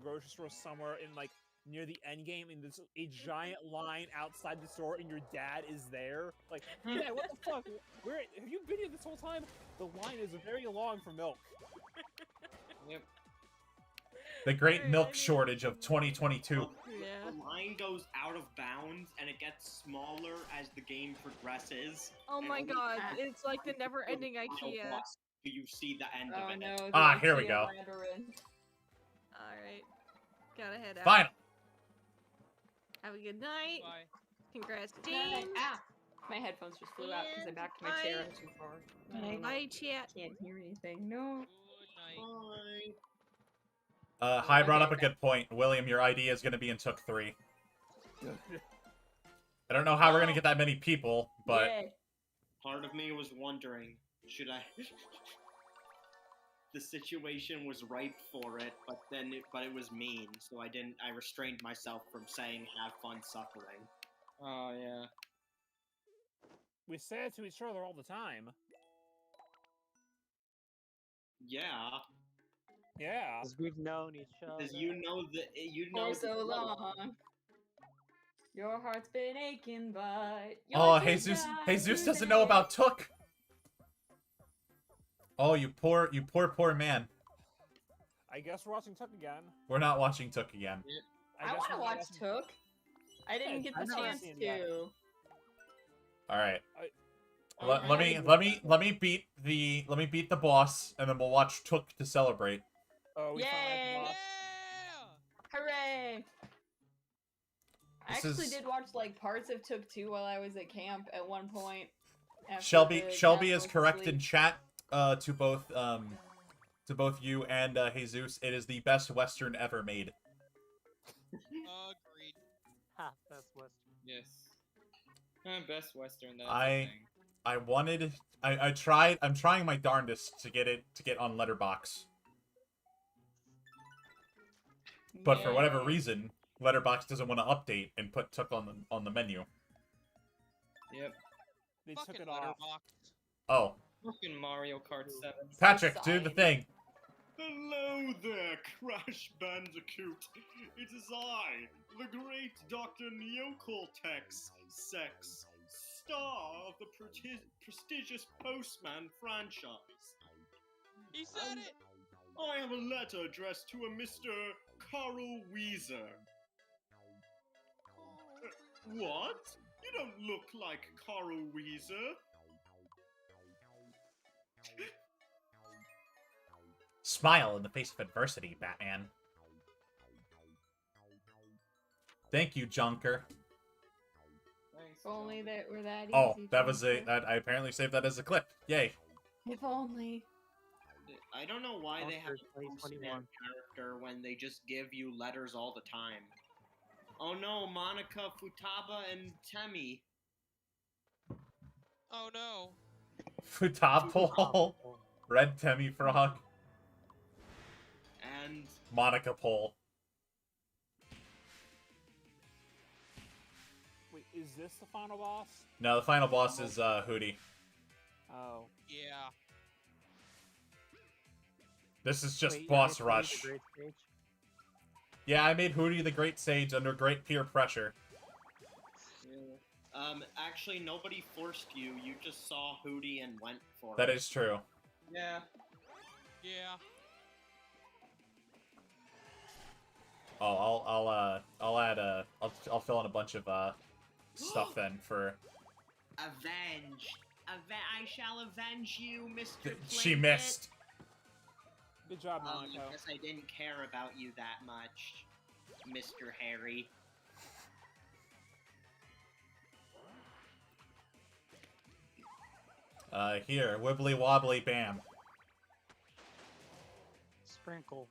grocery store somewhere in like near the end game and there's a giant line outside the store and your dad is there. Like, yeah, what the fuck? Where have you been here this whole time? The line is very long for milk. Yep. The great milk shortage of 2022. Yeah. The line goes out of bounds and it gets smaller as the game progresses. Oh and my only god, after it's like the never-ending final IKEA. boss do you see the end Oh of it. no. the Ah, here we IKEA go. labyrinth. Alright. Gotta head out. Fine. Have a good night. Bye. Congrats, Night. James. Ah. My headphones just flew out because I backed my chair up too far. Bye, chat. Can't hear anything. No. Hi brought up a Okay, good point. William, your ID is going to be in Took 3. I don't know how we're going to get that many people, but... Yay. Part of me was wondering, should I... The situation was ripe for it, but it was mean, so I restrained myself from saying have fun suffering. Oh, yeah. We say it to each other all the time. Yeah. Yeah. Because we've known each other. Because you know For so long. Your heart's been aching, but... Oh, Jesus doesn't know about Took! Oh, you poor man. I guess we're watching Tuck again. We're not watching Took again. I want to watch Took. I didn't get the chance to. Alright. Let me beat the boss, and then we'll watch Took to celebrate. Oh, Yay! Hooray! I actually did watch like parts of Took 2 while I was at camp at one point. Shelby is correct in chat. To both you and Jesus, it is the best Western ever made. Agreed. Ha, best Western. Yes. Best Western. That's I'm trying my darndest to get on Letterbox. But for whatever reason, Letterbox doesn't want to update and put Took on the menu. Yep. They Fucking took it off. Oh. Fucking Mario Kart 7. Patrick, do the thing. Hello there, Crash Bandicoot. It is I, the great Dr. Neocortex, Sex, star of the prestigious Postman franchise. He said it! I have a letter addressed to a Mr. Carl Weezer. What? You don't look like Carl Weezer. Smile in the face of adversity, Batman. Thank you, Junker. If only that were that easy. Oh, that was I apparently saved that as a clip. Yay. If only. I don't know why they have a Postman character when they just give you letters all the time. Oh no, Monica, Futaba, and Temmie. Oh no. Futapole. Red Temmie Frog. And Monica Pole. Wait, is this the final boss? No, the final boss is Hooty. Oh. Yeah. This is just Wait, boss I rush. the Great Sage? Yeah, I made Hooty the Great Sage under great peer pressure. yeah. Actually, nobody forced you. You just saw Hooty and went for it. That is true. Yeah. Yeah. Oh, I'll fill in a bunch of stuff then for. Avenge. I shall avenge you, Mr. She Plinkett. missed. Good job, Monaco. I guess I didn't care about you that much, Mr. Harry. Here, wibbly wobbly bam. Sprinkle.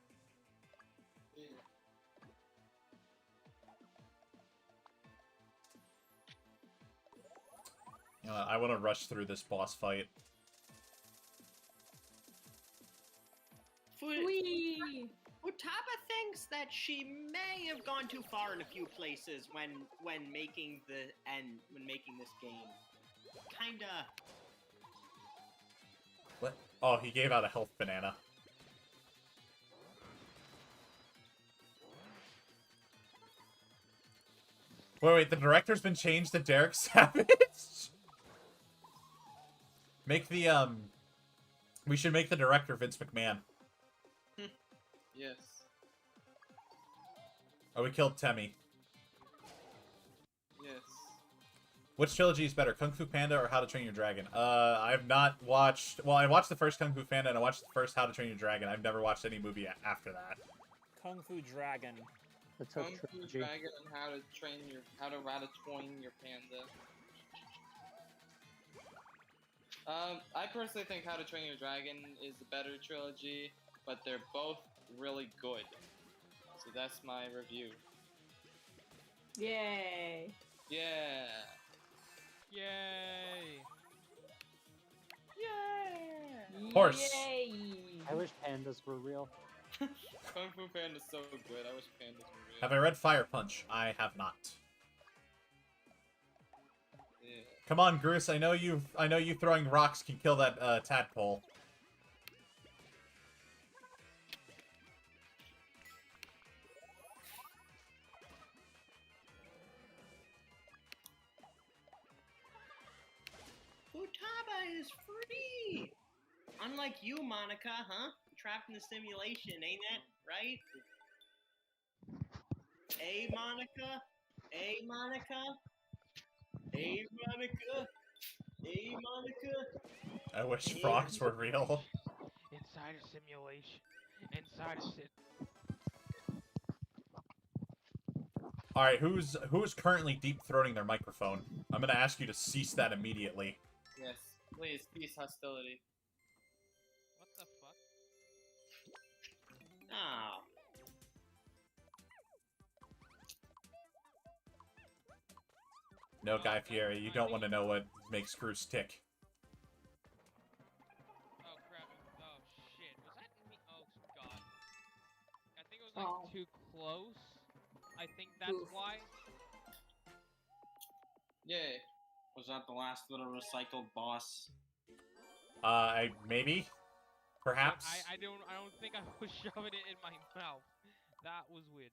I want to rush through this boss fight. Whee! Futaba thinks that she may have gone too far in a few places when making this game. Kinda. What? Oh, he gave out a health banana. Wait, the director's been changed to Derek Savage? Make the, we should make the director Vince McMahon. Yes. Oh, we killed Temmie. Yes. Which trilogy is better, Kung Fu Panda or How to Train Your Dragon? I've not watched... Well, I watched the first Kung Fu Panda and I watched the first How to Train Your Dragon. I've never watched any movie after that. Kung Fu Dragon. Kung Fu Dragon and How to Train Your Panda. I personally think How to Train Your Dragon is the better trilogy, but they're both really good. So that's my review. Yay! Yeah. Yay! Yeah. Horse. Yay! I wish pandas were real. Kung Fu Panda's so good. I wish pandas were real. Have I read Fire Punch? I have not. Yeah. Come on, Bruce. I know you throwing rocks can kill that tadpole. Futaba is free! Unlike you, Monica, huh? Trapped in the simulation, ain't that right? Hey, Monica? Hey, Monica? Hey, Monica? Hey, Monica? I wish frogs were real. Inside a simulation. Inside a sim. All right, who's currently deep throating their microphone? I'm gonna ask you to cease that immediately. Yes. Please, peace, hostility. What the fuck? Oh. No, Guy Fieri, you don't want to know what makes Bruce tick. Oh crap! Oh shit! Was that me? Oh god! I think it was like too close. I think that's why. Yay. Was that the last little recycled boss? Maybe, perhaps. I don't think I was shoving it in my mouth. That was weird.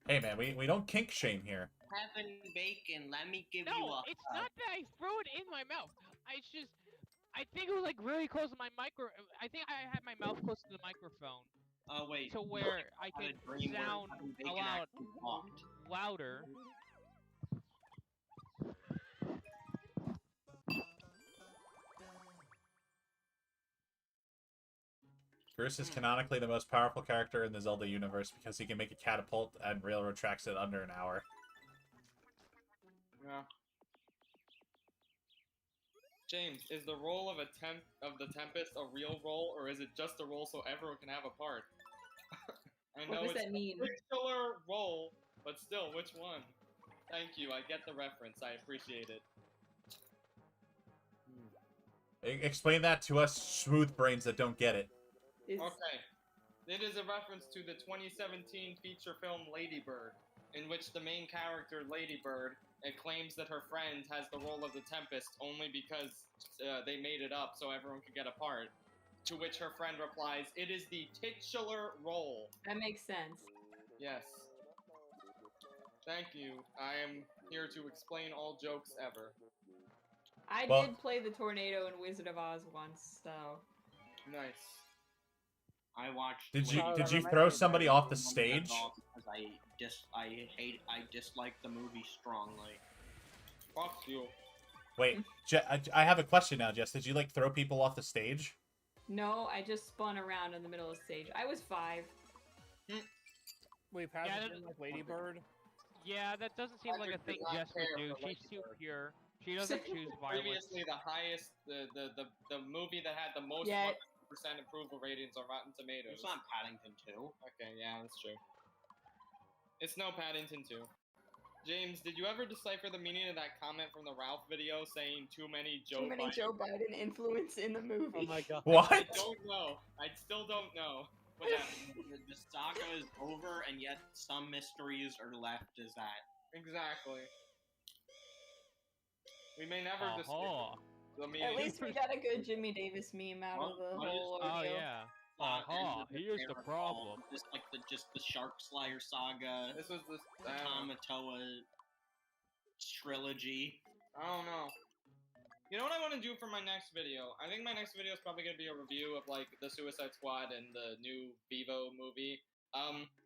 Hey man, we don't kink shame here. Heaven bacon, let me give you No, a it's not that I threw it in my mouth. I think it was like really close to my micro. I think I had my mouth close to the microphone. Oh wait. To where I could sound louder. Bruce is canonically the most powerful character in the Zelda universe because he can make a catapult and railroad tracks in under an hour. Yeah. James, is the role of the Tempest a real role, or is it just a role so everyone can have a part? I know What does it's that mean? a titular role, but still, which one? Thank you, I get the reference. I appreciate it. Explain that to us smooth brains that don't get it. Okay. It is a reference to the 2017 feature film Lady Bird, in which the main character, Lady Bird, claims that her friend has the role of the Tempest only because they made it up so everyone could get a part. To which her friend replies, "It is the titular role." That makes sense. Yes. Thank you. I am here to explain all jokes ever. I did play the tornado in Wizard of Oz once, so. Nice. I watched. Did you throw somebody off the stage? Because I dislike the movie strongly. Fuck you. Wait, I have a question now, Jess. Did you like throw people off the stage? No, I just spun around in the middle of the stage. I was 5. Wait, Patrick didn't like Lady Bird? Yeah, that doesn't seem like a thing Jess would do. She's too pure. She doesn't choose violence. Previously, the highest, the movie that had the most 100% approval ratings on Rotten Tomatoes. It's not Paddington 2. Okay, yeah, that's true. It's no Paddington 2. James, did you ever decipher the meaning of that comment from the Ralph video saying too many Joe Biden influence in the movie? Oh my god. What? I don't know. I still don't know. What that means. The saga is over, and yet some mysteries are left as that. Exactly. We may never discover the meaning. At least we got a good Jimmy Davis meme out of the whole ordeal. Oh yeah. Here's the problem. Just like the Shark Slayer saga. This was the Tamatoa trilogy. I don't know. You know what I want to do for my next video? I think my next video is probably going to be a review of like the Suicide Squad and the new Vivo movie.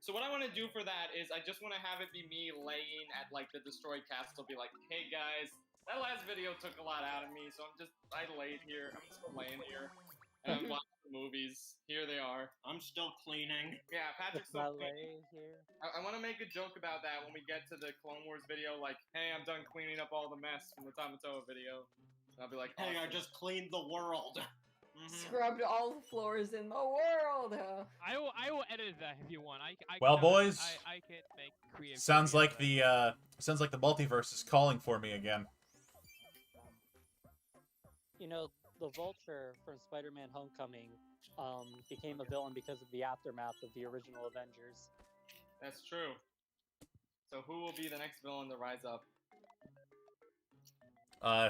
So what I want to do for that is I just want to have it be me laying at like the destroyed castle, be like, hey guys, that last video took a lot out of me, so I laid here. I'm just laying here. And I'm watching the movies. Here they are. I'm still cleaning. Yeah, Patrick's still cleaning. I want to make a joke about that when we get to the Clone Wars video, like, hey, I'm done cleaning up all the mess from the Tamatoa video. I'll be like, Hey, I awesome. just cleaned the world. Scrubbed all the floors in the world. I will edit that if you want. I Well, can, boys, I can make creative. Sounds video like out of the multiverse is calling for me again. You know, the Vulture from Spider-Man: Homecoming became a villain because of the aftermath of the original Avengers. That's true. So who will be the next villain to rise up?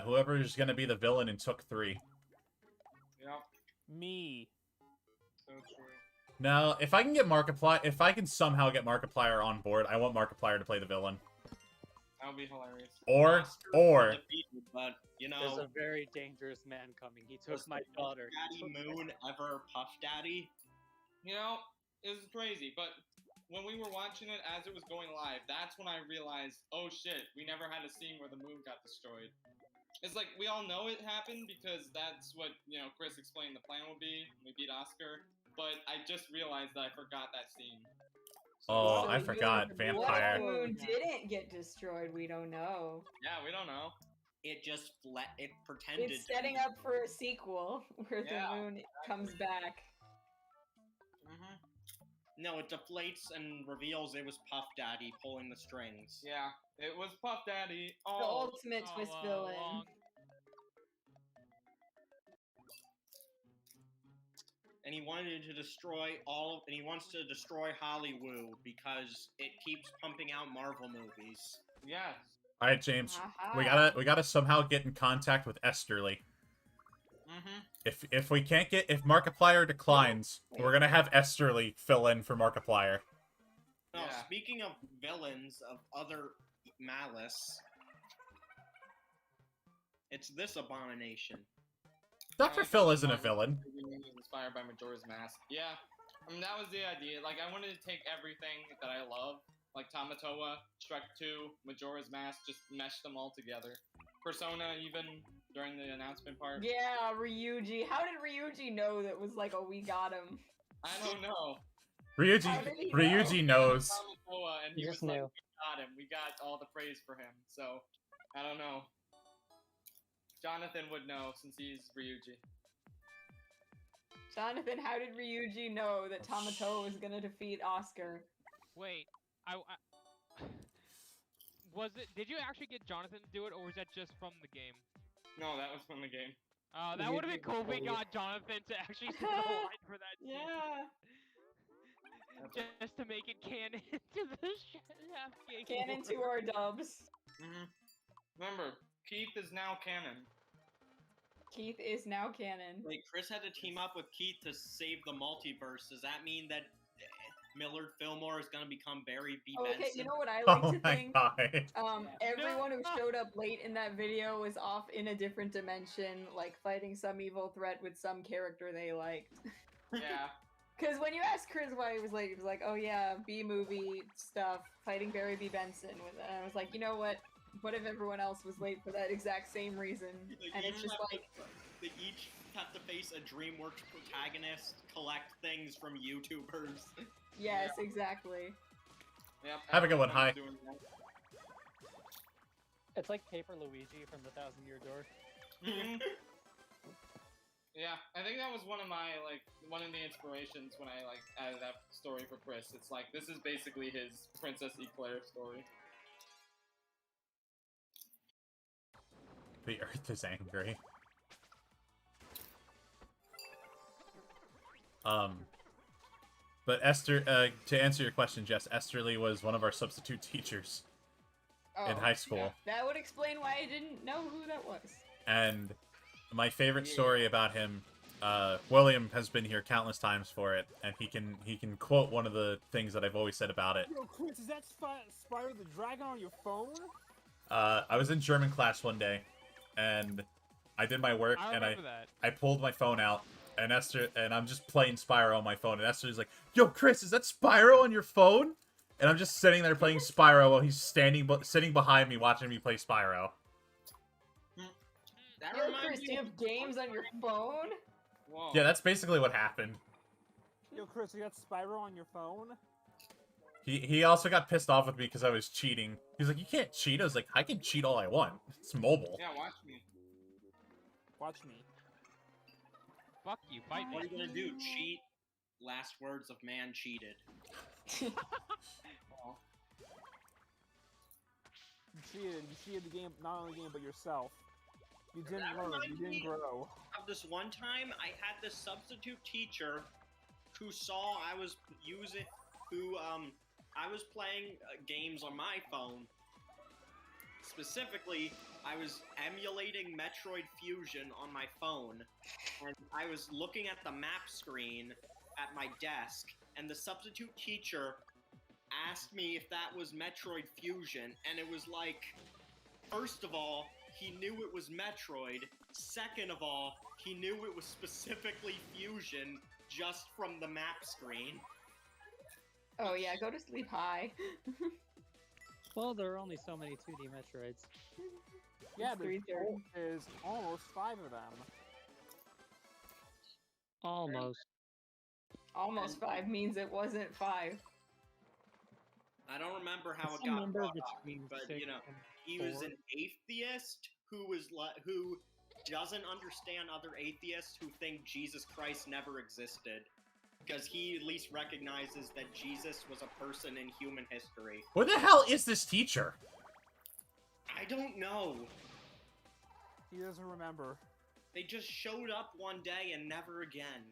Whoever's gonna be the villain in Took 3. Yep. Me. So true. Now, if I can somehow get Markiplier on board, I want Markiplier to play the villain. That would be hilarious. Or Defeated, but you There's know, a very dangerous man coming. He took was my daughter. Daddy Moon ever Puff Daddy? You know, it was crazy, but when we were watching it as it was going live, that's when I realized, oh shit, we never had a scene where the moon got destroyed. It's like, we all know it happened because that's what, Chris explained the plan would be when we beat Oscar, but I just realized that I forgot that scene. Oh, So I forgot What Vampire. if the moon didn't get destroyed? We don't know. Yeah, we don't know. It just it pretended. It's setting up for a sequel where Yeah, the moon comes back. No, it deflates and reveals it was Puff Daddy pulling the strings. Yeah, it was Puff Daddy. The Oh, ultimate twist villain. And he wanted to destroy and he wants to destroy Hollywood because it keeps pumping out Marvel movies. yes. All right, James, we Aha. gotta somehow get in contact with Esterly. If Markiplier declines, we're gonna have Esterly fill in for Markiplier. No, Yeah. speaking of villains of other malice, it's this abomination. Dr. Phil isn't a villain. Inspired by Majora's Mask. Yeah, I mean that was the idea. Like I wanted to take everything that I love, like Tamatoa, Shrek 2, Majora's Mask, just mesh them all together. Persona, even during the announcement part. Yeah, Ryuji. How did Ryuji know that was like, oh, we got him? I don't know. Ryuji knows. Tamatoa, and he You was just like, knew. we got him. We got all the praise for him. So, I don't know. Jonathan would know since he's Ryuji. Jonathan, how did Ryuji know that Tamatoa was gonna defeat Oscar? Wait, did you actually get Jonathan to do it, or was that just from the game? No, that was from the game. That would have been cool if we got Jonathan to actually say the line for that scene. Yeah. Just to make it canon to the chef game. Canon to our dubs. Remember, Keith is now canon. Keith is now canon. Like, Chris had to team up with Keith to save the multiverse. Does that mean that Millard Fillmore is gonna become Barry B. Benson? Okay, you know what I like Oh to my think? god. Everyone who showed up late in that video was off in a different dimension, like fighting some evil threat with some character they liked. Yeah. Because when you asked Chris why he was late, he was like, oh yeah, B-movie stuff, fighting Barry B. Benson. And I was like, you know what? What if everyone else was late for that exact same reason? And it's just like... They each have to face a DreamWorks protagonist, collect things from YouTubers. Yes, exactly. Yep, Have a good one, hi. everyone's doing that. It's like Paper Luigi from the 1,000-Year Door. Yeah, I think that was one of the inspirations when I added that story for Chris. It's like this is basically his Princess Eclair story. The Earth is angry. But Esther, to answer your question, Jess, Esterly was one of our substitute teachers in high school. That would explain why I didn't know who that was. And my favorite story about him, William has been here countless times for it, and he can quote one of the things that I've always said about it. Yo, Chris, is that Spyro the Dragon on your phone? I was in German class one day, and I did my work, and I pulled my phone out, and I'm just playing Spyro on my phone, and Esther's like, "Yo, Chris, is that Spyro on your phone?" And I'm just sitting there playing Spyro while he's sitting behind me watching me play Spyro. Yo, Chris, do you have games on your phone? Whoa. Yeah, that's basically what happened. Yo, Chris, you got Spyro on your phone? He also got pissed off with me because I was cheating. He's like, "You can't cheat." I was like, "I can cheat all I want. It's mobile." Yeah, watch me. Watch me. Fuck you, fight me. What are you gonna do? Cheat? Last words of man cheated. Oh. You cheated. You cheated the game, not only the game, but yourself. You didn't That learn. You reminds didn't me grow. Of this one time, I had this substitute teacher who saw I was I was playing games on my phone. Specifically, I was emulating Metroid Fusion on my phone, and I was looking at the map screen at my desk, and the substitute teacher asked me if that was Metroid Fusion, and it was like, first of all, he knew it was Metroid. Second of all, he knew it was specifically Fusion just from the map screen. Oh yeah, go to sleep high. Well, there are only so many 2D Metroids. Yeah, It's 3:30. there's almost 5 of them. Almost. Almost 5 means it wasn't 5. I don't remember how it Some got number brought up, between but 6 you know, and he was 4. an atheist who doesn't understand other atheists who think Jesus Christ never existed. Because he at least recognizes that Jesus was a person in human history. Where the hell is this teacher? I don't know. He doesn't remember. They just showed up one day and never again.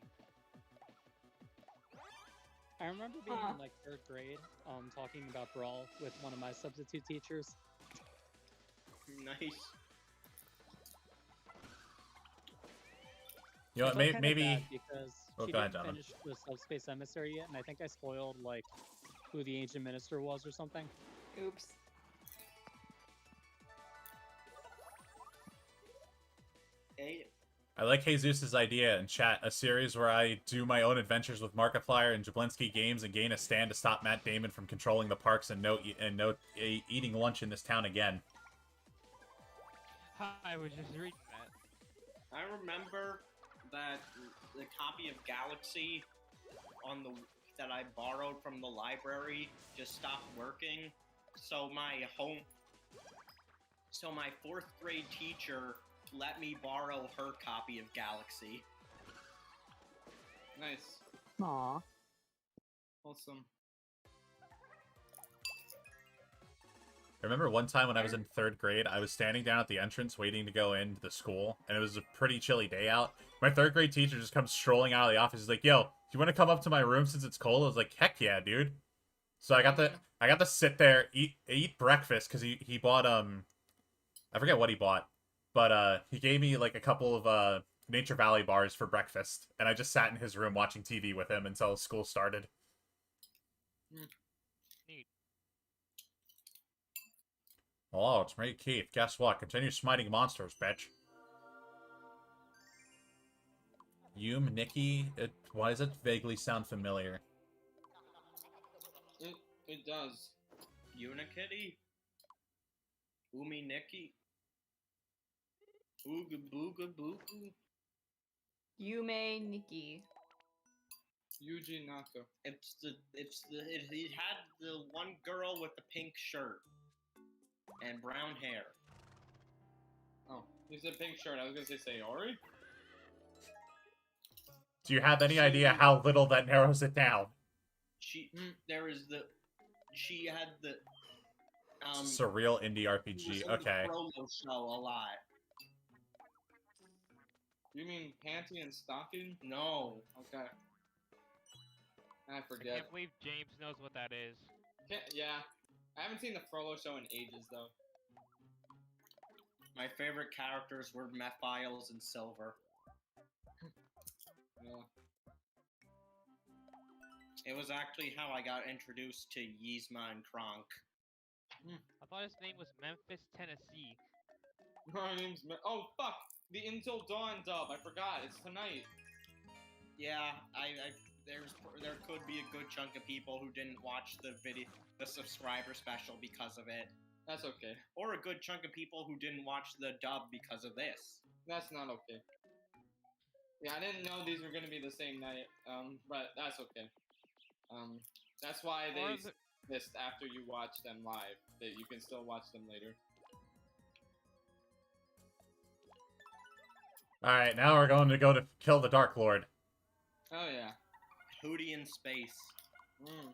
I remember being in like 3rd grade, talking about Brawl with one of my substitute teachers. Nice. You know what, I felt kinda maybe... bad because Oh, she go ahead, didn't Donovan. finish the Subspace Emissary yet, and I think I spoiled like who the Ancient Minister was or something. Oops. Hey, I like Jesus' idea in chat, a series where I do my own adventures with Markiplier and Jablinski Games and gain a stand to stop Matt Damon from controlling the parks and eating lunch in this town again. I was just reading that. I remember that the copy of Galaxy that I borrowed from the library just stopped working. So my 4th grade teacher let me borrow her copy of Galaxy. Nice. Aww. Wholesome. I remember one time when I was in 3rd grade, I was standing down at the entrance waiting to go into the school, and it was a pretty chilly day out. My 3rd grade teacher just comes strolling out of the office. He's like, "Yo, do you want to come up to my room since it's cold?" I was like, "Heck yeah, dude!" So I got to sit there, eat breakfast because he bought I forget what he bought, but he gave me like a couple of Nature Valley bars for breakfast, and I just sat in his room watching TV with him until school started. Neat. Oh, it's me, Keith. Guess what? Continue smiting monsters, bitch. Nikki? Why does it vaguely sound familiar? It does. Unikitty? Umi Nikki? Ooga booga booga? Yume Nikki. Yuji Naka. It had the one girl with the pink shirt and brown hair. Oh, you said pink shirt. I was gonna say Sayori. Do you have any idea how little that narrows it down? She had the Surreal indie she was RPG. in Okay. the promo show a lot. You mean panty and stocking? No. Okay. I I forget. can't believe James knows what that is. Yeah. I haven't seen the Frollo show in ages, though. My favorite characters were Mephiles and Silver. Yeah. It was actually how I got introduced to Yzma and Kronk. I thought his name was Memphis, Tennessee. My name's oh fuck! The Until Dawn dub. I forgot. It's tonight. Yeah, there could be a good chunk of people who didn't watch the subscriber special because of it. That's okay. Or a good chunk of people who didn't watch the dub because of this. That's not okay. Yeah, I didn't know these were gonna be the same night. But that's okay. That's why they list after you watch them live. That you can still watch them later. Alright, now we're going to go to kill the Dark Lord. Oh yeah. Hooty in space. Mm.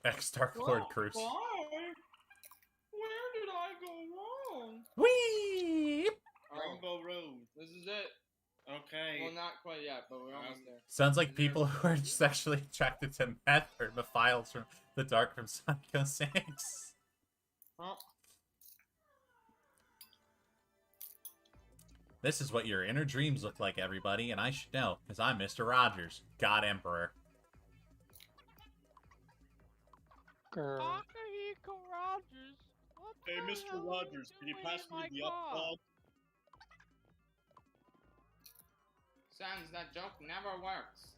Ex-Dark Lord Cruz. Why? Where did I go wrong? Whee! Rainbow Road. This is it. Okay. Well, not quite yet, but we're almost there. Sounds like people who are sexually attracted to meth or Mephiles from the Dark from Sonic 06. Huh? This is what your inner dreams look like, everybody, and I should know, because I'm Mr. Rogers, God Emperor. Takahiko Rogers. What Hey, the Mr. hell are Rogers, can you doing pass in me my the up car? dog? Sans, that joke never works.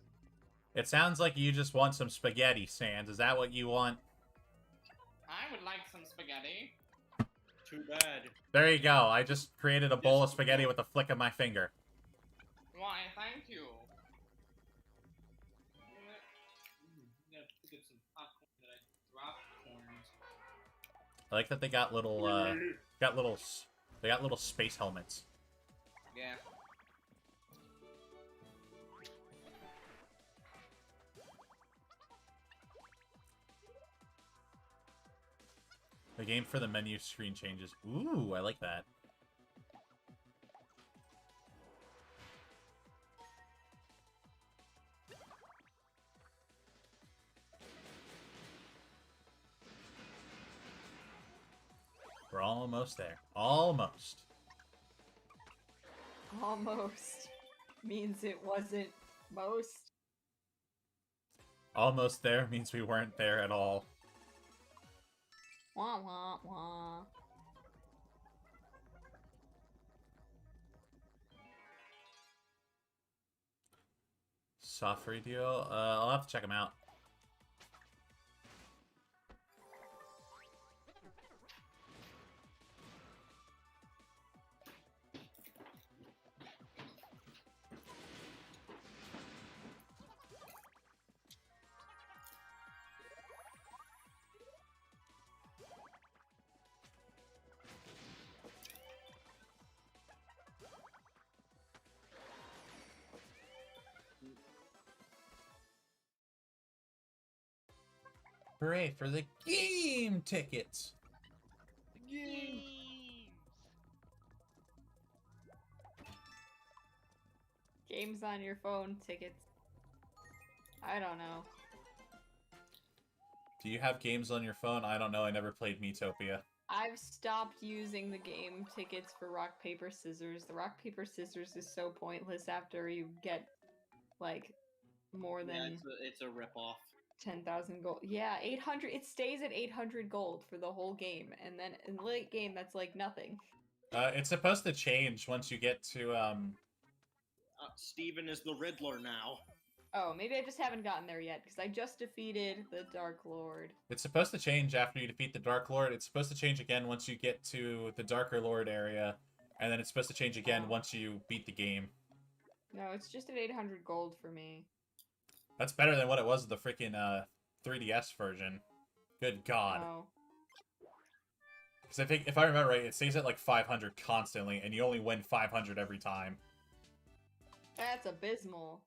It sounds like you just want some spaghetti, Sans. Is that what you want? I would like some spaghetti. Too bad. There you go. I just created a bowl of spaghetti with a flick of my finger. Why, thank you. I like that they got little, they got little space helmets. Yeah. The game for the menu screen changes. Ooh, I like that. We're almost there. Almost. Almost means it wasn't most. Almost there means we weren't there at all. Wah wah wah. Soft radio? I'll have to check them out. Hooray for the game tickets! Games. Games on your phone, tickets. I don't know. Do you have games on your phone? I don't know. I never played Miitopia. I've stopped using the game tickets for rock, paper, scissors. The rock, paper, scissors is so pointless after you get, like, more Yeah, than it's a ripoff. 10,000 gold. Yeah, 800. It stays at 800 gold for the whole game. And then in late game, that's like nothing. It's supposed to change once you get to, Steven is the Riddler now. Oh, maybe I just haven't gotten there yet, because I just defeated the Dark Lord. It's supposed to change after you defeat the Dark Lord. It's supposed to change again once you get to the Darker Lord area. And then it's supposed to change again once you beat the game. No, it's just at 800 gold for me. That's better than what it was with the freaking 3DS version. Good God. Oh. Because I think, if I remember right, it stays at like 500 constantly, and you only win 500 every time. That's abysmal.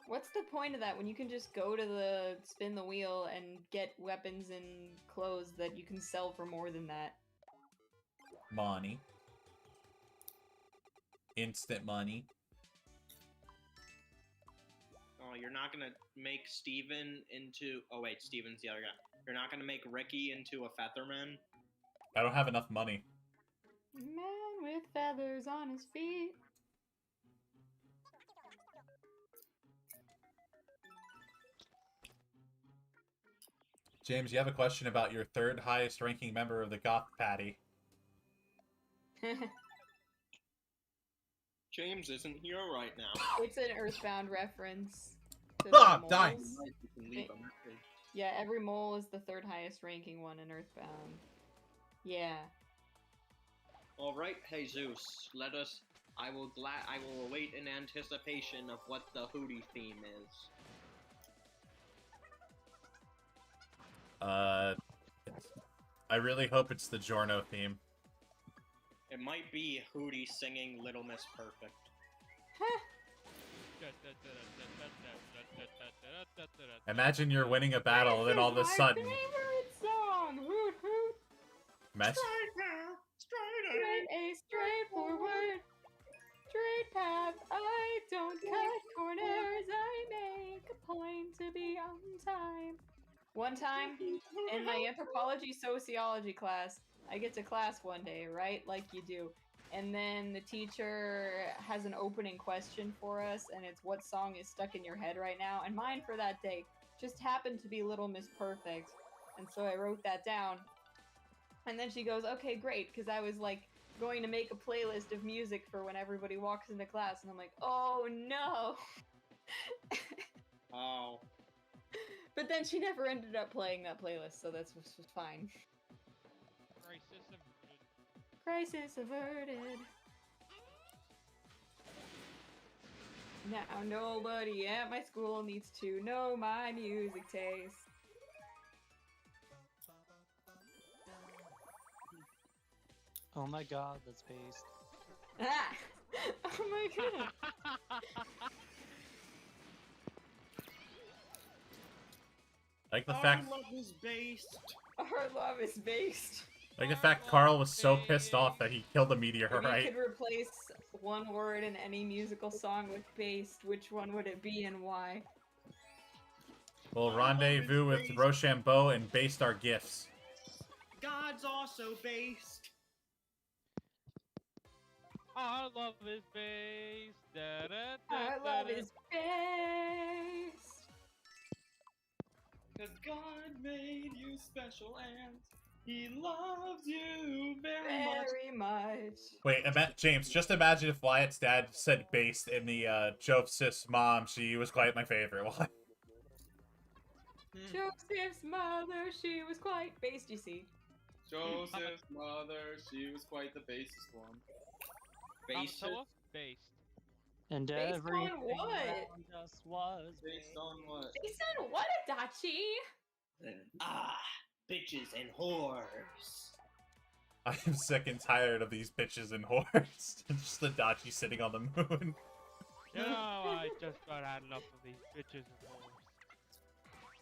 What's the point of that when you can just go to the spin the wheel and get weapons and clothes that you can sell for more than that? Money. Instant money. Oh, you're not gonna make Steven into... Oh wait, Steven's the other guy. You're not gonna make Ricky into a Featherman? I don't have enough money. Man with feathers on his feet. James, you have a question about your third highest ranking member of the Goth Patty. James isn't here right now. It's an Earthbound reference. to Ah, the die! moles. You can leave a message. Yeah, every mole is the third highest ranking one in Earthbound. Yeah. All right, Jesus, let us. I will await in anticipation of what the Hooty theme is. I really hope it's the Giorno theme. It might be Hooty singing Little Miss Perfect. Imagine you're winning a battle, and then all of a sudden... favorite song! Hoot hoot! Imagine... Straight forward. Straight path. I don't cut corners. I make a point to be on time. One time in my anthropology sociology class, I get to class one day, right? Like you do. And then the teacher has an opening question for us, and it's what song is stuck in your head right now? And mine for that day just happened to be Little Miss Perfect. And so I wrote that down. And then she goes, okay, great, because I was like going to make a playlist of music for when everybody walks into class, and I'm like, oh no. Oh. But then she never ended up playing that playlist, so that's was fine. Crisis averted. Now nobody at my school needs to know my music taste. Oh my god, that's based. Ah! Oh my god. Like the fact... Our love is based. Our love is based. Like the fact Carl was so pissed off that he killed a If you meteorite. could replace one word in any musical song with based, which one would it be and why? We'll rendezvous with Rochambeau and based our gifts. God's also based. Our love is based. Our love is based. Cause God made you special and He loves you very much. Very much. Wait, James, just imagine if Wyatt's dad said based in the Joseph's mom, she was quite my favorite one. Joseph's mother, she was quite based, you see. Joseph's mother, she was quite the basest one. Based. Based. And Based everything on what? around us was Based on what? Based on what, Adachi? Bitches and whores. I am sick and tired of these bitches and whores. Just the Dachi sitting on the moon. No, I just about had enough of these bitches and whores.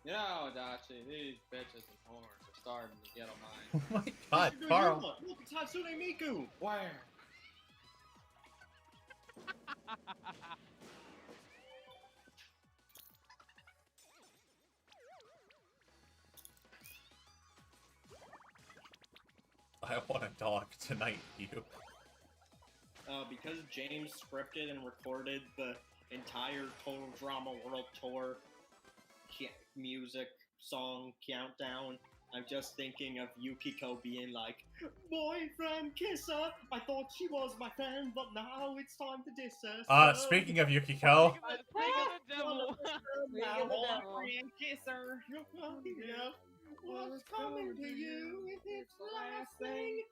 Yo, Dachi, these bitches and whores are starting to get on mine. Oh my god, Carl. Look, it's Hatsune Miku. Where? I want a dog tonight, you. Because James scripted and recorded the entire Total Drama World Tour music song countdown, I'm just thinking of Yukiko being like, boyfriend kisser, I thought she was my friend, but now it's time to diss her. Speaking of Yukiko, Speak of the devil. Now, of the devil. boyfriend kisser, yeah. What's coming to you if it's the last thing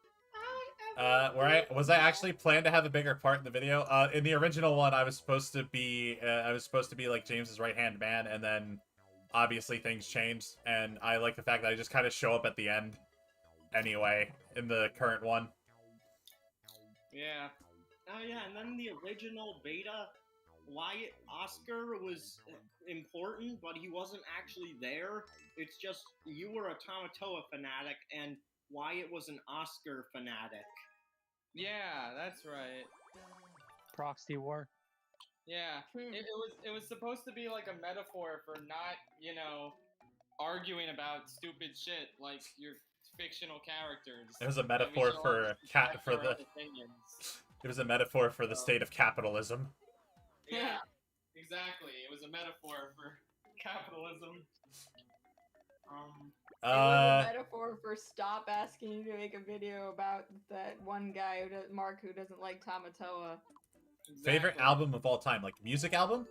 I ever was I actually planned to have a bigger part in the video? In the original one, I was supposed to be like James's right-hand man, and then obviously things changed, and I like the fact that I just kind of show up at the end anyway in the current one. Yeah. Oh yeah, and then the original beta, Wyatt Oscar was important, but he wasn't actually there. It's just you were a Tamatoa fanatic, and Wyatt was an Oscar fanatic. Yeah, that's right. proxy war. Yeah, it was supposed to be like a metaphor for not, you know, arguing about stupid shit like your fictional characters. It was a And we metaphor should all for respect for our the. own opinions. It was a metaphor for the state of capitalism. Yeah, exactly. It was a metaphor for capitalism. It was a metaphor for stop asking you to make a video about that one guy who Mark who doesn't like Tamatoa. Favorite album of all time, like music album?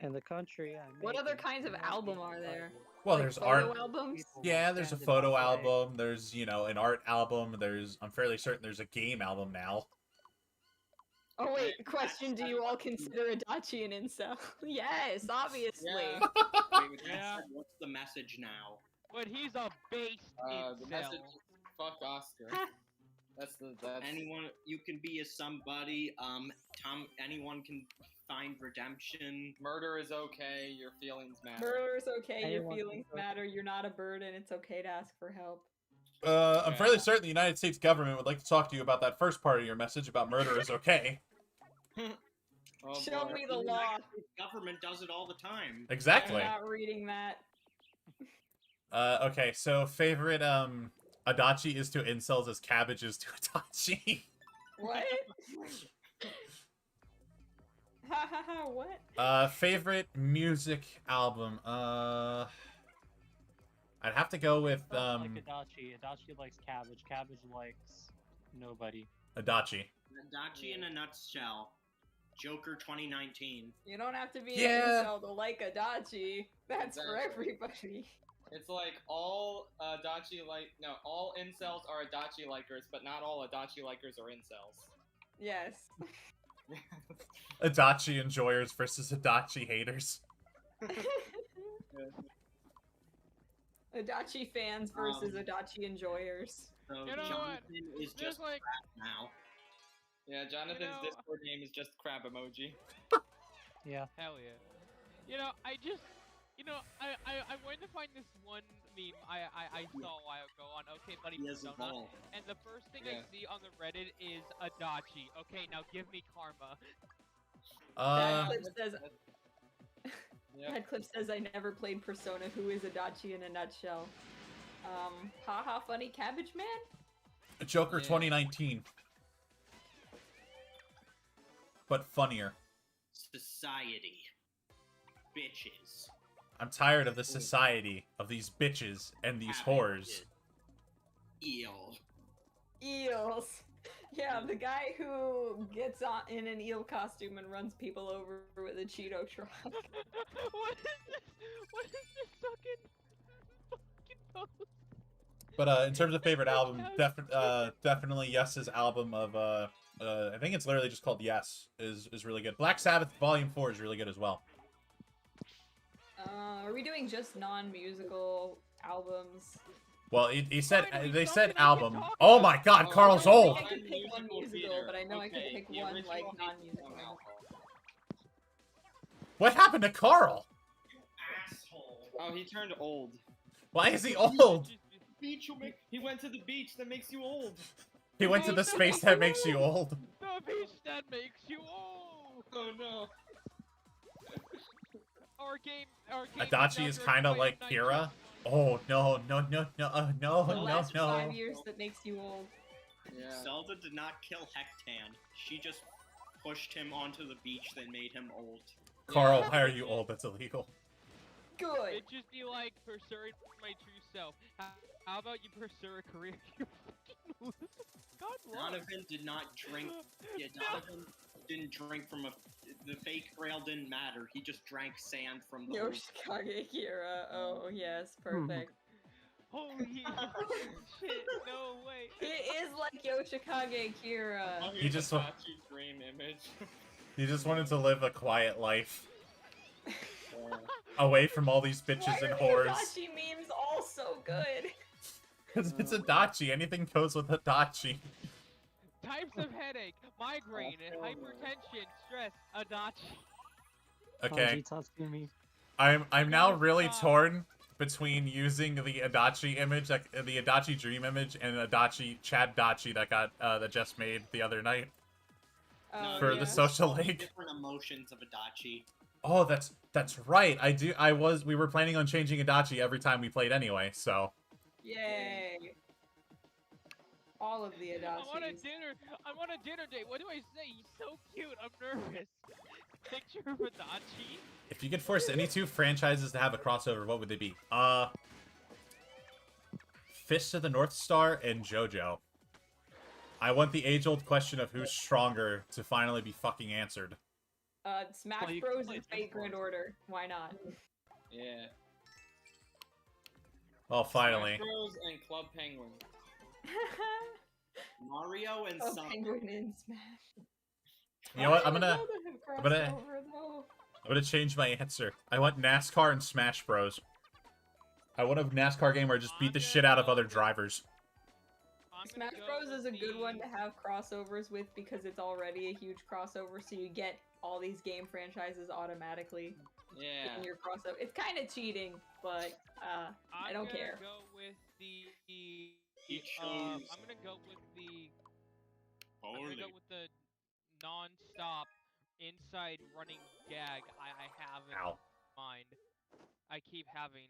In the country, What other kinds of album are there? Well, Like there's photo art. albums? Yeah, there's a photo album. There's, you know, an art album. I'm fairly certain there's a game album now. Oh wait, question, do you all consider Adachi an incel? Yes, obviously. Wait, with that Yeah. said, what's the message now? But he's a base The message incel. is fuck Oscar. That's Anyone, you can be a somebody. Anyone can find redemption. Murder is okay. Your feelings matter. Murder is okay. Your Anyone feelings can- matter. You're not a burden. It's okay to ask for help. I'm fairly certain the United States government would like to talk to you about that first part of your message about murder is okay. Oh, Show boy. me the The law. United States government does it all the time. Exactly. I'm not reading that. Okay, so favorite Adachi is to incels as cabbage is to Adachi. What? Ha ha ha, what? Favorite music album. I'd have to go with Like Adachi. Adachi likes cabbage. Cabbage likes nobody. Adachi. Adachi in a nutshell. Joker 2019. You don't have to be Yeah. an incel to like Adachi. That's for Exactly. everybody. It's like all all incels are Adachi likers, but not all Adachi likers are incels. Yes. Adachi enjoyers versus Adachi haters. Adachi fans versus Adachi enjoyers. So You know what? Jonathan is There's just like- crap now. Yeah, Jonathan's You know- Discord name is just crab emoji. Yeah. Hell yeah. I wanted to find this one meme I saw a while ago on OK Buddy He has Persona, evolved. and the first thing Yeah. I see on the Reddit is Adachi. Okay, now give me karma. That clip says. Yep. That clip says I never played Persona. Who is Adachi in a nutshell? Haha, funny cabbage man. Joker Yeah. 2019. But funnier. Society. Bitches. I'm tired of the society of these bitches and these whores. Eel. Eels. Yeah, the guy who gets on in an eel costume and runs people over with a Cheeto truck. What is this? What is this fucking post? But in terms of favorite album, definitely Yes's album of I think it's literally just called Yes is really good. Black Sabbath Volume 4 is really good as well. Are we doing just non-musical albums? Well, he said Finally, they something said I can album. talk Oh about. my God, Oh, Carl's no, old. I can pick one Non-musical musical, theater. but I know I can Okay, pick the one original like Hate non-musical. Song alcohol. What happened to Carl? Asshole. Oh, he turned old. Why is he old? Beach will make. He went to the beach that makes you old. He went to the space that makes you old. The beach that makes you old. Oh no. Our game. Adachi is kind of like Kira. Oh no no no no The no last no 5 no. years that makes you old. Yeah. Zelda did not kill Hectan. She just pushed him onto the beach that made him old. Carl, why are you old? That's illegal. Good. It'd just be like pursuing my true self. How about you pursue a career? You fucking loser. God bless. Donovan did not drink. Yeah, Donovan didn't drink from a. The fake trail didn't matter. He just drank sand from the. Yoshikage Kira. Oh yes, perfect. Holy shit! No way. He is like Yoshikage Kira. Oh, He here's just Adachi's dream image. He just wanted to live a quiet life. Away from all these bitches Why and are the whores. Adachi memes all so good? Because it's Adachi. Anything goes with Adachi. Types of headache, migraine, hypertension, stress, Adachi. Okay. Kanji Tatsumi. I'm now really torn between using the Adachi image, like the Adachi dream image, and Adachi Chad Dachi that got that just made the other night Oh, for yeah. the social link. Different emotions of Adachi. Oh, that's right. We were planning on changing Adachi every time we played anyway, so. Yay. All of the I'm on a Adachis. dinner date. What do I say? He's so cute. I'm nervous. Picture of Adachi. If you could force any two franchises to have a crossover, what would they be? Fist of the North Star and JoJo. I want the age-old question of who's stronger to finally be fucking answered. Smash Well, you Bros can play and Fate Grand Order. Why not? Yeah. Well, finally. Smash Bros and Club Penguin. Mario and Oh, Sonic. Penguin in Smash. You know what? I'm I gonna don't know they have crossover, though. change my answer. I want NASCAR and Smash Bros. I want a NASCAR game where I just beat the shit out of other drivers. Smash Bros is a good one to have crossovers with because it's already a huge crossover, so you get all these game franchises automatically in your crossover. It's kind of cheating, but I don't care. Go with the, chose I'm gonna go with the. I'm Poorly. gonna go with the non-stop inside running gag I have in mind. I keep having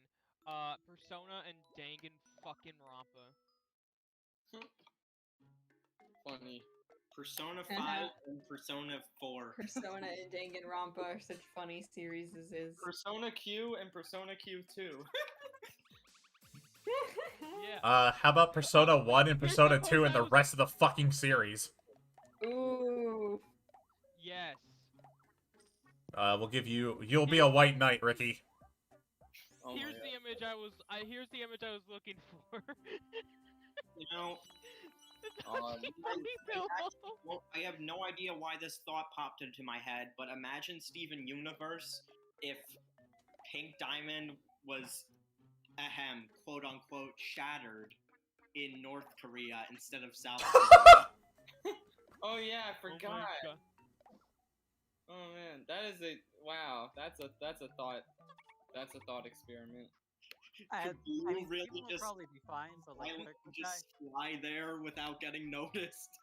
Persona and Danganronpa. Funny. Persona 5 and Persona 4. Persona and Danganronpa are such funny series as is. Persona Q and Persona Q2. Yeah. How about Persona 1 and Persona 2 and the rest of the fucking series? Ooh. Yes. We'll give you'll be a white knight, Ricky. Oh Here's the image I was looking for. You know, I have no idea why this thought popped into my head, but imagine Steven Universe if Pink Diamond was, quote unquote, shattered in North Korea instead of South Korea. Oh yeah, I forgot. my God. Oh man, that is a wow. That's a thought. That's a thought experiment. I You mean, really Steven will just probably be fine, but like, Why would the you just fly there without getting noticed?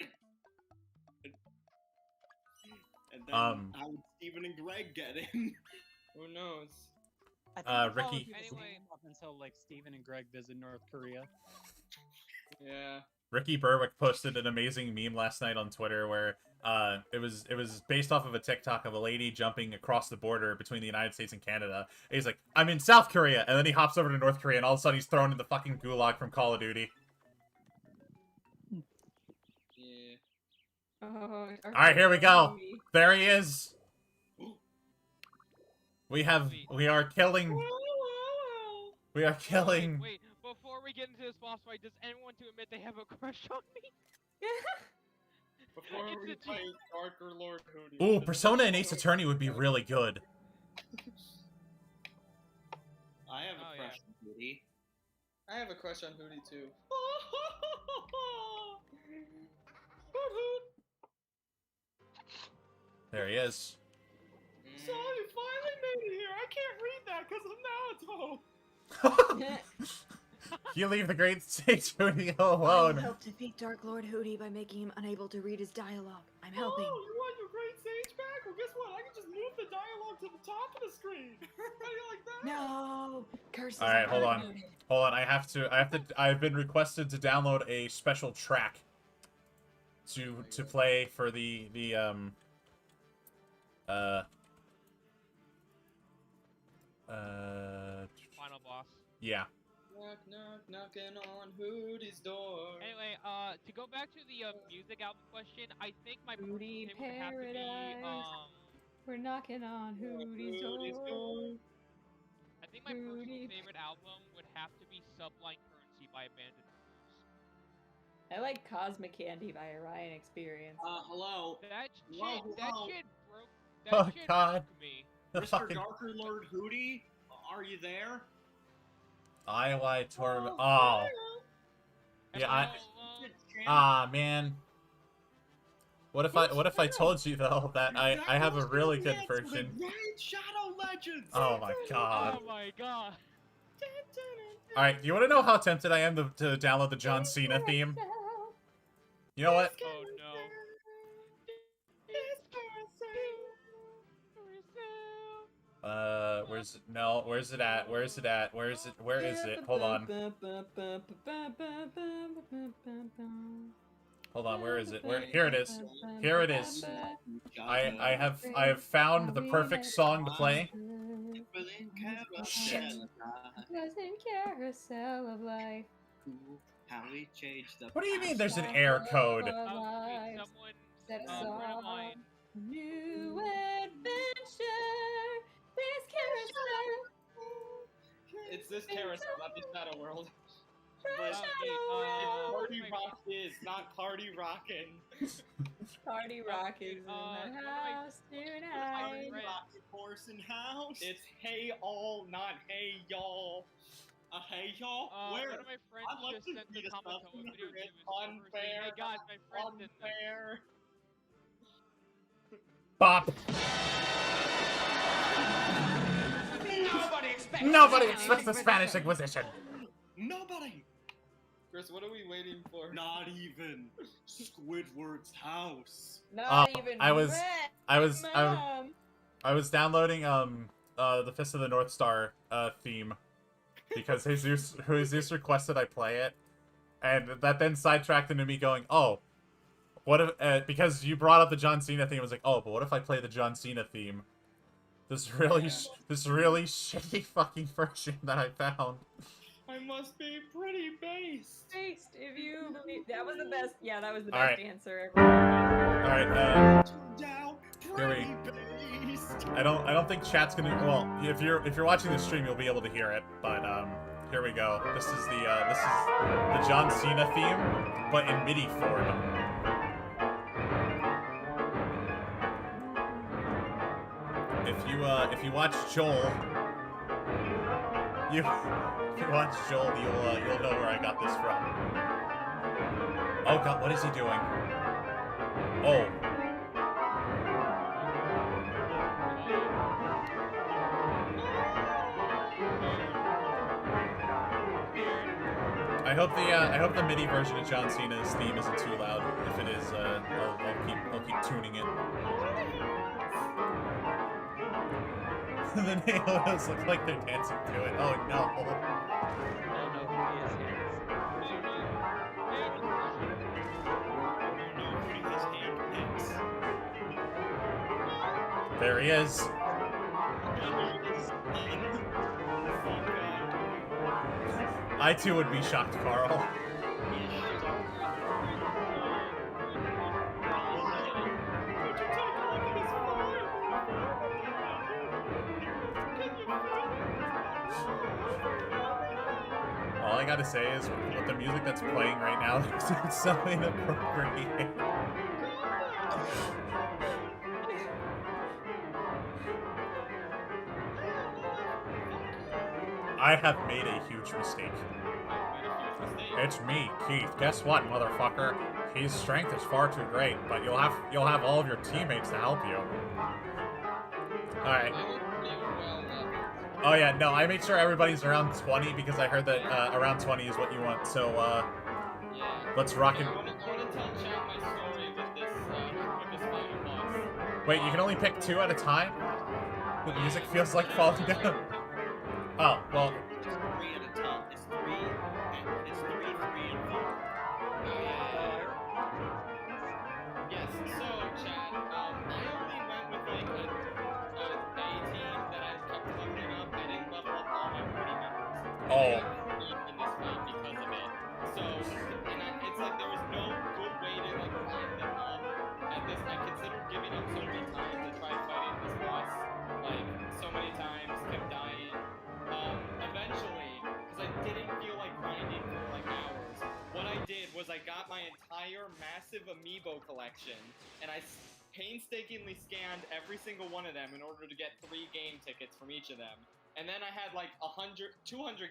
And then how would Steven and Greg get in? Who knows? I think it'll probably Ricky. be the same up until like Steven and Greg visit North Korea. Yeah. Ricky Berwick posted an amazing meme last night on Twitter where it was based off of a TikTok of a lady jumping across the border between the United States and Canada. And he's like, I'm in South Korea, and then he hops over to North Korea, and all of a sudden he's thrown in the fucking gulag from Call of Duty. Yeah. Oh, Alright, here we go. There he is. We are killing. We are killing. Wait, before we get into this boss fight, does anyone to admit they have a crush on me? Before It's we a fight Darker Lord Hooty. Ooh, Persona and Ace Attorney would be really good. I have a crush on Hooty. I have a crush on Hooty too. There he is. So you finally made it here. I can't read that because I'm now at home. You leave the great stage Hooty alone. Help defeat Dark Lord Hooty by making him unable to read his dialogue. I'm helping. Oh, you want your great sage back? Well, guess what? I can just move the dialogue to the top of the screen. How do you like that? No, curses. All right, hold on. I've been requested to download a special track to play for the Final boss. yeah. Knock, knock, knocking on Hooty's door. Anyway, to go back to the music album question, I think my Hooty favorite would have to be Paradise. We're knocking on Hooty's door. I think my personal favorite album would have to be Sublime Currency by Abandoned Muse. I like Cosmic Candy by Orion Experience. Hello. That Hello, hello. shit broke. Oh, That shit God. broke me. Mr. Darker Lord Hooty, are you there? IY Torment. Oh. Yeah, man. What if I told you though that I have a really good version? Shadow Legends. Oh my god. Oh my god. All right, do you want to know how tempted I am to download the John Cena theme? You know what? Oh no. Where's it at? Where is it? Hold on. Hold on, where is it? Here it is. Here it is. I have found the perfect song to play. Shit. Carousel of life. How we changed the What do you mean there's an error code? Set us off new adventure. This carousel. It's this carousel, not the Shadow World. But Party Rock is not Party Rockin'. Party Rock is in the house tonight. Rocket horse and house. It's hey all, not hey y'all. Hey y'all, where? One of my friends I'd like just to sent the see a Tamatoa stuff video to his Unfair. server saying, "Hey guys, my friend's in this." Unfair. Bop. Nobody expects the Spanish Inquisition. Nobody! Chris, what are we waiting for? Not even Squidward's house. Not even. I was Mom. I was downloading the Fist of the North Star theme because Jesus requested I play it, and that then sidetracked into me going, oh, what if because you brought up the John Cena theme, I was like, oh, but what if I play the John Cena theme? This really shitty fucking version that I found. I must be pretty based. Based, if you believe that was the best. Yeah, that was the All best right. answer. All right. Down, Here we. pretty based. I don't think chat's gonna. Well, if you're watching the stream, you'll be able to hear it. But here we go. This is the John Cena theme, but in MIDI form. If you watch Joel, if you watch Joel, you'll know where I got this from. Oh God, what is he doing? Oh. I hope the MIDI version of John Cena's theme isn't too loud. If it is, I'll keep tuning it. The nails look like they're dancing to it. Oh no! I don't know who he is yet. There he is. I too would be shocked, Carl. All I gotta say is, with the music that's playing right now, it's so inappropriate. I have made a huge mistake. It's me, Keith. Guess what, motherfucker? His strength is far too great, but you'll have all of your teammates to help you. All right. Oh yeah, no, I made sure everybody's around 20 because I heard that around 20 is what you want. So let's rock it. I want to tell chat my story with this final boss. Wait, you can only pick 2 at a time? The music feels like falling down. Oh, well. It's 3 at a time. It's 3, and 3, and 4. Yes, so, Chad, I only went with, like, a team that I kept leveling up. I didn't level up all my party members. Oh. In this fight because of it. So, it's like there was no good way to, like, line them up. At this, I considered giving up so many times to try fighting this boss. Like, so many times, kept dying. Eventually, because I didn't feel like grinding for like hours, what I did was I got my entire massive amiibo collection, and I painstakingly scanned every single one of them in order to get 3 game tickets from each of them. And then I had like 200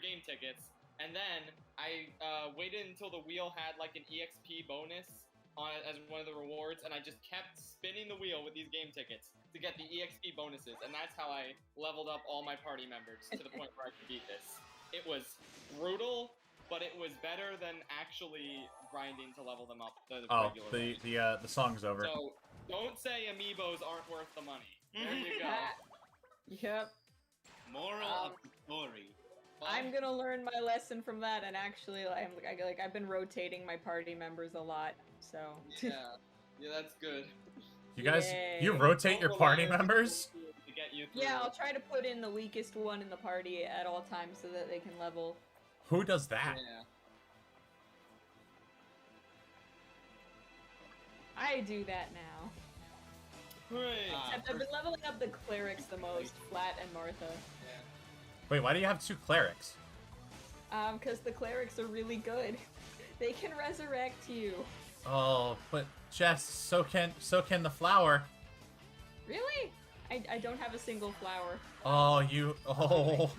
game tickets, and then I waited until the wheel had like an EXP bonus on it as one of the rewards, and I just kept spinning the wheel with these game tickets to get the EXP bonuses, and that's how I leveled up all my party members to the point where I could beat this. It was brutal, but it was better than actually grinding to level them up the regular way. The song's over. So don't say amiibos aren't worth the money. There you go. Yep. Moral of the story. I'm gonna learn my lesson from that, and actually, I've been rotating my party members a lot, so. Yeah, that's good. You guys, Yay. you rotate your party members? To get you through. Yeah, I'll try to put in the weakest one in the party at all times so that they can level. Who does that? Yeah. I do that now. Hooray. Except I've been leveling up the clerics the most, Flat and Martha. Wait, why do you have 2 clerics? Because the clerics are really good. They can resurrect you. Oh, but Jess, so can the flower. Really? I don't have a single flower. Oh, you. Oh.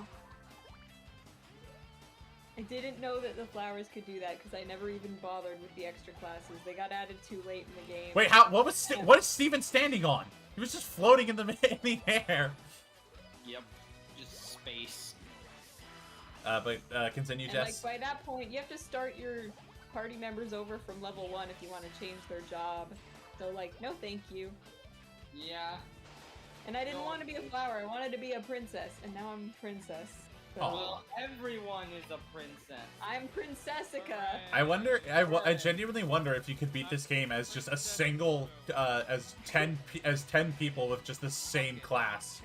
I didn't know that the flowers could do that because I never even bothered with the extra classes. They got added too late in the game. Wait, how? What is Steven standing on? He was just floating in the air. Yep, just space. But continue, And Jess. like by that point, you have to start your party members over from level 1 if you want to change their job. So like, no thank you. Yeah. And I didn't want to be a flower, I wanted to be a princess, and now I'm a princess. So Well, everyone is a princess. I'm Princessica. I wonder. I genuinely wonder if you could beat this game as just a single, as 10 people with just the same class.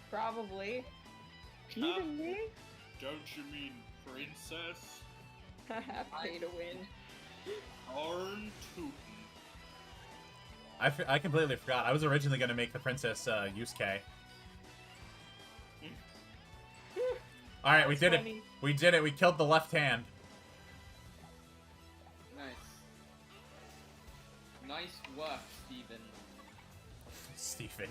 Probably. Even me? Don't you mean princess? Pay to win. Darn tootin'. I completely forgot. I was originally going to make the princess Yusuke. Alright, we did it. We did it. We killed the left hand. Nice. Nice work, Steven. Steven.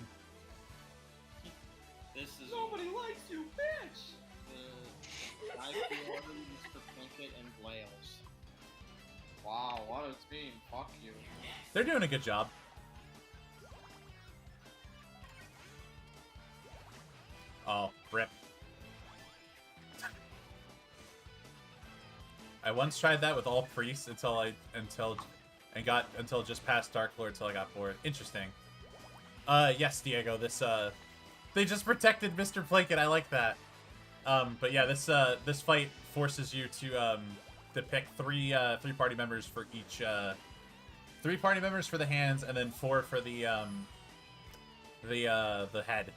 This is Nobody likes you, bitch! I feel Mr. Plunkett and Wales. Wow, what a team. Fuck you. They're doing a good job. Oh, rip. I once tried that with all priests until just past Dark Lord until I got bored. Interesting. Yes, Diego, this they just protected Mr. Blanket. I like that. But yeah, this fight forces you to pick three party members for each 3 party members for the hands and then 4 for the head.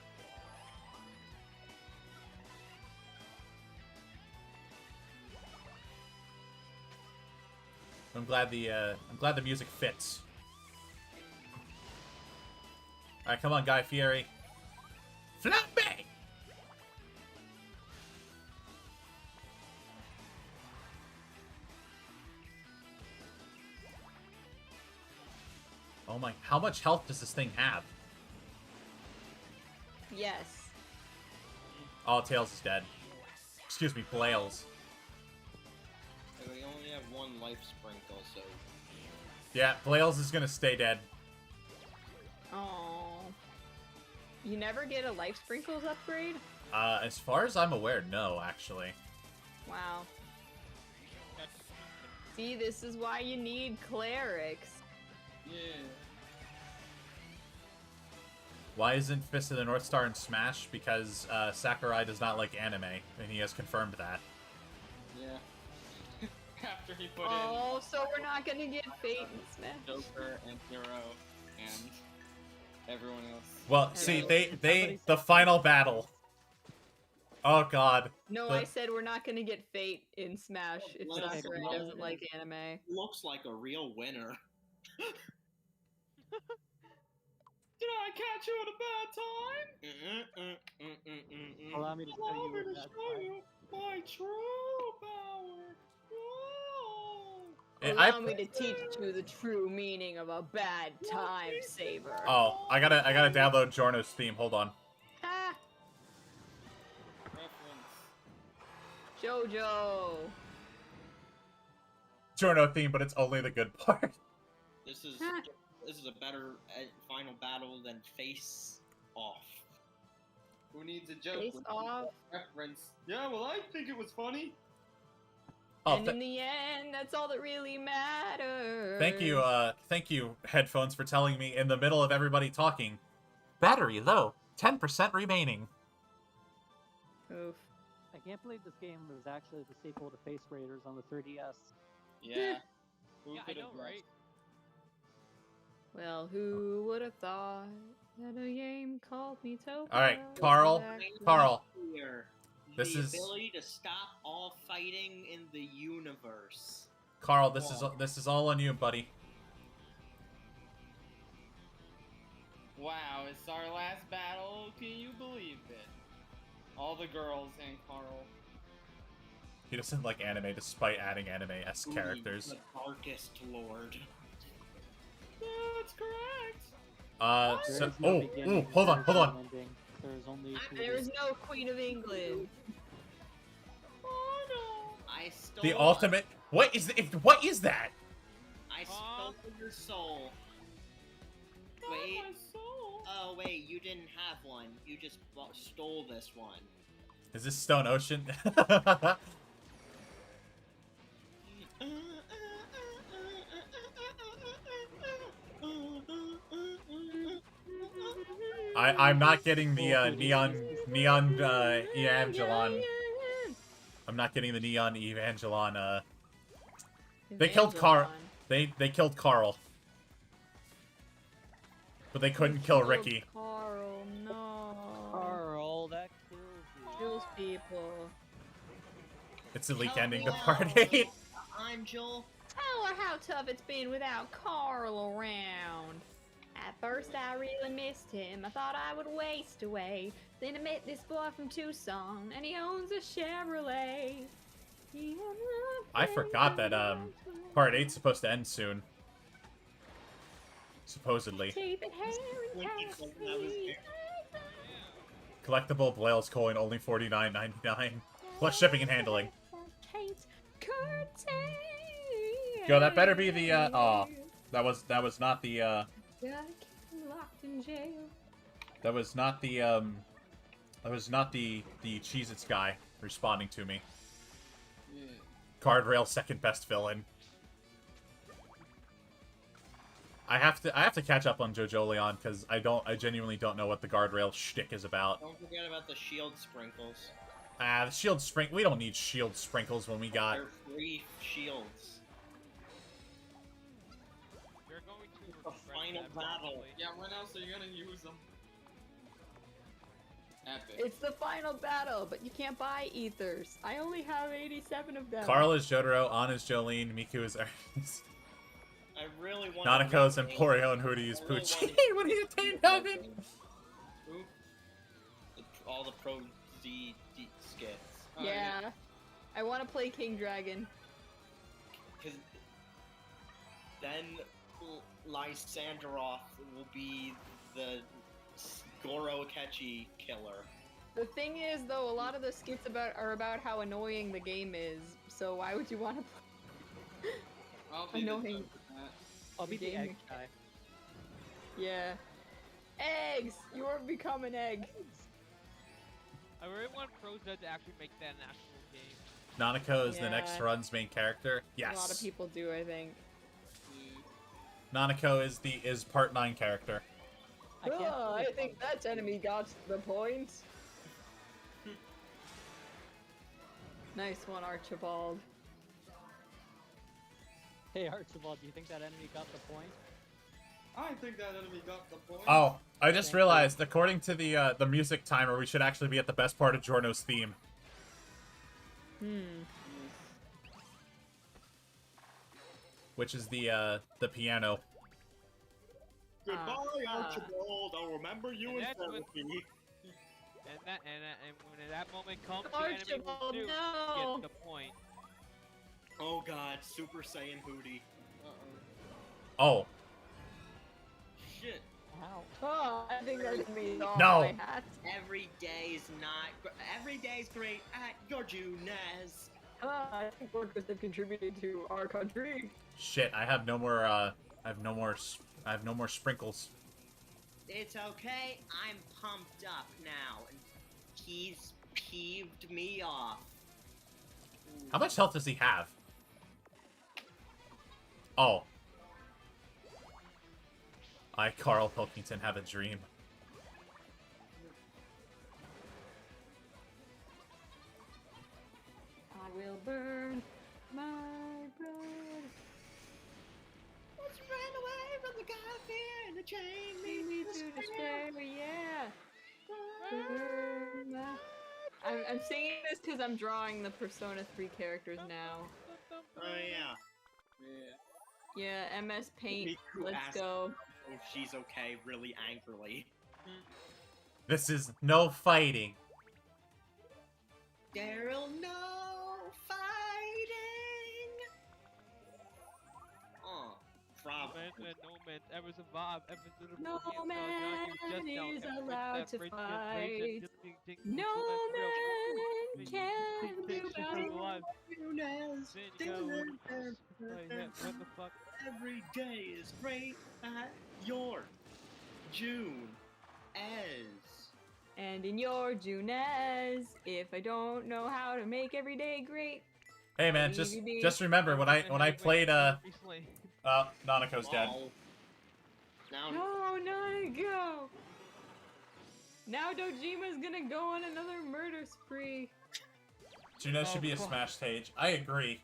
I'm glad the music fits. All right, come on, Guy Fieri. Flambe! Oh my, how much health does this thing have? Yes. Oh, Tails is dead. Excuse me, Blails. We only have 1 life sprinkle, so... Yeah, Blails is gonna stay dead. Oh. You never get a life sprinkles upgrade? As far as I'm aware, no, actually. Wow. See, this is why you need clerics. Yeah. Why isn't Fist of the North Star in Smash? Because Sakurai does not like anime, and he has confirmed that. Yeah. After he put Oh, so we're not gonna get Fate and Smash? Joker and Hero and everyone else. Well, see, the final battle. Oh God. No, I said we're not gonna get Fate in Smash if Let us Sakurai know. doesn't like anime. Looks like a real winner. Did I catch you at a bad time? Allow me to show Allow you me what to that's show like. you my true power. Whoa. Allow me to teach you the true meaning of a bad time saver. Oh, I gotta download Jorno's theme. Hold on. Ha! Reference. Jojo. Jorno theme, but it's only the good part. This is a better final battle than Face Off. Who needs a joke? Face with off. Reference. Yeah, well, I think it was funny. Oh, And in the end, that's all that really matters. thank you, headphones, for telling me in the middle of everybody talking. Battery low, 10% remaining. Oof. I can't believe this game was actually the sequel to Face Raiders on the 3DS. Yeah. Who Yeah, I could've know, guessed? right? Well, who would have thought that a game called Miitopia? All right, Carl. Here, This the is ability to stop all fighting in the universe. Carl. This is all on you, buddy. Wow, it's our last battle. Can you believe it? All the girls and Carl. He doesn't like anime, despite adding anime-esque characters. The Darkest Lord. That's correct. So, There is no beginning, hold there on. is no ending. There is only There is no Queen of England. I'm I stole The ultimate. What is that? I stole your soul. Wait. My soul. Oh wait, you didn't have one. You just stole this one. Is this Stone Ocean? I'm not getting the neon Evangelon. I'm not getting the neon Evangelon. They killed Carl. They killed Carl, but they couldn't kill Ricky. Carl, no. Carl, that kills people. It's a leak Help ending me to out. part 8. I'm Joel. Tell her how tough it's been without Carl around. At first I really missed him, I thought I would waste away. Then I met this boy from Tucson, and he owns a Chevrolet. I forgot that part 8's supposed to end soon. Supposedly. Teeth and hair and tattoos. Collectible Blails coin only $49.99 plus shipping and handling. Yo, that better be the that was not the Locked in jail. that was not the Cheez-Its guy responding to me. Guardrail second best villain. I have to catch up on JoJo Leon because I genuinely don't know what the Guardrail shtick is about. Don't forget about the shield sprinkles. The shield sprinkle. We don't need shield sprinkles when we got. They're free shields. We're going to The final battle. Yeah, when else are you gonna use them? Epic. It's the final battle, but you can't buy ethers. I only have 87 of them. Carl is Jotaro, Ann is Jolene, Miku is Ernest. I really want. Nanako's Emporio, and Hooty is Poochie. What are you saying, Evan? All the Pro Z skits. Yeah. I want to play King Dragon. Because then Lysanderoth will be the Goro Akechi killer. The thing is, though, a lot of the skits are about how annoying the game is. So why would you want to play? I'll be Annoying. I'll be the egg guy. Yeah. Eggs! You are become an egg. I really want ProZ to actually make that an actual game. Nanako is the next Yeah. run's main character. Yes. A lot of people do, I think. Nanako is part 9 character. I think that enemy got the point. Nice one, Archibald. Hey Archibald, do you think that enemy got the point? I think that enemy got the point. Oh, I just realized, according to the music timer, we should actually be at the best part of Giorno's theme. Which is the piano. Goodbye, Archibald. I'll remember you in therapy. And when that moment comes, the enemy will Archibald, no. get the point. Oh god, Super Saiyan Hooty. Oh. Shit. Wow. Oh, I think that enemy saw No. my hat. Every day's great at your Junez. I think workers have contributed to our country. Shit, I have no more I have no more sprinkles. It's okay, I'm pumped up now. He's peeved me off. How much health does he have? Oh. I, Carl Pilkington, have a dream. I will burn my blood. Let's run away from the god fear and the chain Me to despair, yeah. Burn my... I'm singing this because I'm drawing the Persona 3 characters now. Oh yeah. Yeah, MS Paint, Miku let's asked go. if she's okay really angrily. This is no fighting. There'll no fighting. Oh, and no man ever survive. Ever to the No brilliant man star, now you is just don't allowed ever to break fight. that break that No man can be bound. What the fuck? Every day is great at your June as. And in your Junez, if I don't know how to make every day great. Hey man, just remember when I played Nanako's dead. Now, No, Nanako! Now Dojima's gonna go on another murder spree. Juno should be a smash stage. I agree.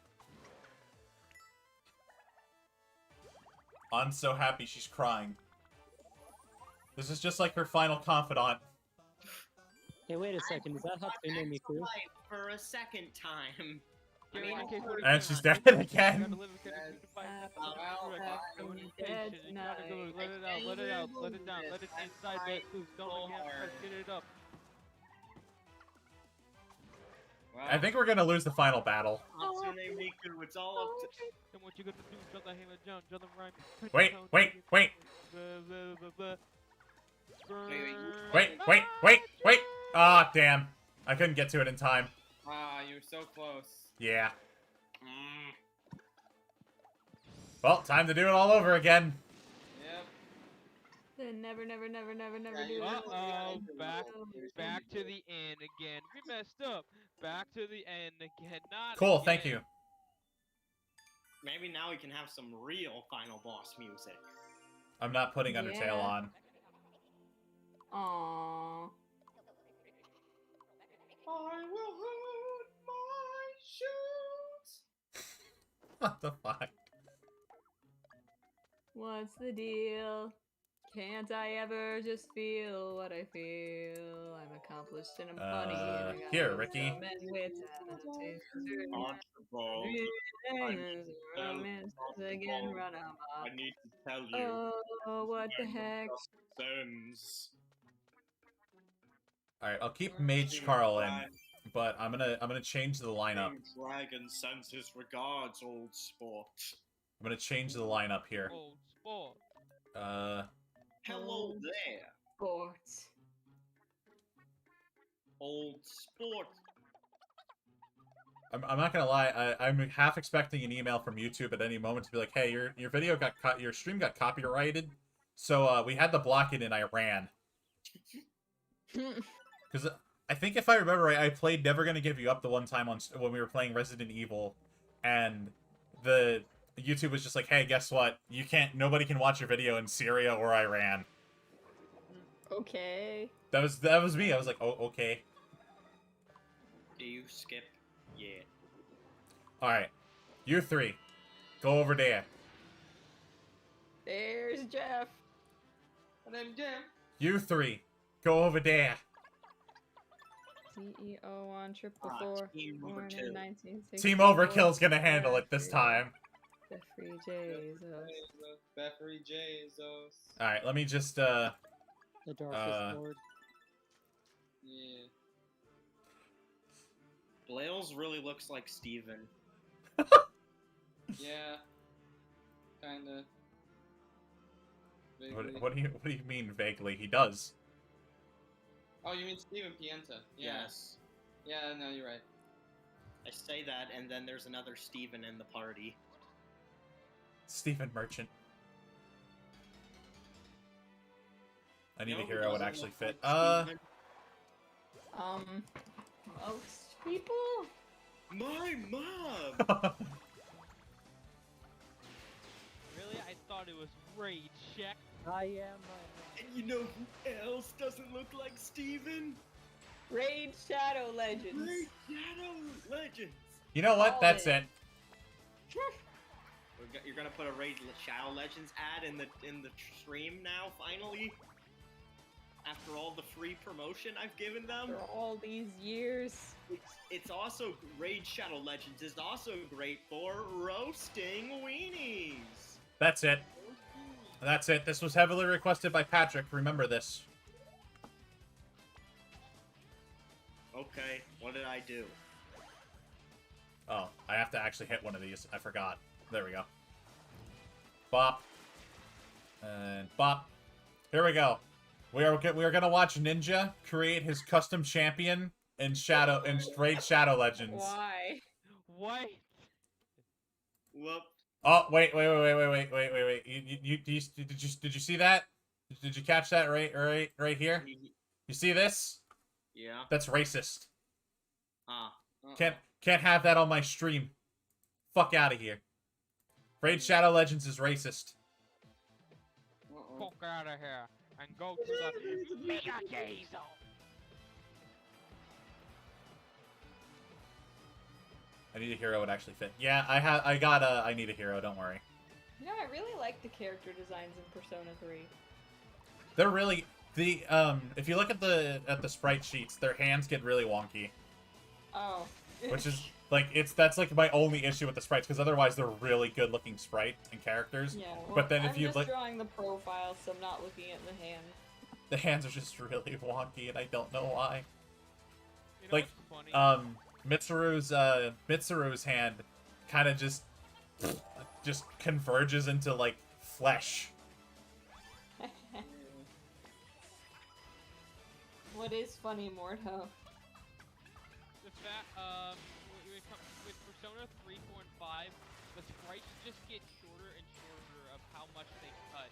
I'm so happy she's crying. This is just like her final confidant. Hey, wait a second. Is that Hatsune Miku? for a second time. And she's dead again. Let it out, let it down, let it inside that loose. Don't get it up. I think we're gonna lose the final battle. Hatsune Miku, it's all up to... Then what you gonna do? Jump that hammer down, jump the rhyme. Wait. Ah, damn. I couldn't get to it in time. Ah, you were so close. Yeah. Well, time to do it all over again. Yep. Then never do it. Uh-oh, back to the end again. We messed up. Back to the end again. Not Cool, again. thank you. Maybe now we can have some real final boss music. I'm not putting Undertale on. Aww. I will hold my shoes. What the fuck? What's the deal? Can't I ever just feel what I feel? I'm accomplished and I'm funny. And I got Here, no Ricky. Again, run amok. I need to tell you. Oh, what the heck? Sense. Alright, I'll keep Mage Carl in, but I'm gonna change the lineup. Dragon sends his regards, old sport. I'm gonna change the lineup here. Old sport. Hello there, Sports. old sport. I'm not gonna lie, I'm half expecting an email from YouTube at any moment to be like, hey, your video got your stream got copyrighted, so we had to block it in Iran. Because I think if I remember right, I played Never Gonna Give You Up the one time when we were playing Resident Evil, and the YouTube was just like, hey, guess what? Nobody can watch your video in Syria or Iran. Okay. That was me. I was like, oh, okay. Do you skip? Yeah. Alright. You three. Go over there. There's Jeff. My name's Jim. You three. Go over there. CEO on 444. Team Born in Overkill. 1964. Team Overkill's gonna handle it this time. Jeffrey Jesus. Jeffrey Jesus. Alright, let me just, The Darkest Lord. Yeah. Blailes really looks like Steven. Yeah. Kinda. What do you mean vaguely? He does. Oh, you mean Steven Pienta? Yeah. Yes. Yeah, no, you're right. I say that, and then there's another Steven in the party. Stephen Merchant. I need You know a who hero would doesn't actually look fit. like Steven? Most people? My mom! Really? I thought it was Raid Shack. I am. And you know who else doesn't look like Steven? Raid Shadow Legends. Raid Shadow Legends! You know what? All That's in. it. You're gonna put a Raid Shadow Legends ad in the stream now, finally? After all the free promotion I've given them? For all these years. It's also, Raid Shadow Legends is also great for roasting weenies! That's it. That's it. This was heavily requested by Patrick. Remember this. Okay, what did I do? Oh, I have to actually hit one of these. I forgot. There we go. Bop. And bop. Here we go. We are gonna watch Ninja create his custom champion in Raid Shadow Legends. Why? What? Well, Oh wait. Did you see that? Did you catch that right here? You see this? Yeah. That's racist. Ah. Can't have that on my stream. Fuck out of here. Raid Shadow Legends is racist. Fuck out of here and go to the Mega Gay Zone. I need a hero would actually fit. Yeah, I need a hero, don't worry. You know, I really like the character designs in Persona 3. They're really if you look at the sprite sheets, their hands get really wonky. Oh. Which is like that's like my only issue with the sprites, because otherwise they're really good looking sprite and characters. Yeah, well, but then if I'm you just look, drawing the profile, so I'm not looking at the hand. the hands are just really wonky, and I don't know why. You know Like, what's funny? Mitsuru's hand kind of just converges into like flesh. What is funny, Morto? The fact, with Persona 3, 4, and 5, the sprites just get shorter and shorter of how much they cut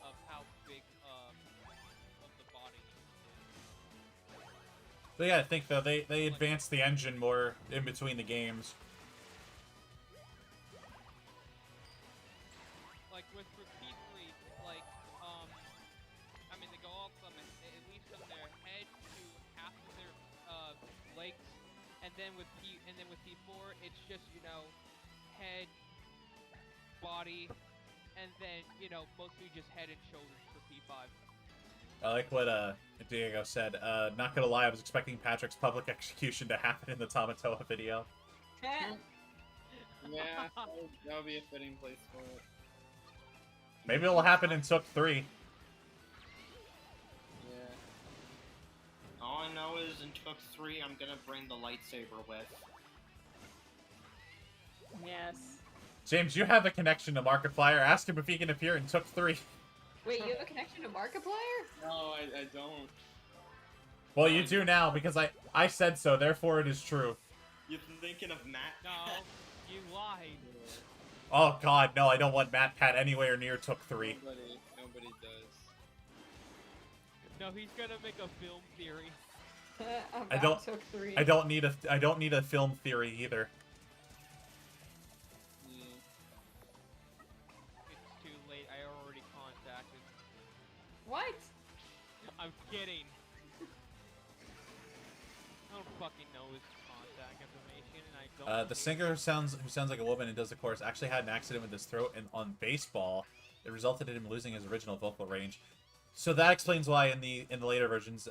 of how big of the body is. But yeah, I think though they advanced the engine more in between the games. Like with P3, like I mean they go all from at least from their head to half of their legs, and then with P4 it's just, you know, head, body, and then, you know, mostly just head and shoulders for P5. I like what Diego said. Not gonna lie, I was expecting Patrick's public execution to happen in the Tamatoa video. Yeah, that would be a fitting place for it. Maybe it'll happen in Took 3. Yeah. All I know is in Took 3, I'm gonna bring the lightsaber with. Yes. James, you have a connection to Markiplier. Ask him if he can appear in Took 3. Wait, you have a connection to Markiplier? No, I don't. Well, you do now, because I said so, therefore it is true. You're thinking of Matt? No, you lied. Oh god, no, I don't want Matt Pat anywhere near Took 3. Nobody does. No, he's gonna make a film theory. About Took 3. I don't need a film theory either. It's too late, I already contacted. What? I'm kidding. I don't fucking know his contact information, and I don't. The singer who sounds like a woman and does the chorus actually had an accident with his throat on baseball. It resulted in him losing his original vocal range. So that explains why in the later versions,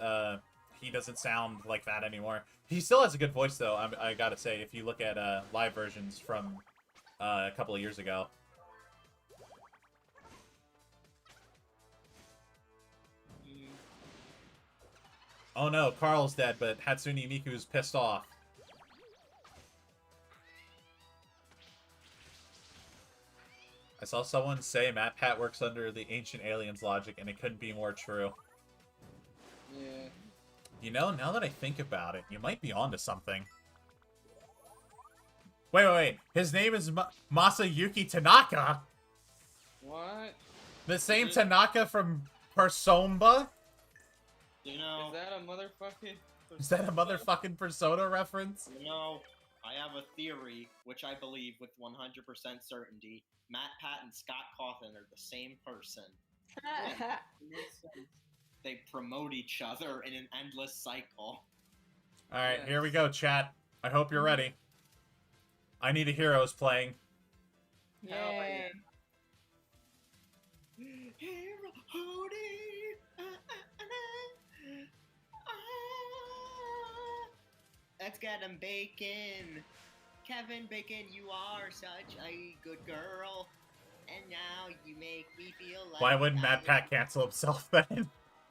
he doesn't sound like that anymore. He still has a good voice though. I gotta say, if you look at live versions from a couple of years ago. Oh no, Carl's dead, but Hatsune Miku's pissed off. I saw someone say Matt Pat works under the Ancient Aliens logic, and it couldn't be more true. Yeah. You know, now that I think about it, you might be onto something. Wait. His name is Masayuki Tanaka? What? The same Tanaka from Persona? You know... Is that a motherfucking Persona reference? You know, I have a theory, which I believe with 100% certainty. Matt Pat and Scott Cawthon are the same person. They promote each other in an endless cycle. Alright, here we go, chat. I hope you're ready. I Need a Hero's playing. Yay. Hero, Hooty, let's get him Bacon. Kevin Bacon, you are such a good girl. And now you make me feel like... Why wouldn't Matt Pat cancel himself then?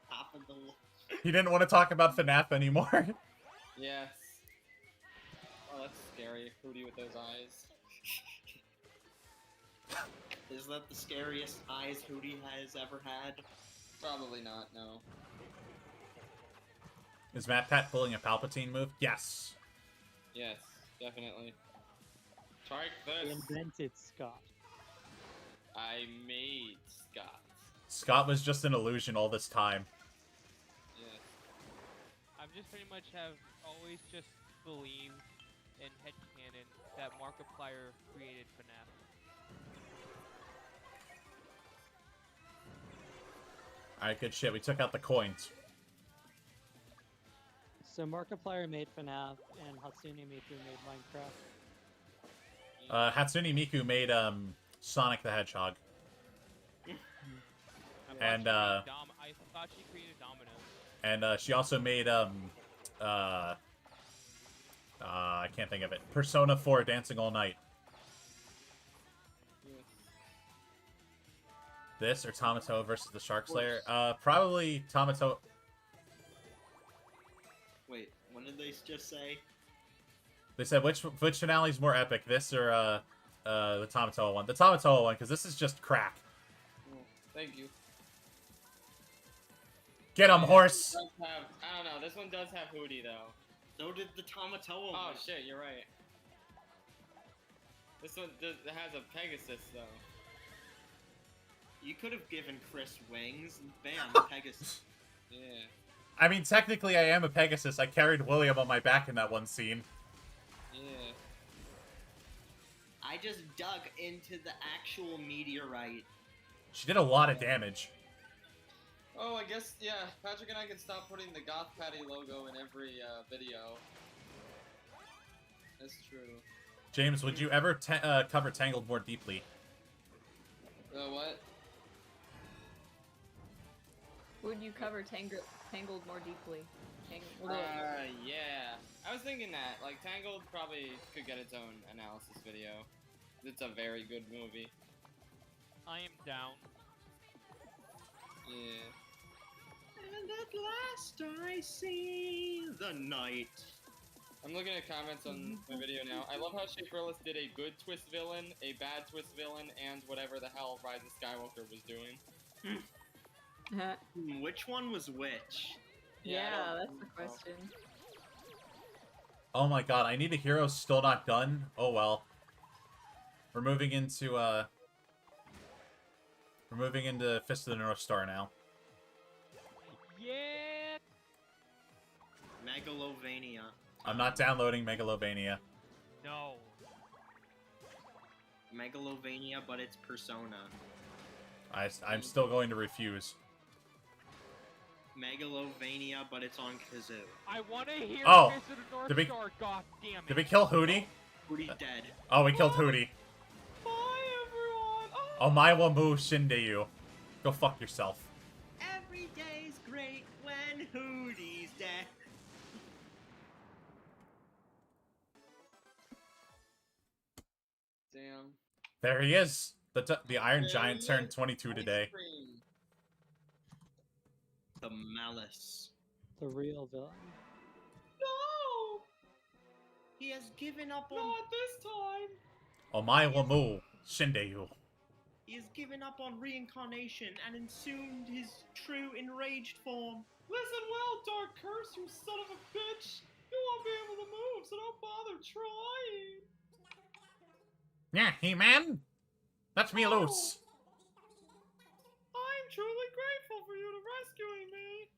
Top of the... He didn't want to talk about FNAF anymore. Yes. Oh, that's scary. Hooty with those eyes. Is that the scariest eyes Hooty has ever had? Probably not, no. Is Matt Pat pulling a Palpatine move? Yes. Yes, definitely. Strike this! Invented Scott. I made Scott. Scott was just an illusion all this time. Yes. I've just pretty much have always just believed in headcanon that Markiplier created FNAF. Alright, good shit. We took out the coins. So Markiplier made FNAF and Hatsune Miku made Minecraft. Hatsune Miku made, Sonic the Hedgehog. And, I thought she created Domino. And, she also made, I can't think of it. Persona 4 Dancing All Night. This or Tamatoa versus the Shark Slayer? Probably Tamatoa. Wait, what did they just say? They said which finale is more epic, this or the Tamatoa one? The Tamatoa one, because this is just crack. Thank you. Get him, horse! I don't know, this one does have Hooty, though. So did the Tamatoa one. Oh, shit, you're right. This one has a Pegasus, though. You could have given Chris wings. Bam, Pegasus. Yeah. I mean, technically I am a Pegasus. I carried William on my back in that one scene. Yeah. I just dug into the actual meteorite. She did a lot of damage. Oh, I guess, yeah, Patrick and I can stop putting the Goth Patty logo in every video. That's true. James, would you ever cover Tangled more deeply? What? Would you cover Tangled more deeply? Yeah. I was thinking that. Like, Tangled probably could get its own analysis video. It's a very good movie. I am down. Yeah. And at last I see the night. I'm looking at comments on my video now. I love how Shaperillis did a good twist villain, a bad twist villain, and whatever the hell Rise of Skywalker was doing. Which one was which? Yeah, that's the question. Oh my god, I need a hero still not done? Oh well. We're moving into Fist of the North Star now. Yeah! Megalovania. I'm not downloading Megalovania. No. Megalovania, but it's Persona. I'm still going to refuse. Megalovania, but it's on Kazoo. I want to hear Oh, Fist of the North did we- Star, god damn it. Did we kill Hooty? Hooty's dead. Oh, we killed Hooty. Bye, everyone! Oh, my Wamu Shindeyu. Go fuck yourself. Every day's great when Hooty's dead. Damn. There he is. The Iron Giant turned 22 today. The Malice. The real villain. No! He has given up on... Not this time! Oh, my Wamu Shindeyu. He has given up on reincarnation and assumed his true enraged form. Listen well, Dark Curse, you son of a bitch! You won't be able to move, so don't bother trying! Yeah, He-Man. Let me loose. I'm truly grateful for you to rescuing me!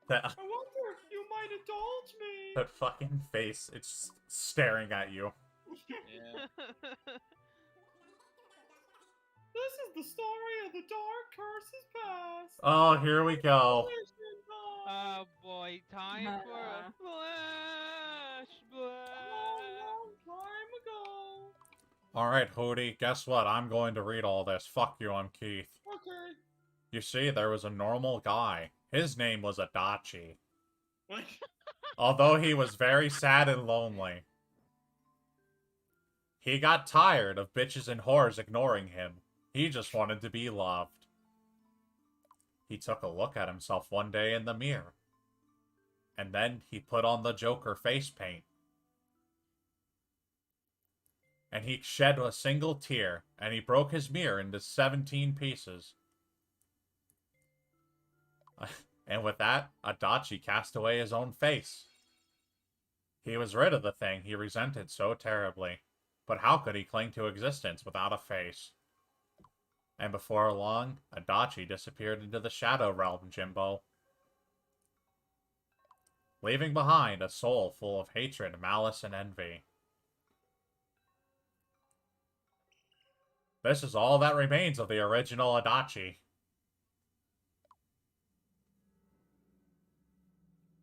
That, I wonder if you might indulge me! that fucking face, it's staring at you. Yeah. This is the story of the Dark Curse's past! Oh, here we go. Oh boy, time for a flashback. Long time ago! Alright, Hooty, guess what? I'm going to read all this. Fuck you, I'm Keith. Okay. You see, there was a normal guy. His name was Adachi. What? Although he was very sad and lonely. He got tired of bitches and whores ignoring him. He just wanted to be loved. He took a look at himself one day in the mirror. And then he put on the Joker face paint. and he shed a single tear, and he broke his mirror into 17 pieces. And with that, Adachi cast away his own face. He was rid of the thing he resented so terribly, but how could he cling to existence without a face? And before long, Adachi disappeared into the Shadow Realm, Jimbo, leaving behind a soul full of hatred, malice, and envy. This is all that remains of the original Adachi.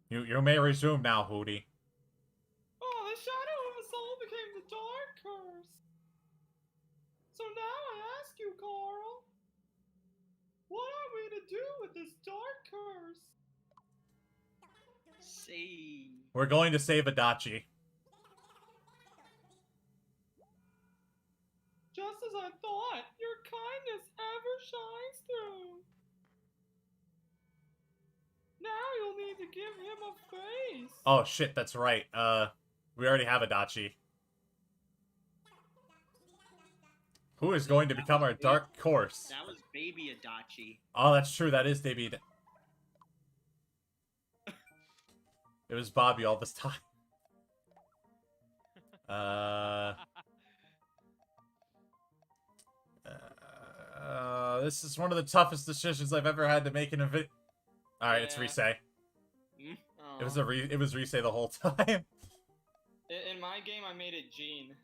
You may resume now, Hooty. Oh, the shadow of a soul became the dark curse. So now I ask you, Carl, what are we to do with this dark curse? Say. We're going to save Adachi. Just as I thought, your kindness ever shines through. Now you'll need to give him a face. Oh shit, that's right. We already have Adachi. Who is going to become our dark horse? That was baby Adachi. Oh, that's true. That is Baby. It was Bobby all this time. This is one of the toughest decisions I've ever had to make in a video. All right, it's Risei. It was it was Risei the whole time. In my game, I made it Jean.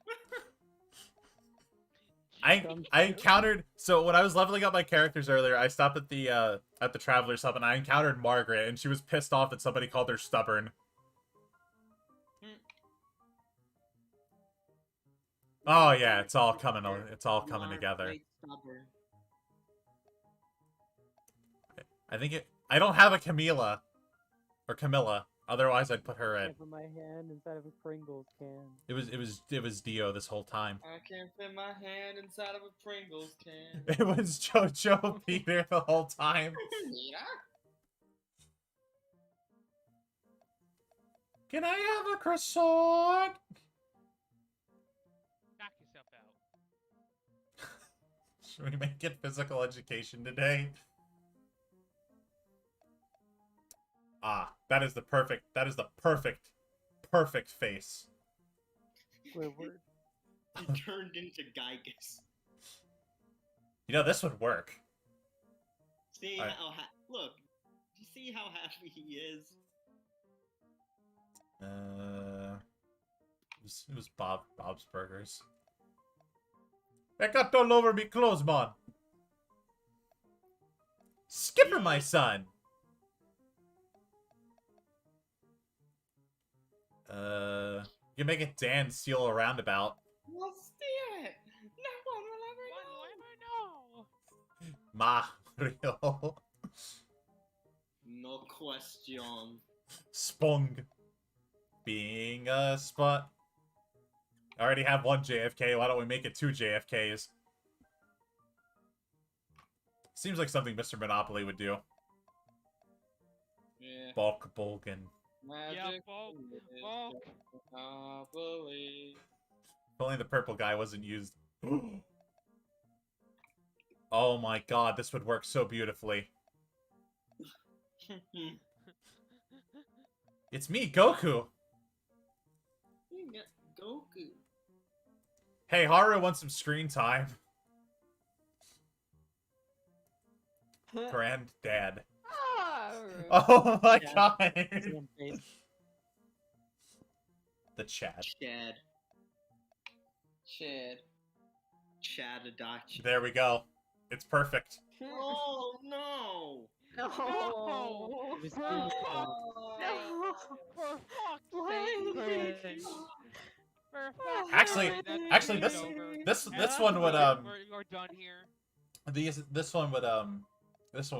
I encountered, so when I was leveling up my characters earlier, I stopped at the Traveler's Hub and I encountered Margaret, and she was pissed off that somebody called her stubborn. Oh yeah, it's all coming together. I think I don't have a Camilla or Camilla. Otherwise, I'd put her in. Put my hand inside of a Pringles can. It was Dio this whole time. I can't fit my hand inside of a Pringles can. It was JoJo Peter the whole time. Can I have a croissant? Knock yourself out. Should we make it physical education today? Ah, that is the perfect face. Squidward. He turned into Gygus. You know, this would work. See how look. You see how happy he is. It was Bob's Burgers. I got all over me clothes, man. Skipper, my son. You can make it Dan steal a roundabout. We'll steal it. No one will ever know. Mario. No question. Spong. Being a spot. I already have one JFK. Why don't we make it 2 JFKs? Seems like something Mr. Monopoly would do. Yeah. Bulk Bulkin. Magic bulk. Monopoly. If only the purple guy wasn't used. Oh my god, this would work so beautifully. It's me, Goku! Goku. Hey, Haru wants some screen time. Granddad. Oh my god! The Chad. Chad Adachi. There we go. It's perfect. Oh no! No. For fuck's sake. For fuck's sake. Actually, this one would We're done here. This one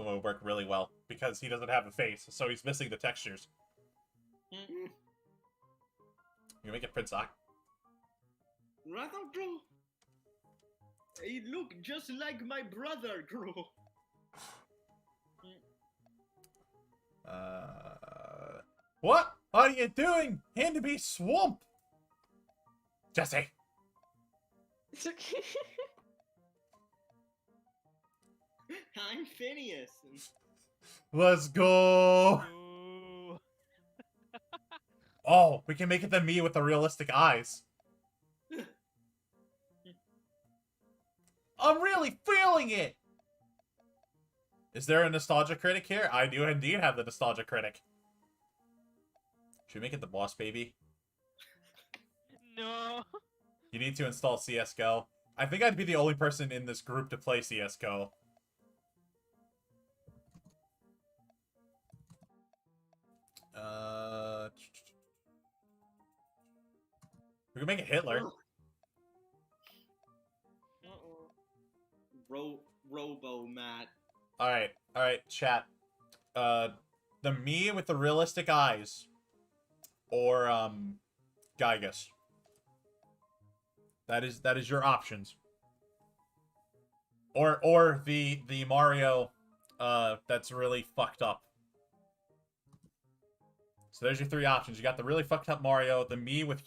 would work really well because he doesn't have a face, so he's missing the textures. You make it Prince Ak. Rather, bro. He look just like my brother, bro. What are you doing? Hand me swamp, Jesse. I'm Phineas. Let's go. Ooh. Oh, we can make it the me with the realistic eyes. I'm really feeling it. Is there a nostalgia critic here? I do indeed have the nostalgia critic. Should we make it the boss baby? No. You need to install CSGO. I think I'd be the only person in this group to play CSGO. We can make it Hitler. Robo Matt. Alright, chat. The me with the realistic eyes. Or, Gygus. That is your options. Or the Mario, that's really fucked up. So there's your three options. You got the really fucked up Mario, the me with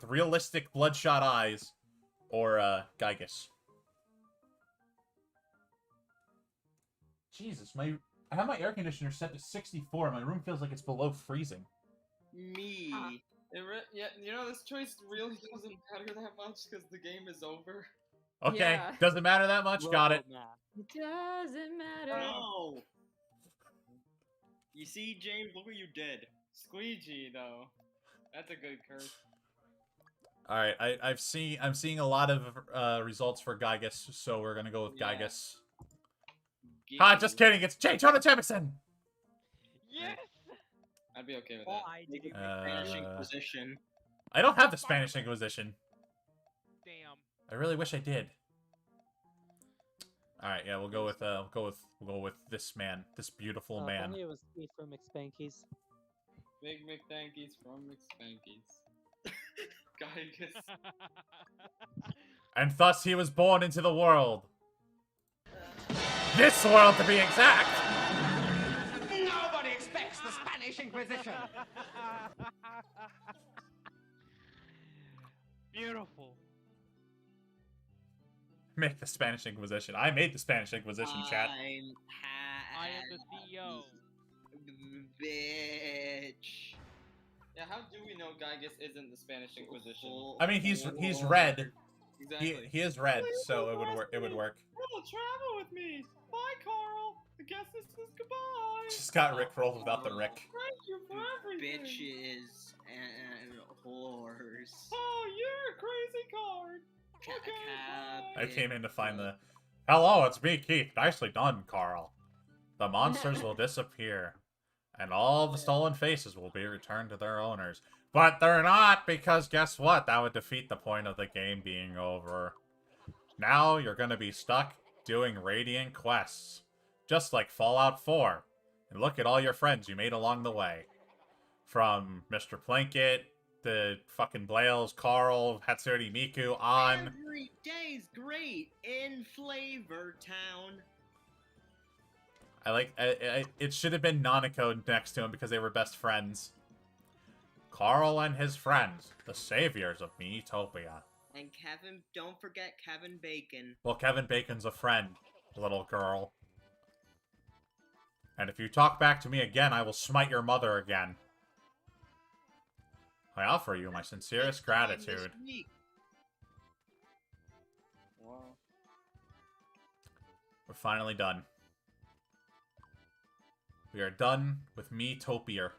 realistic bloodshot eyes, or, Gygus. Jesus, I have my air conditioner set to 64. My room feels like it's below freezing. Me. Yeah, you know, this choice really doesn't matter that much because the game is over. Okay, Yeah. doesn't matter that much. Got it. It doesn't matter. No. You see, James, look what you did. Squeegee, though. That's a good curse. All right, I'm seeing a lot of results for Gygus, so we're gonna go with Yeah. Gygus. Ha! Just kidding. It's J. Jonah Jameson. Yes. I'd be okay with Oh, that. I did. Spanish Inquisition. I don't have the Spanish Inquisition. Damn. I really wish I did. All right, yeah, we'll go with this man, this beautiful If man. only it was me from McSpankies. Big McThankies from McSpankies. Gygus. And thus he was born into the world. This world, to be exact. Nobody expects the Spanish Inquisition. Beautiful. Make the Spanish Inquisition. I made the Spanish Inquisition, chat. I am the CEO. Bitch. Yeah, how do we know Gygus isn't the Spanish Inquisition? I mean, he's red. Exactly. He is red, so it would work. It would work. Oh, travel with me. Bye, Carl. I guess this is goodbye. Just got Rick rolled without the Rick. Thank you for everything. Bitches and whores. Oh, you're a crazy card. I came in to find the... Hello, it's me, Keith. Nicely done, Carl. The monsters will disappear, and all the stolen faces will be returned to their owners. But they're not, because guess what? That would defeat the point of the game being over. Now you're gonna be stuck doing Radiant quests, just like Fallout 4. And look at all your friends you made along the way. From Mr. Plinkett, the fucking Blales, Carl, Hatsuri Miku, on... Every day's great in Flavor Town. I like... it should have been Nanako next to him because they were best friends. Carl and his friends, the saviors of Miitopia. And Kevin, don't forget Kevin Bacon. Well, Kevin Bacon's a friend, little girl. And if you talk back to me again, I will smite your mother again. I offer you my sincerest gratitude. Wow. We're finally done. We are done with Miitopia.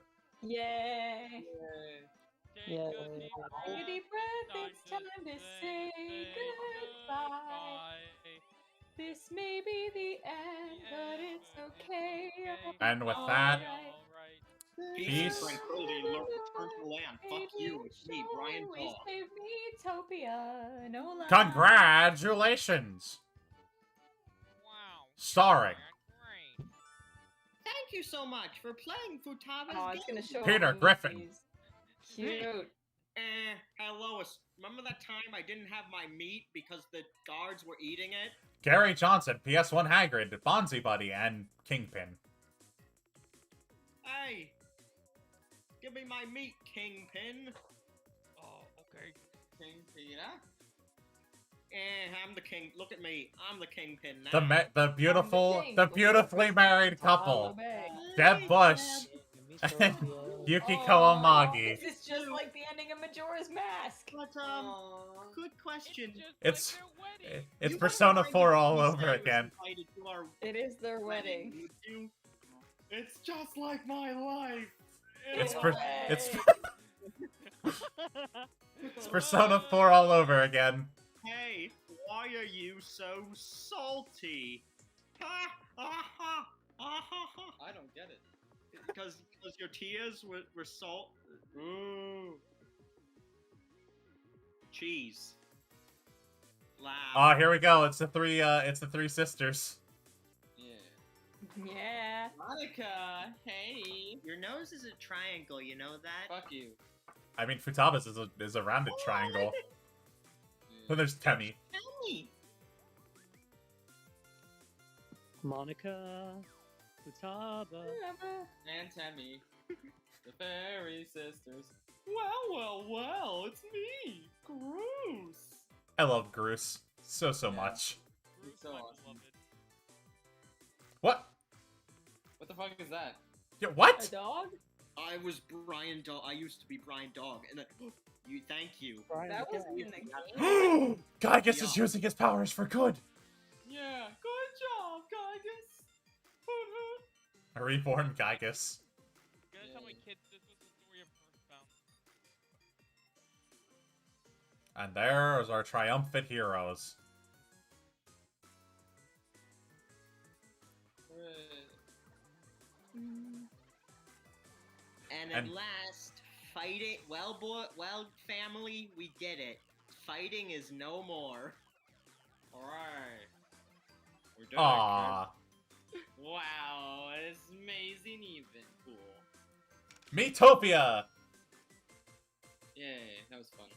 Yay! Yeah. Take a deep breath, it's time to say goodbye. This may be the end, but it's okay. And with that, Peace peace. and tranquility, Lord, return to the land. Fuck you, it's me, Brian We Paul. saved Miitopia, no lie. Congratulations! Wow. Starring Thank you so much for playing Futaba's Oh, it's gonna show Peter all the Griffin. movies. Cute. Hey, Lois, remember that time I didn't have my meat because the guards were eating it? Gary Johnson, PS1 Hagrid, Bonzi Buddy, and Kingpin. Hey! Give me my meat, Kingpin! Oh, okay. King Peter? I'm the king. Look at me. I'm the kingpin now. The beautifully married couple, Deb Bush and Yuki Kawamagi. This is just like the ending of Majora's Mask. But good question. It's Persona 4 all over again. It is their wedding. It's just like my life. It's Persona 4 all over again. Hey, why are you so salty? Ha ha ha ha ha. I don't get it. Because your tears were salt. Ooh. Cheese. Loud. Oh, here we go. It's the three sisters. Yeah. Monica, hey. Your nose is a triangle, you know that? Fuck you. I mean, Futaba's is a rounded triangle. Then there's Temmie. Temmie. Monica, Futaba, and Temmie, the fairy sisters. Well, it's me, Groose. I love Groose so much. It's so awesome. What? What the fuck is that? Yeah, what? A dog? I was Brian Dog. I used to be Brian Dog, and then thank you. That wasn't in the game. Gygus is using his powers for good. Yeah, good job, Gygus. A reborn Gygus. You gotta tell my kids this was the story of Earthbound. And there's our triumphant heroes. And at last, fighting. Well, family, we did it. Fighting is no more. Alright. We're done. Aww. Wow, it's amazing even. Cool. Miitopia! Yay, that was fun.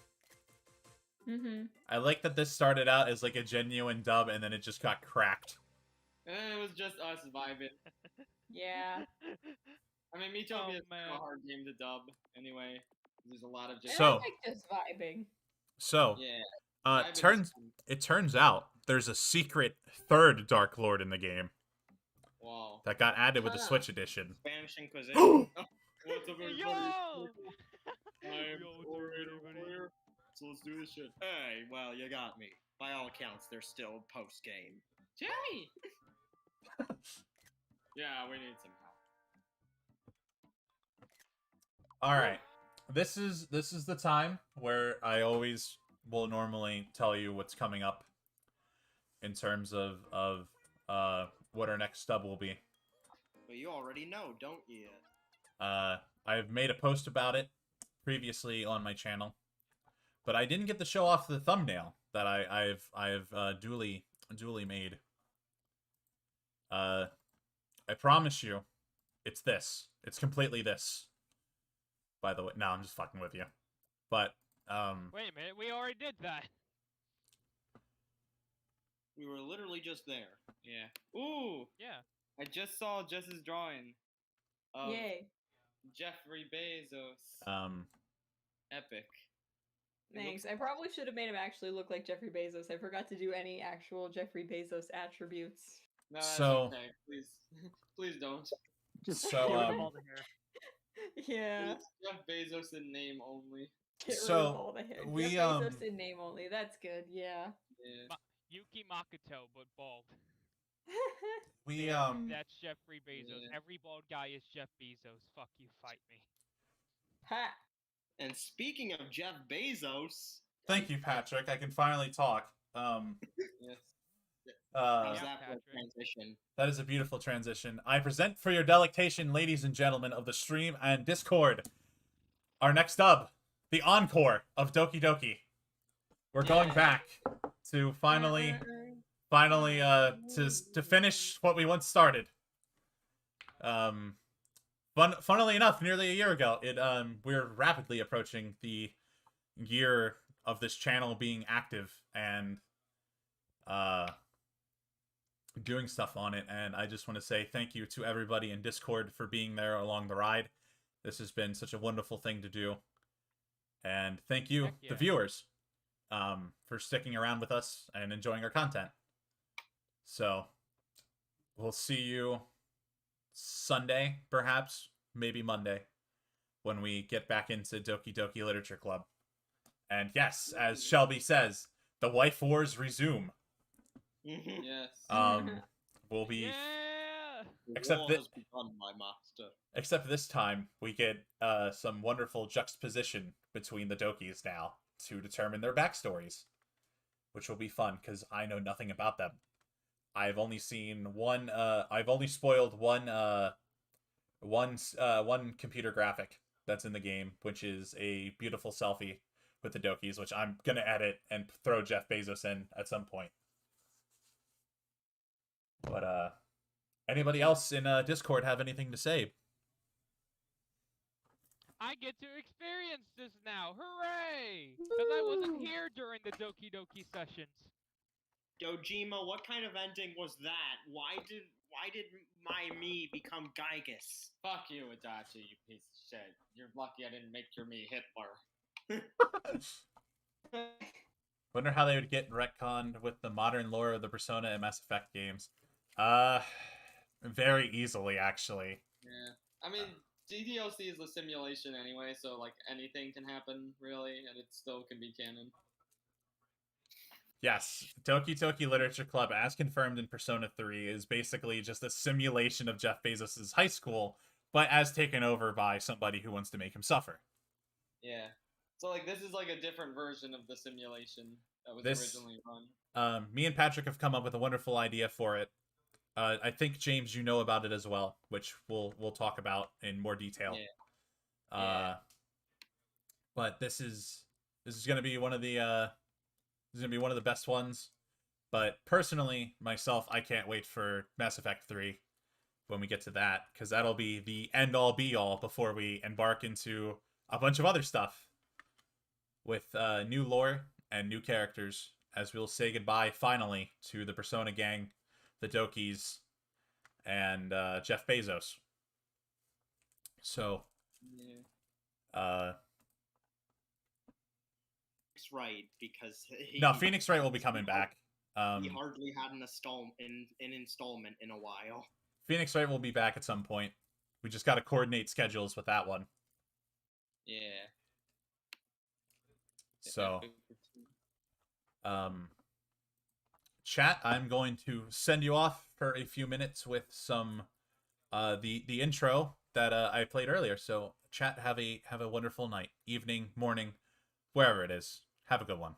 I like that this started out as like a genuine dub and then it just got cracked. It was just us vibing. Yeah. I mean, Miitopia is a hard game to dub anyway. There's a lot of just. So- I like just vibing. So, Yeah. it turns out there's a secret third Dark Lord in the game Wow. that got added with the Switch edition. Spanish Inquisition. What's up, everybody? Yo! I'm Orator Warrior. So let's do this shit. Hey, well, you got me. By all accounts, they're still post game. Jimmy! Yeah, we need some help. All right, this is the time where I always will normally tell you what's coming up in terms of what our next stub will be. Well, you already know, don't you? I've made a post about it previously on my channel, but I didn't get to show off the thumbnail that I've duly made. I promise you, it's this. It's completely this. By the way, no, I'm just fucking with you. But Wait a minute, we already did that. We were literally just there. Yeah. Ooh! Yeah. I just saw Jess's drawing of Yay. Jeffrey Bezos. Epic. Thanks. I probably should have made him actually look like Jeffrey Bezos. I forgot to do any actual Jeffrey Bezos attributes. No, that's So- okay. Please, please don't. Just So, get rid of all the hair. Yeah. It's Jeff Bezos in name only. Get rid So, of all the hair. we, Jeff Bezos in name only. That's good. Yeah. Yeah. Yuki Makoto, but bald. we That's Jeffrey Bezos. Yeah. Every bald guy is Jeff Bezos. Fuck you, fight me. Ha. And speaking of Jeff Bezos, thank you, Patrick. I can finally talk. Yes. how's Yeah, that for a Patrick. transition? That is a beautiful transition. I present for your delectation, ladies and gentlemen of the stream and Discord, our next dub, the encore of Doki Doki. We're going back to finally to finish what we once started. Funnily enough, nearly a year ago, we're rapidly approaching the year of this channel being active and doing stuff on it, and I just want to say thank you to everybody in Discord for being there along the ride. This has been such a wonderful thing to do, and thank you, Heck yeah. the viewers, for sticking around with us and enjoying our content. So, we'll see you Sunday, perhaps, maybe Monday, when we get back into Doki Doki Literature Club. And yes, as Shelby says, the wife wars resume. Yes. We'll be... Yeah! Except War that... has begun, my master. Except this time, we get some wonderful juxtaposition between the Dokis now to determine their backstories, which will be fun, because I know nothing about them. I've only seen one, I've only spoiled one computer graphic that's in the game, which is a beautiful selfie with the Dokis, which I'm gonna edit and throw Jeff Bezos in at some point. But, anybody else in Discord have anything to say? I get to experience this now. Hooray! Because I wasn't here during the Doki Doki sessions. Dojima, what kind of ending was that? Why did my me become Gygus? Fuck you, Adachi, you piece of shit. You're lucky I didn't make your me Hitler. Wonder how they would get retconned with the modern lore of the Persona and Mass Effect games. Very easily, actually. Yeah. I mean, DDLC is a simulation anyway, so, like, anything can happen, really, and it still can be canon. Yes, Doki Doki Literature Club, as confirmed in Persona 3, is basically just a simulation of Jeff Bezos' high school, but as taken over by somebody who wants to make him suffer. Yeah. So, like, this is, like, a different version of the simulation that was originally run. Me and Patrick have come up with a wonderful idea for it. I think, James, you know about it as well, which we'll talk about in more detail. Yeah. But this is going to be one of the best ones. But personally, myself, I can't wait for Mass Effect 3 when we get to that, because that'll be the end-all be-all before we embark into a bunch of other stuff with new lore and new characters, as we'll say goodbye finally to the Persona gang, the Dokis, and Jeff Bezos. So, Right, because Phoenix Wright will be coming back. He hardly had an installment in a while. Phoenix Wright will be back at some point. We just got to coordinate schedules with that one. Yeah. So, chat, I'm going to send you off for a few minutes with some the intro that I played earlier. So, chat, have a wonderful night, evening, morning, wherever it is. Have a good one.